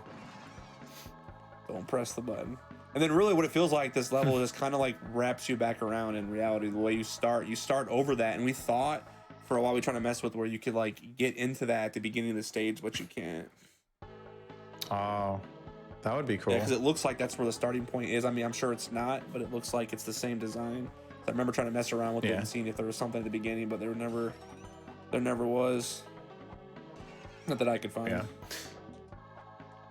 J: Don't press the button. And then really what it feels like, this level just kind of like wraps you back around in reality. The way you start over that. And we thought for a while we were trying to mess with where you could like get into that at the beginning of the stage, but you can't.
I: Oh, that would be cool.
J: Yeah, because it looks like that's where the starting point is. I mean, I'm sure it's not, but it looks like it's the same design. I remember trying to mess around with it and seeing if there was something at the beginning, but there never was. Not that I could find.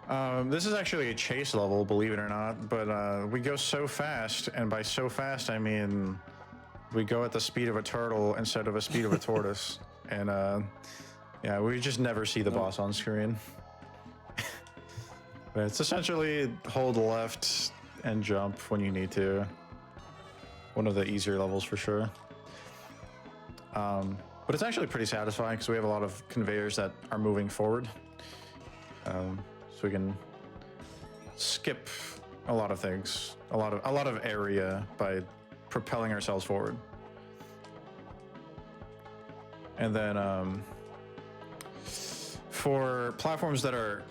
I: Yeah. This is actually a chase level, believe it or not, but we go so fast, and by so fast I mean we go at the speed of a turtle instead of a speed of a tortoise, and yeah, we just never see the boss on screen. But it's essentially hold left and jump when you need to. One of the easier levels for sure. But it's actually pretty satisfying because we have a lot of conveyors that are moving forward. So we can skip a lot of things, a lot of area by propelling ourselves forward. And then for platforms that are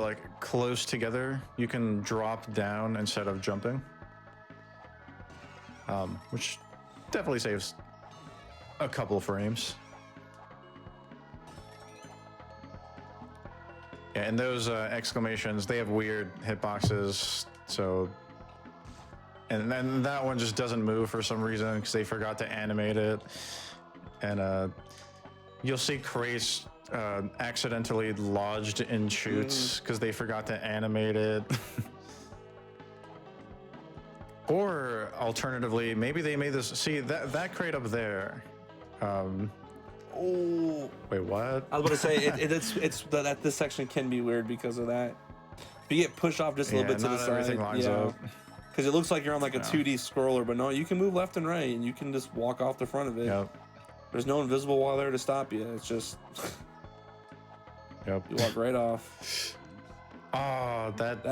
I: like close together, you can drop down instead of jumping, which definitely saves a couple frames. Yeah, and those exclamations, they have weird hitboxes, so... And then that one just doesn't move for some reason because they forgot to animate it. And you'll see crates accidentally lodged in chutes because they forgot to animate it. Or alternatively, maybe they made this... See, that crate up there...
J: Oh,
I: wait, what?
J: I was about to say it's that this section can be weird because of that. If you get pushed off just a little bit to the side,
I: everything lines up.
J: Because it looks like you're on like a 2D scroller, but no, you can move left and right, and you can just walk off the front of it.
I: Yep.
J: There's no invisible wall there to stop you. It's just
I: Yep.
J: you walk right off.
I: Oh,
J: that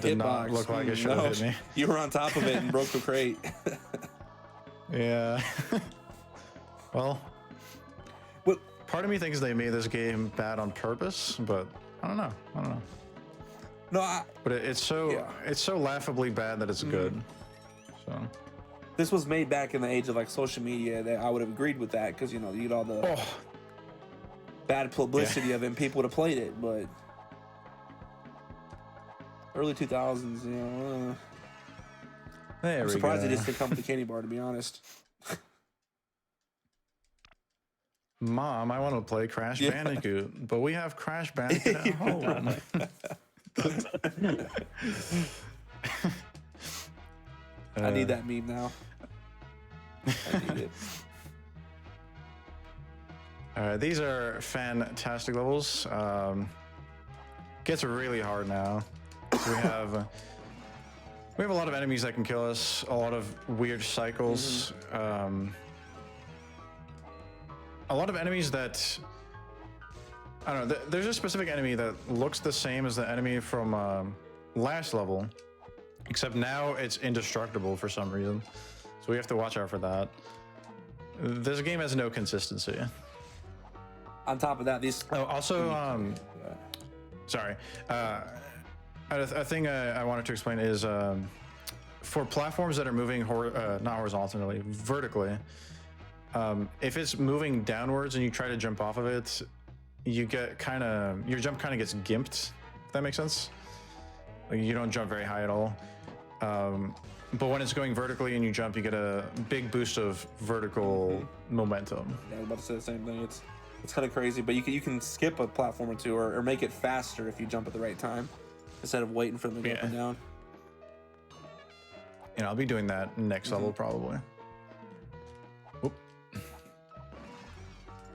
I: did not look like it should have hit me.
J: You were on top of it and broke the crate.
I: Yeah. Well, part of me thinks they made this game bad on purpose, but I don't know.
J: No,
I: but it's so laughably bad that it's good. So
J: this was made back in the age of like social media. That I would have agreed with that because you know you get all the bad publicity of it, and people would have played it. But early 2000s, you know, I'm surprised they just didn't come with the candy bar. To be honest.
I: Mom, I want to play Crash Bandicoot, but we have Crash Bandicoot at home.
J: I need that meme now. I need it.
I: All right, these are fantastic levels. Gets really hard now. We have a lot of enemies that can kill us. A lot of weird cycles. A lot of enemies that, I don't know, there's a specific enemy that looks the same as the enemy from last level, except now it's indestructible for some reason. So we have to watch out for that. This game has no consistency.
J: On top of that, these...
I: Oh, also, sorry. A thing I wanted to explain is for platforms that are moving, not horizontally, vertically, if it's moving downwards and you try to jump off of it, you get your jump kind of gets gimped, if that makes sense. Like you don't jump very high at all. But when it's going vertically and you jump, you get a big boost of vertical momentum.
J: Yeah, I was about to say the same thing. It's kind of crazy, but you can skip a platform or two or make it faster if you jump at the right time instead of waiting for them to go up and down.
I: And I'll be doing that next level probably. Whoop.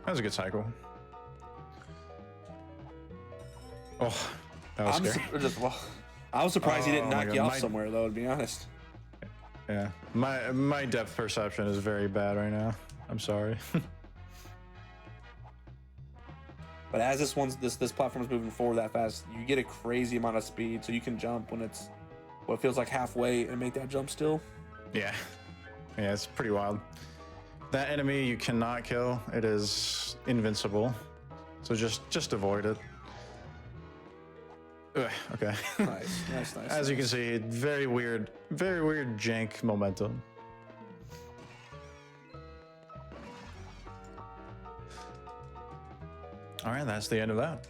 I: That was a good cycle. Oh, that was scary.
J: I was surprised he didn't knock you off somewhere, though, to be honest.
I: Yeah, my depth perception is very bad right now. I'm sorry.
J: But as this platform is moving forward that fast, you get a crazy amount of speed, so you can jump when it's what feels like halfway and make that jump still.
I: Yeah, it's pretty wild. That enemy you cannot kill. It is invincible, so just avoid it. Ugh, okay.
J: Nice.
I: As you can see, very weird jank momentum. All right, that's the end of that.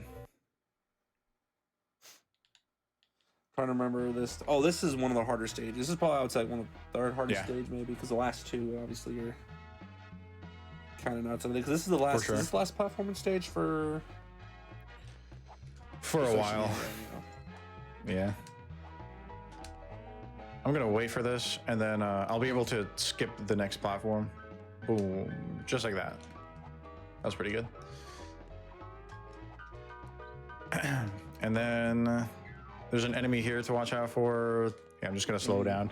J: Trying to remember this. Oh, this is one of the harder stages. This is probably, I would say, one of the third hardest stage, maybe, because the last two obviously are kind of nuts. Because this is the last.
I: Sure.
J: Is this the last platforming stage for
I: a while. Yeah. I'm gonna wait for this, and then I'll be able to skip the next platform. Boom, just like that. That's pretty good. And then there's an enemy here to watch out for. Yeah, I'm just gonna slow down.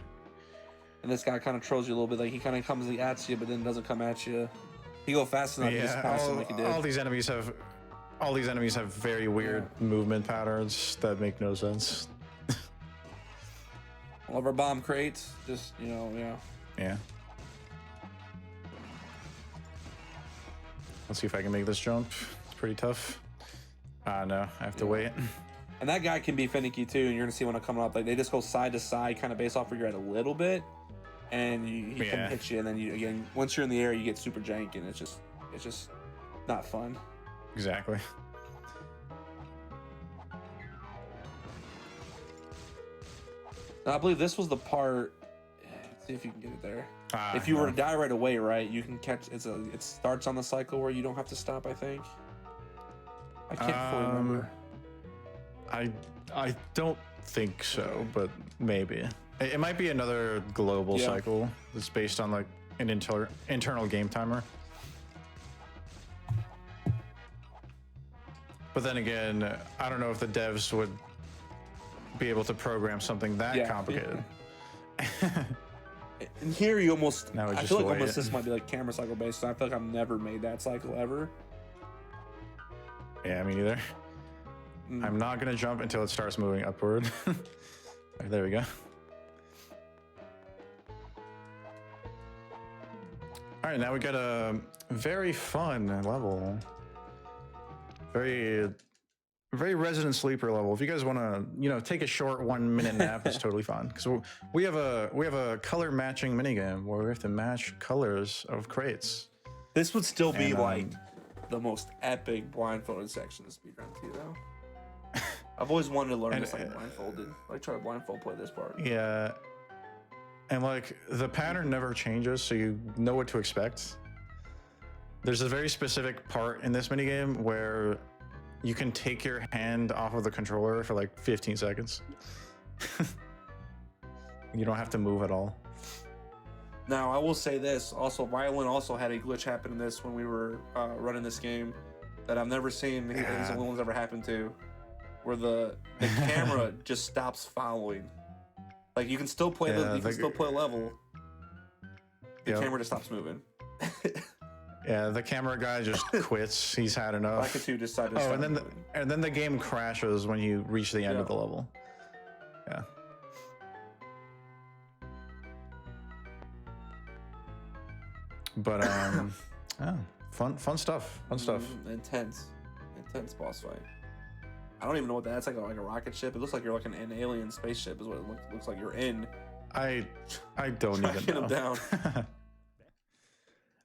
J: And this guy kind of trolls you a little bit. Like, he kind of comes at you, but then doesn't come at you. You go fast enough, you just pass him like you did.
I: All these enemies have very weird movement patterns that make no sense.
J: All of our bomb crates, just,
I: Yeah. Let's see if I can make this jump. It's pretty tough. No, I have to wait.
J: And that guy can be finicky too, and you're gonna see when I'm coming up, like, they just go side to side, kind of based off where you're at a little bit, and he can hit you, and then again, once you're in the air, you get super jank, and it's just not fun.
I: Exactly.
J: And I believe this was the part. Let's see if you can get it there. If you were to die right away, right, you can catch. It starts on the cycle where you don't have to stop, I think. I can't fully remember.
I: I don't think so, but maybe. It might be another global cycle that's based on like an internal game timer. But then again, I don't know if the devs would be able to program something that complicated.
J: And here you almost, I feel like almost
I: it.
J: this might be like camera cycle based. So I feel like I've never made that cycle ever.
I: Yeah, me neither. I'm not gonna jump until it starts moving upward. There we go. All right, now we got a very fun level. Very Resident Sleeper level. If you guys want to, take a short 1 minute nap, it's totally fine. Because we have a color matching minigame where we have to match colors of crates.
J: This would still be like the most epic blindfolded section of speedrun too, though. I've always wanted to learn this like blindfolded. Like try to blindfold play this part.
I: Yeah. And like the pattern never changes, so you know what to expect. There's a very specific part in this minigame where you can take your hand off of the controller for like 15 seconds. You don't have to move at all.
J: Now, I will say this. Also, Violin also had a glitch happen in this when we were running this game that I've never seen. He's the only one's ever happened to, where the camera just stops following. Like you can still play still play a level. The camera just stops moving.
I: Yeah, the camera guy just quits. He's had enough.
J: Lakitu decided to
I: stop and then the game crashes when you reach the end of the level. Yeah. But fun stuff.
J: Intense boss fight. I don't even know what that's like a rocket ship. It looks like you're like an alien spaceship is what it looks like you're in.
I: I don't even know.
J: Him down.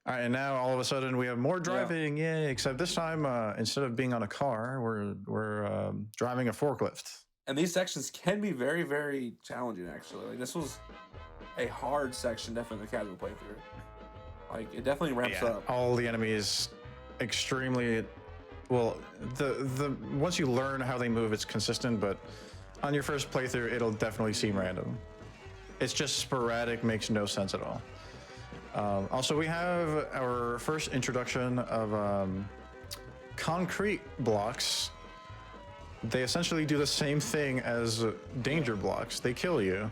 I: All right, and now all of a sudden we have more driving. Yay! Except this time, instead of being on a car, we're driving a forklift.
J: And these sections can be very, very challenging. Actually, like this was a hard section, definitely the casual playthrough. Like it definitely ramps up.
I: All the enemies extremely well. The once you learn how they move, it's consistent. But on your first playthrough, it'll definitely seem random. It's just sporadic, makes no sense at all. Also, we have our first introduction of concrete blocks. They essentially do the same thing as danger blocks. They kill you.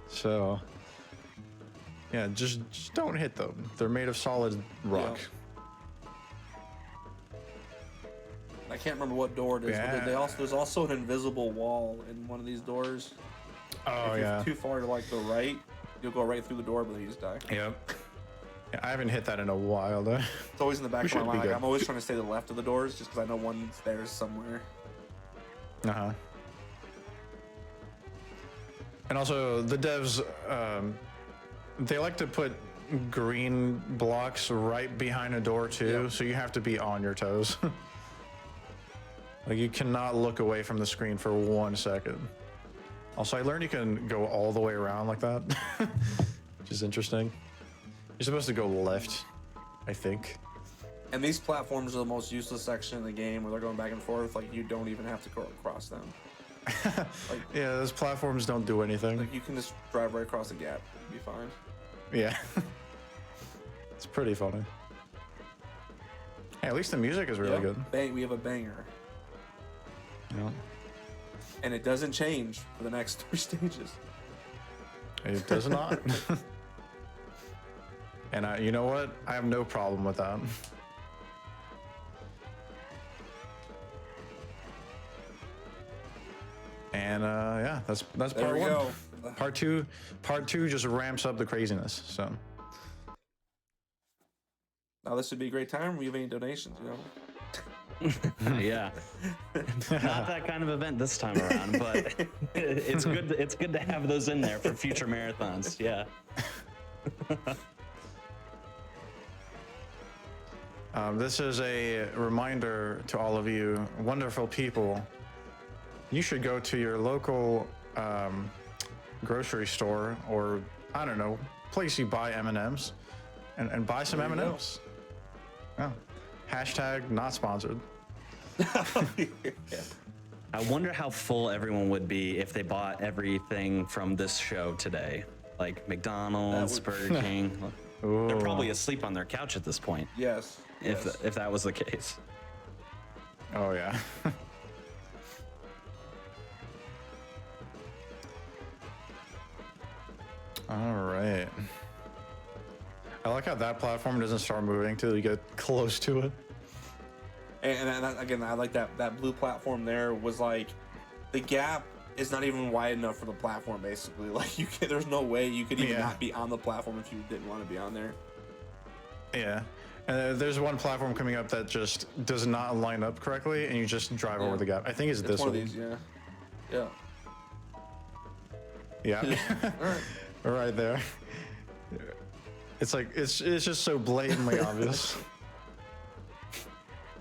I: So Yeah, just don't hit them. They're made of solid rock.
J: I can't remember what door it is, but there's also an invisible wall in one of these doors.
I: Oh,
J: if
I: yeah.
J: you're too far to like the right, you'll go right through the door, but then you just die.
I: Yep. Yeah, I haven't hit that in a while, though.
J: It's always in the back of my
I: should be
J: mind. Like,
I: good.
J: I'm always trying to stay to the left of the doors just because I know one's there somewhere.
I: Uh-huh. And also, the devs, they like to put green blocks right behind a door, too,
J: Yep.
I: so you have to be on your toes. Like, you cannot look away from the screen for 1 second. Also, I learned you can go all the way around like that, which is interesting. You're supposed to go left, I think.
J: And these platforms are the most useless section in the game where they're going back and forth. Like, you don't even have to go across them.
I: Yeah, those platforms don't do anything.
J: Like, you can just drive right across the gap. You'll be fine.
I: Yeah. It's pretty funny. Hey, at least the music is really
J: Yep.
I: good.
J: Bang, we have a banger.
I: You know?
J: And it doesn't change for the next 3 stages.
I: It does not. And you know what? I have no problem with that. And yeah, that's
J: There
I: part
J: we
I: one.
J: go.
I: Part two just ramps up the craziness. So
J: Now this would be a great time. We have any donations, you know?
A: Yeah, not that kind of event this time around, but it's good. It's good to have those in there for future marathons. Yeah.
I: This is a reminder to all of you wonderful people. You should go to your local grocery store or, I don't know, place you buy M&Ms and buy some
J: There you go.
I: M&Ms. Oh. Hashtag not sponsored.
A: I wonder how full everyone would be if they bought everything from this show today, like McDonald's, Burger King. They're probably asleep on their couch at this point.
J: Yes.
A: If that was the case.
I: Oh, yeah. All right. I like how that platform doesn't start moving till you get close to it.
J: And again, I like that blue platform there was like, the gap is not even wide enough for the platform, basically. Like, there's no way you could even not be on the platform if you didn't want to be on there.
I: Yeah. And there's one platform coming up that just does not line up correctly, and you just drive over the gap. I think it's this
J: one
I: one.
J: of these, yeah.
I: Yeah.
J: All right.
I: Right there. It's like it's just so blatantly obvious.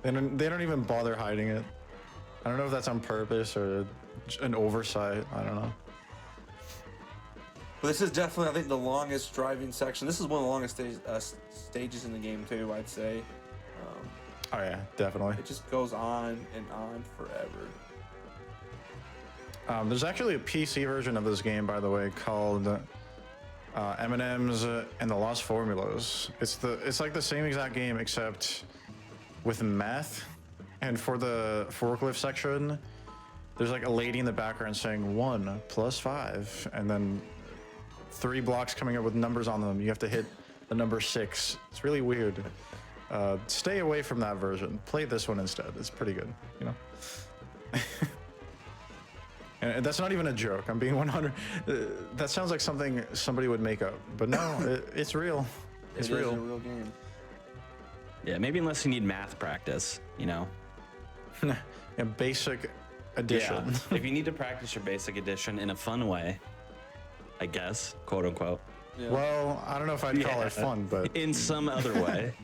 I: They don't even bother hiding it. I don't know if that's on purpose or an oversight. I don't know.
J: But this is definitely, I think, the longest driving section. This is one of the longest stages in the game, too, I'd say.
I: Oh yeah, definitely.
J: It just goes on and on forever.
I: There's actually a PC version of this game, by the way, called M&M's and the Lost Formulas. It's like the same exact game except with math. And for the forklift section, there's like a lady in the background saying 1 + 5, and then 3 blocks coming up with numbers on them. You have to hit the number 6. It's really weird. Stay away from that version. Play this one instead. It's pretty good, you know. And that's not even a joke. I'm being 100. That sounds like something somebody would make up, but no, it's real. It's real.
J: It is a real game.
A: Yeah, maybe unless you need math practice, you know.
I: A basic addition.
A: Yeah. If you need to practice your basic addition in a fun way, I guess, quote unquote.
J: Yeah.
I: Well, I don't know if I'd call it fun, but
A: In some other way.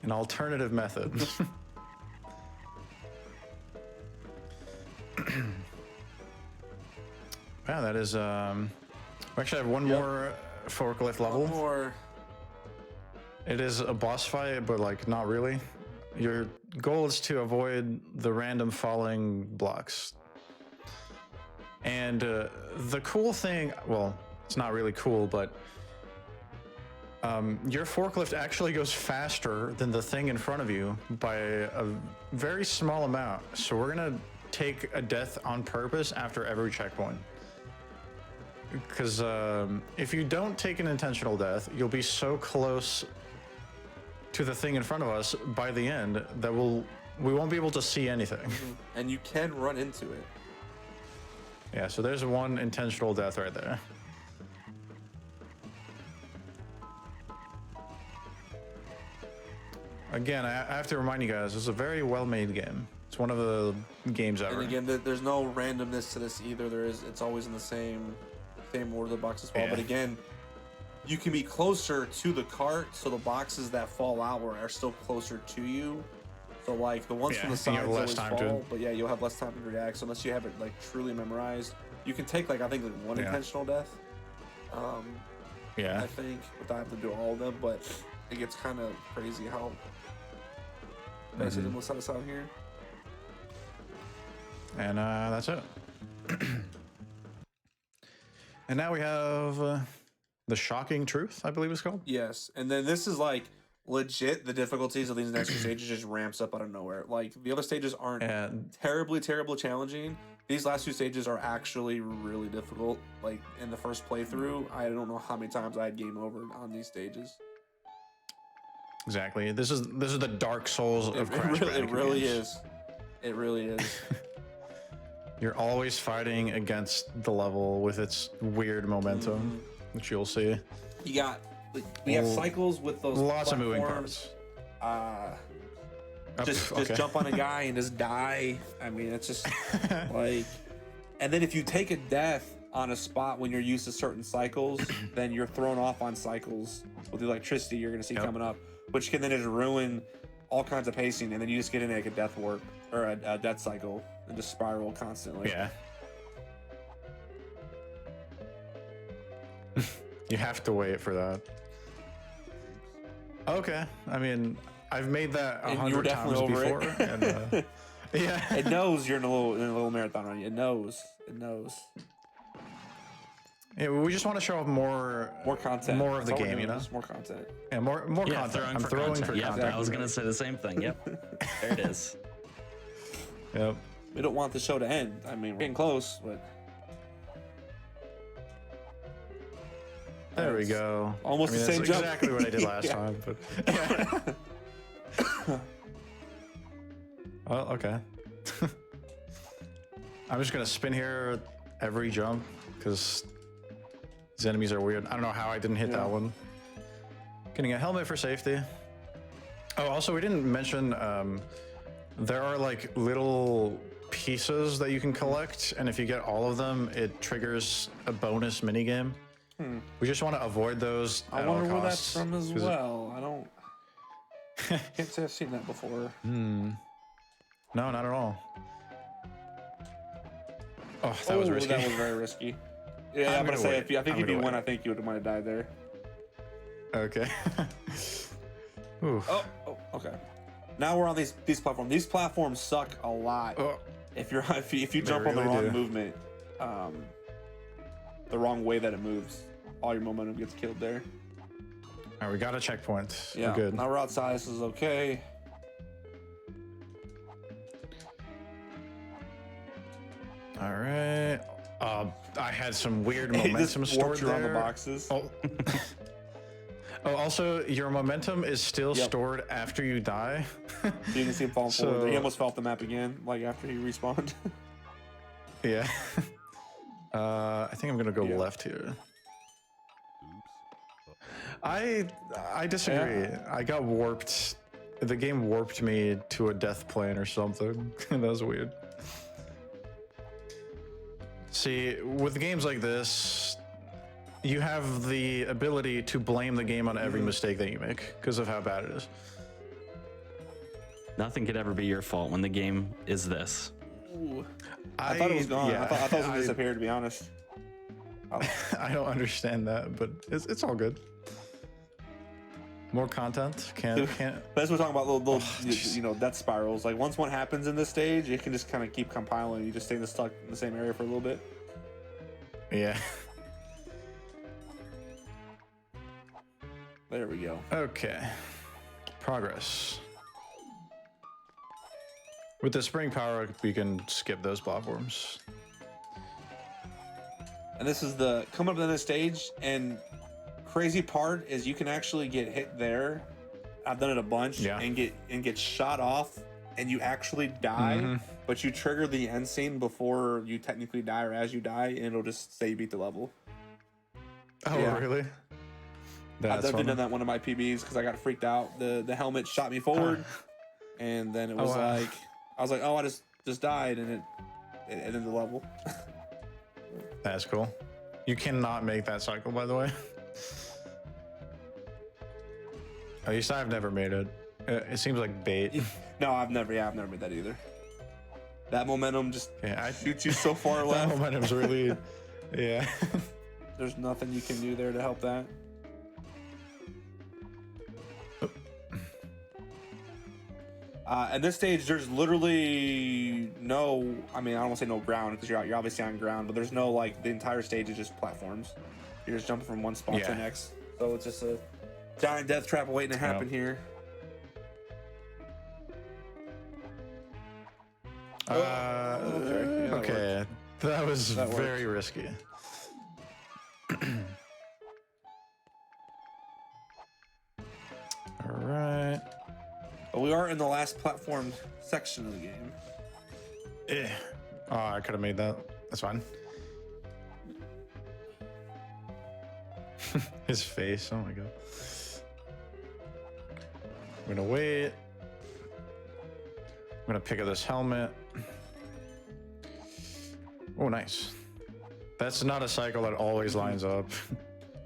I: an alternative method. Wow, that is. We actually have one more forklift level.
J: One more.
I: It is a boss fight, but like not really. Your goal is to avoid the random falling blocks. And the cool thing, well, it's not really cool, but your forklift actually goes faster than the thing in front of you by a very small amount. So we're gonna take a death on purpose after every checkpoint. because if you don't take an intentional death, you'll be so close to the thing in front of us by the end that we won't be able to see anything.
J: And you can run into it.
I: Yeah, so there's one intentional death right there. Again, I have to remind you guys, this is a very well-made game. It's one of the games ever.
J: And again, there's no randomness to this either. It's always in the same order the boxes fall.
I: Yeah.
J: But again, you can be closer to the cart, so the boxes that fall out are still closer to you. So like the ones from the
I: and you
J: sides
I: have less
J: always
I: time
J: fall,
I: to-
J: but yeah, you'll have less time to react. So unless you have it like truly memorized, you can take like I think like one intentional death.
I: Yeah.
J: I think without having to do all of them, but it gets kind of crazy how basically we'll set us out here.
I: And that's it. And now we have the shocking truth, I believe it's called.
J: Yes, and then this is like legit. The difficulties of these next two stages just ramps up out of nowhere. Like the other stages aren't terribly challenging. These last two stages are actually really difficult. Like in the first playthrough, I don't know how many times I had game over on these stages.
I: Exactly. This is the Dark Souls of Crash Bandicoot
J: It really
I: games.
J: is. It really is.
I: You're always fighting against the level with its weird momentum, which you'll see.
J: You got we have cycles with those
I: Lots of moving
J: platforms.
I: parts.
J: Just
I: okay.
J: jump on a guy and just die. I mean, it's just like, and then if you take a death on a spot when you're used to certain cycles, then you're thrown off on cycles with the electricity you're gonna see coming up, which can then just ruin all kinds of pacing, and then you just get in like a death warp or a death cycle and just spiral constantly.
I: Yeah. You have to wait for that. Okay. I mean, I've made that
J: And you were
I: 100 times
J: definitely
I: before.
J: over it.
I: And, yeah.
J: It knows you're in a little marathon run. It knows.
I: Yeah, we just want to show off more
J: content,
I: more of the
J: That's all we're
I: game, you
J: doing,
I: know.
J: just more content.
I: Yeah, more content. I'm throwing for
A: Yeah,
I: content.
A: I was gonna say the same thing. Yep, there it is.
I: Yep.
J: We don't want the show to end. I mean, we're getting close, but
I: There we go.
J: Almost the
I: that's
J: same jump.
I: exactly what I did last time. But well, okay. I'm just gonna spin here every jump because these enemies are weird. I don't know how I didn't hit that one. Getting a helmet for safety. Oh, also we didn't mention there are like little pieces that you can collect, and if you get all of them, it triggers a bonus minigame. We just want to avoid those.
J: I wonder where that's from as well. I don't. Can't say I've seen that before.
I: No, not at all. Oh, that was risky.
J: That was very risky. Yeah, I'm gonna say
I: wait.
J: I think
I: I'm
J: if you
I: gonna
J: won,
I: wait.
J: I think you might have died there.
I: Okay. Ooh.
J: Oh, okay. Now we're on these platforms. These platforms suck a lot.
I: Oh.
J: If you jump on the
I: really
J: wrong
I: do.
J: movement, the wrong way that it moves, all your momentum gets killed there.
I: All right, we got a checkpoint.
J: Yeah.
I: We're good.
J: Now we're outside. This is okay.
I: All right. I had some weird
J: It
I: momentum
J: just
I: stored
J: warps around
I: there.
J: the boxes.
I: Oh. Oh, also, your momentum is still stored after you die.
J: So you can see him falling
I: So-
J: forward. He almost fell off the map again, like after he respawned.
I: Yeah. I think I'm gonna go left here. I disagree.
J: Yeah.
I: I got warped. The game warped me to a death plane or something. That was weird. See, with games like this, you have the ability to blame the game on every mistake that you make because of how bad it is.
A: Nothing could ever be your fault when the game is this.
J: Ooh. I thought it was gone.
I: Yeah,
J: I thought it was gonna disappear, to be honest.
I: I don't understand that, but it's all good. More content. Can't.
J: That's what we're talking about. Little death spirals. Like once one happens in this stage, it can just kind of keep compiling. You just stay stuck in the same area for a little bit.
I: Yeah.
J: There we go.
I: Okay. Progress. With the spring power, we can skip those platforms.
J: And this is the coming up to the stage, and crazy part is you can actually get hit there. I've done it a bunch, and get shot off, and you actually die, but you trigger the end scene before you technically die or as you die, and it'll just say you beat the level.
I: Oh, really?
J: I've done that one of my PBs because I got freaked out. The helmet shot me forward, and then it was like I was like, oh, I just died, and it ended the level.
I: That's cool. You cannot make that cycle, by the way. At least I've never made it. It seems like bait.
J: No, I've never made that either. That momentum just shoots you so far left.
I: That momentum's really, yeah.
J: There's nothing you can do there to help that. At this stage, there's literally no, I mean, I don't want to say no ground because you're obviously on ground, but there's no, like, the entire stage is just platforms. You're just jumping from one spot to the next. So it's just a giant death trap waiting to happen here.
I: Okay. That was very risky. All right.
J: But we are in the last platform section of the game.
I: Oh, I could have made that. That's fine. His face. Oh my god. I'm gonna wait. I'm gonna pick up this helmet. Oh, nice. That's not a cycle that always lines up.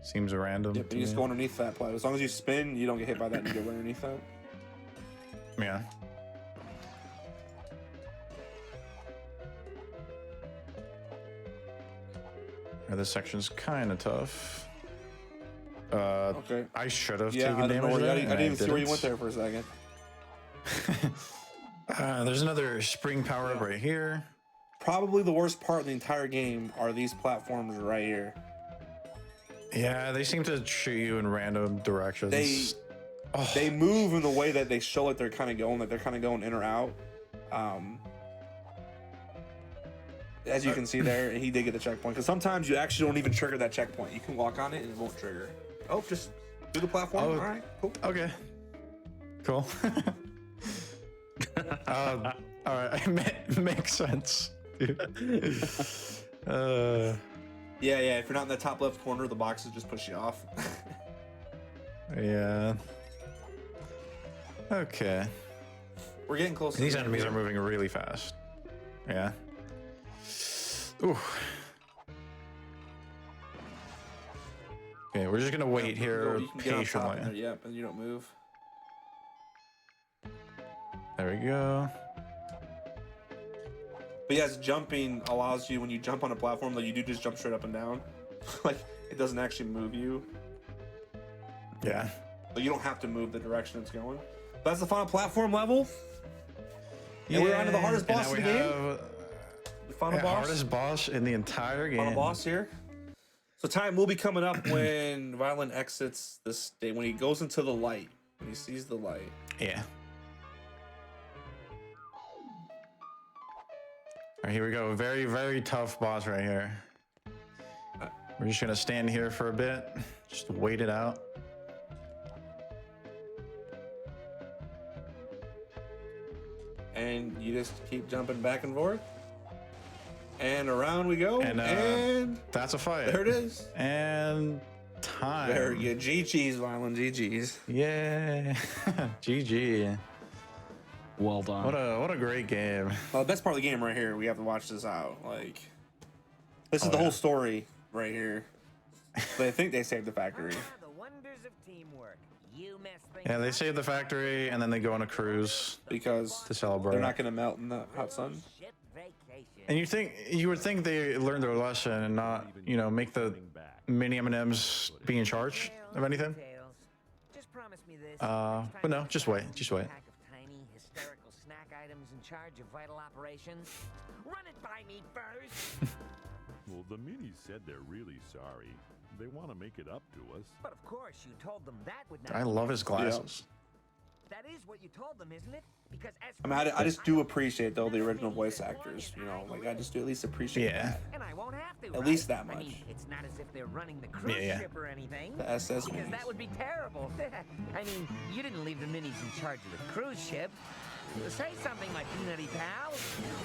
I: Seems random.
J: Yep, you just go underneath that platform. As long as you spin, you don't get hit by that and you go underneath that.
I: Yeah. This section's kind of tough.
J: Okay.
I: I should have
J: taken
I: damage there.
J: I didn't even see where you went there for a second.
I: There's another spring power up right here.
J: Probably the worst part of the entire game are these platforms right here.
I: Yeah, they seem to shoot you in random directions.
J: They move in the way that they show it they're kind of going, like they're kind of going in or out. As you can see there, he did get the checkpoint. Because sometimes you actually don't even trigger that checkpoint. You can walk on it and it won't trigger. Oh, just do the platform. All right, cool.
I: Okay. Cool. All right, makes sense.
J: Yeah, if you're not in the top left corner, the boxes just push you off.
I: Yeah. Okay.
J: We're getting close.
I: These enemies are moving really fast. Yeah. Ooh. Okay, we're just gonna wait here patiently.
J: Yep, and you don't move.
I: There we go.
J: But yes, jumping allows you, when you jump on a platform, that you do just jump straight up and down. Like, it doesn't actually move you.
I: Yeah.
J: But you don't have to move the direction it's going. That's the final platform level. And we're on to the hardest boss of the game. The final boss.
I: Hardest boss in the entire game.
J: Final boss here. So time will be coming up when Violent exits the state, when he goes into the light, when he sees the light.
I: Yeah. All right, here we go. Very, very tough boss right here. We're just gonna stand here for a bit, just wait it out.
J: And you just keep jumping back and forth. And around we go. And
I: that's a fight.
J: There it is.
I: And time.
J: Very good. GG's, Violent. GG's.
I: Yeah. GG.
A: Well done.
I: What a great game.
J: Well, the best part of the game right here. We have to watch this out. Like, this is the whole story right here. They think they saved the factory.
K: The wonders of teamwork.
I: Yeah, they save the factory and then they go on a cruise
J: because
I: to celebrate.
J: They're not going to melt in the hot sun.
I: And you would think they learned their lesson and not, make the mini M&Ms be in charge of anything. But no, just wait.
K: Hysterical snack items in charge of vital operations. Run it by me first.
L: Well, the minis said they're really sorry. They want to make it up to us.
K: But of course, you told them that would not.
I: I love his glasses.
K: That is what you told them, isn't it? Because as
J: I mean, I just do appreciate though the original voice actors. You know, like I just do at least appreciate that.
K: and I won't have to.
J: At
K: right?
J: least that
K: I
J: much.
K: mean, it's not as if they're running the cruise
I: Yeah.
K: ship or anything.
J: The SS
K: Because
J: minis.
K: that would be terrible. I mean, you didn't leave the minis in charge of the cruise ship. Say something, my peanutty pal.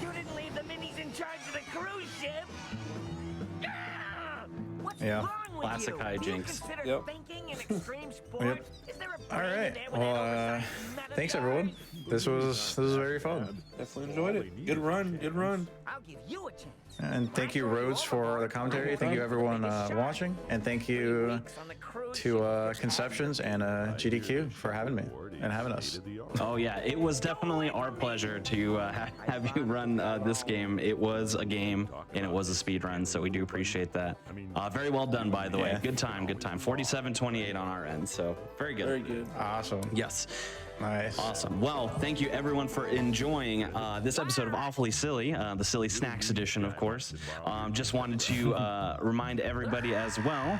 K: You didn't leave the minis in charge of the cruise ship. Ah! What's
I: Yeah.
K: wrong with
A: Classic
K: you?
A: hijinks.
K: Do you consider
J: Yep.
K: thinking an extreme sport?
I: Yep.
K: Is there a
I: All
K: brain
I: right.
K: there with
I: Well,
K: that oversized
I: thanks
K: metaphor?
I: everyone. This was very fun.
J: Definitely enjoyed it. Good run. Good run.
K: I'll give you a chance.
I: And thank you, Rhodes, for the commentary. Thank you, everyone watching. And thank you to Conceptions and GDQ for having me and having us.
A: Oh yeah, it was definitely our pleasure to have you run this game. It was a game and it was a speed run, so we do appreciate that. Very well done, by the way.
I: Yeah.
A: Good time, good time. 47-28 on our end, so very good.
J: Very good.
I: Awesome.
A: Yes.
I: Nice.
A: Awesome. Well, thank you everyone for enjoying this episode of Awfully Silly, the Silly Snacks edition, of course. Just wanted to remind everybody as well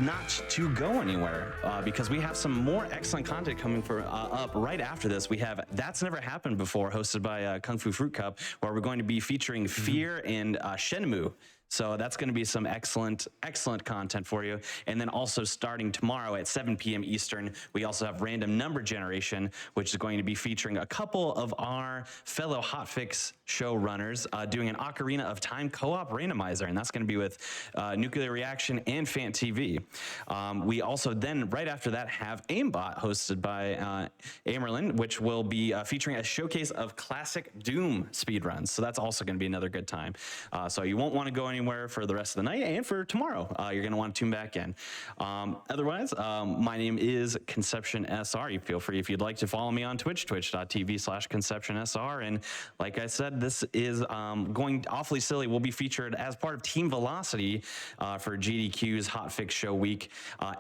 A: not to go anywhere because we have some more excellent content coming up right after this. We have That's Never Happened Before, hosted by Kung Fu Fruit Cup, where we're going to be featuring Fear and Shenmue. So that's going to be some excellent content for you. And then also starting tomorrow at 7 p.m. Eastern, we also have Random Number Generation, which is going to be featuring a couple of our fellow Hotfix showrunners doing an Ocarina of Time co-op randomizer. And that's going to be with Nuclear Reaction and Fant TV. We also then, right after that, have Aimbot, hosted by Amerlin, which will be featuring a showcase of classic Doom speedruns. So that's also going to be another good time. So you won't want to go anywhere for the rest of the night, and for tomorrow you're going to want to tune back in. Otherwise, my name is Conception SR. You feel free, if you'd like, to follow me on Twitch, twitch.tv/Conception SR. And like I said, this is going Awfully Silly will be featured as part of Team Velocity for GDQ's Hotfix Show Week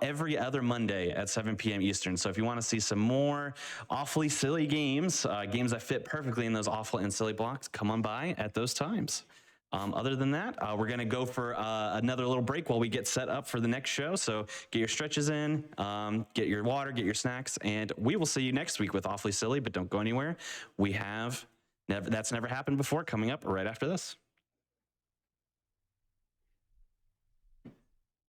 A: every other Monday at 7 p.m. Eastern. So if you want to see some more Awfully Silly games, games that fit perfectly in those awful and silly blocks, come on by at those times. Other than that, we're going to go for another little break while we get set up for the next show. So get your stretches in, get your water, get your snacks, and we will see you next week with Awfully Silly, but don't go anywhere. We have That's Never Happened Before coming up right after this.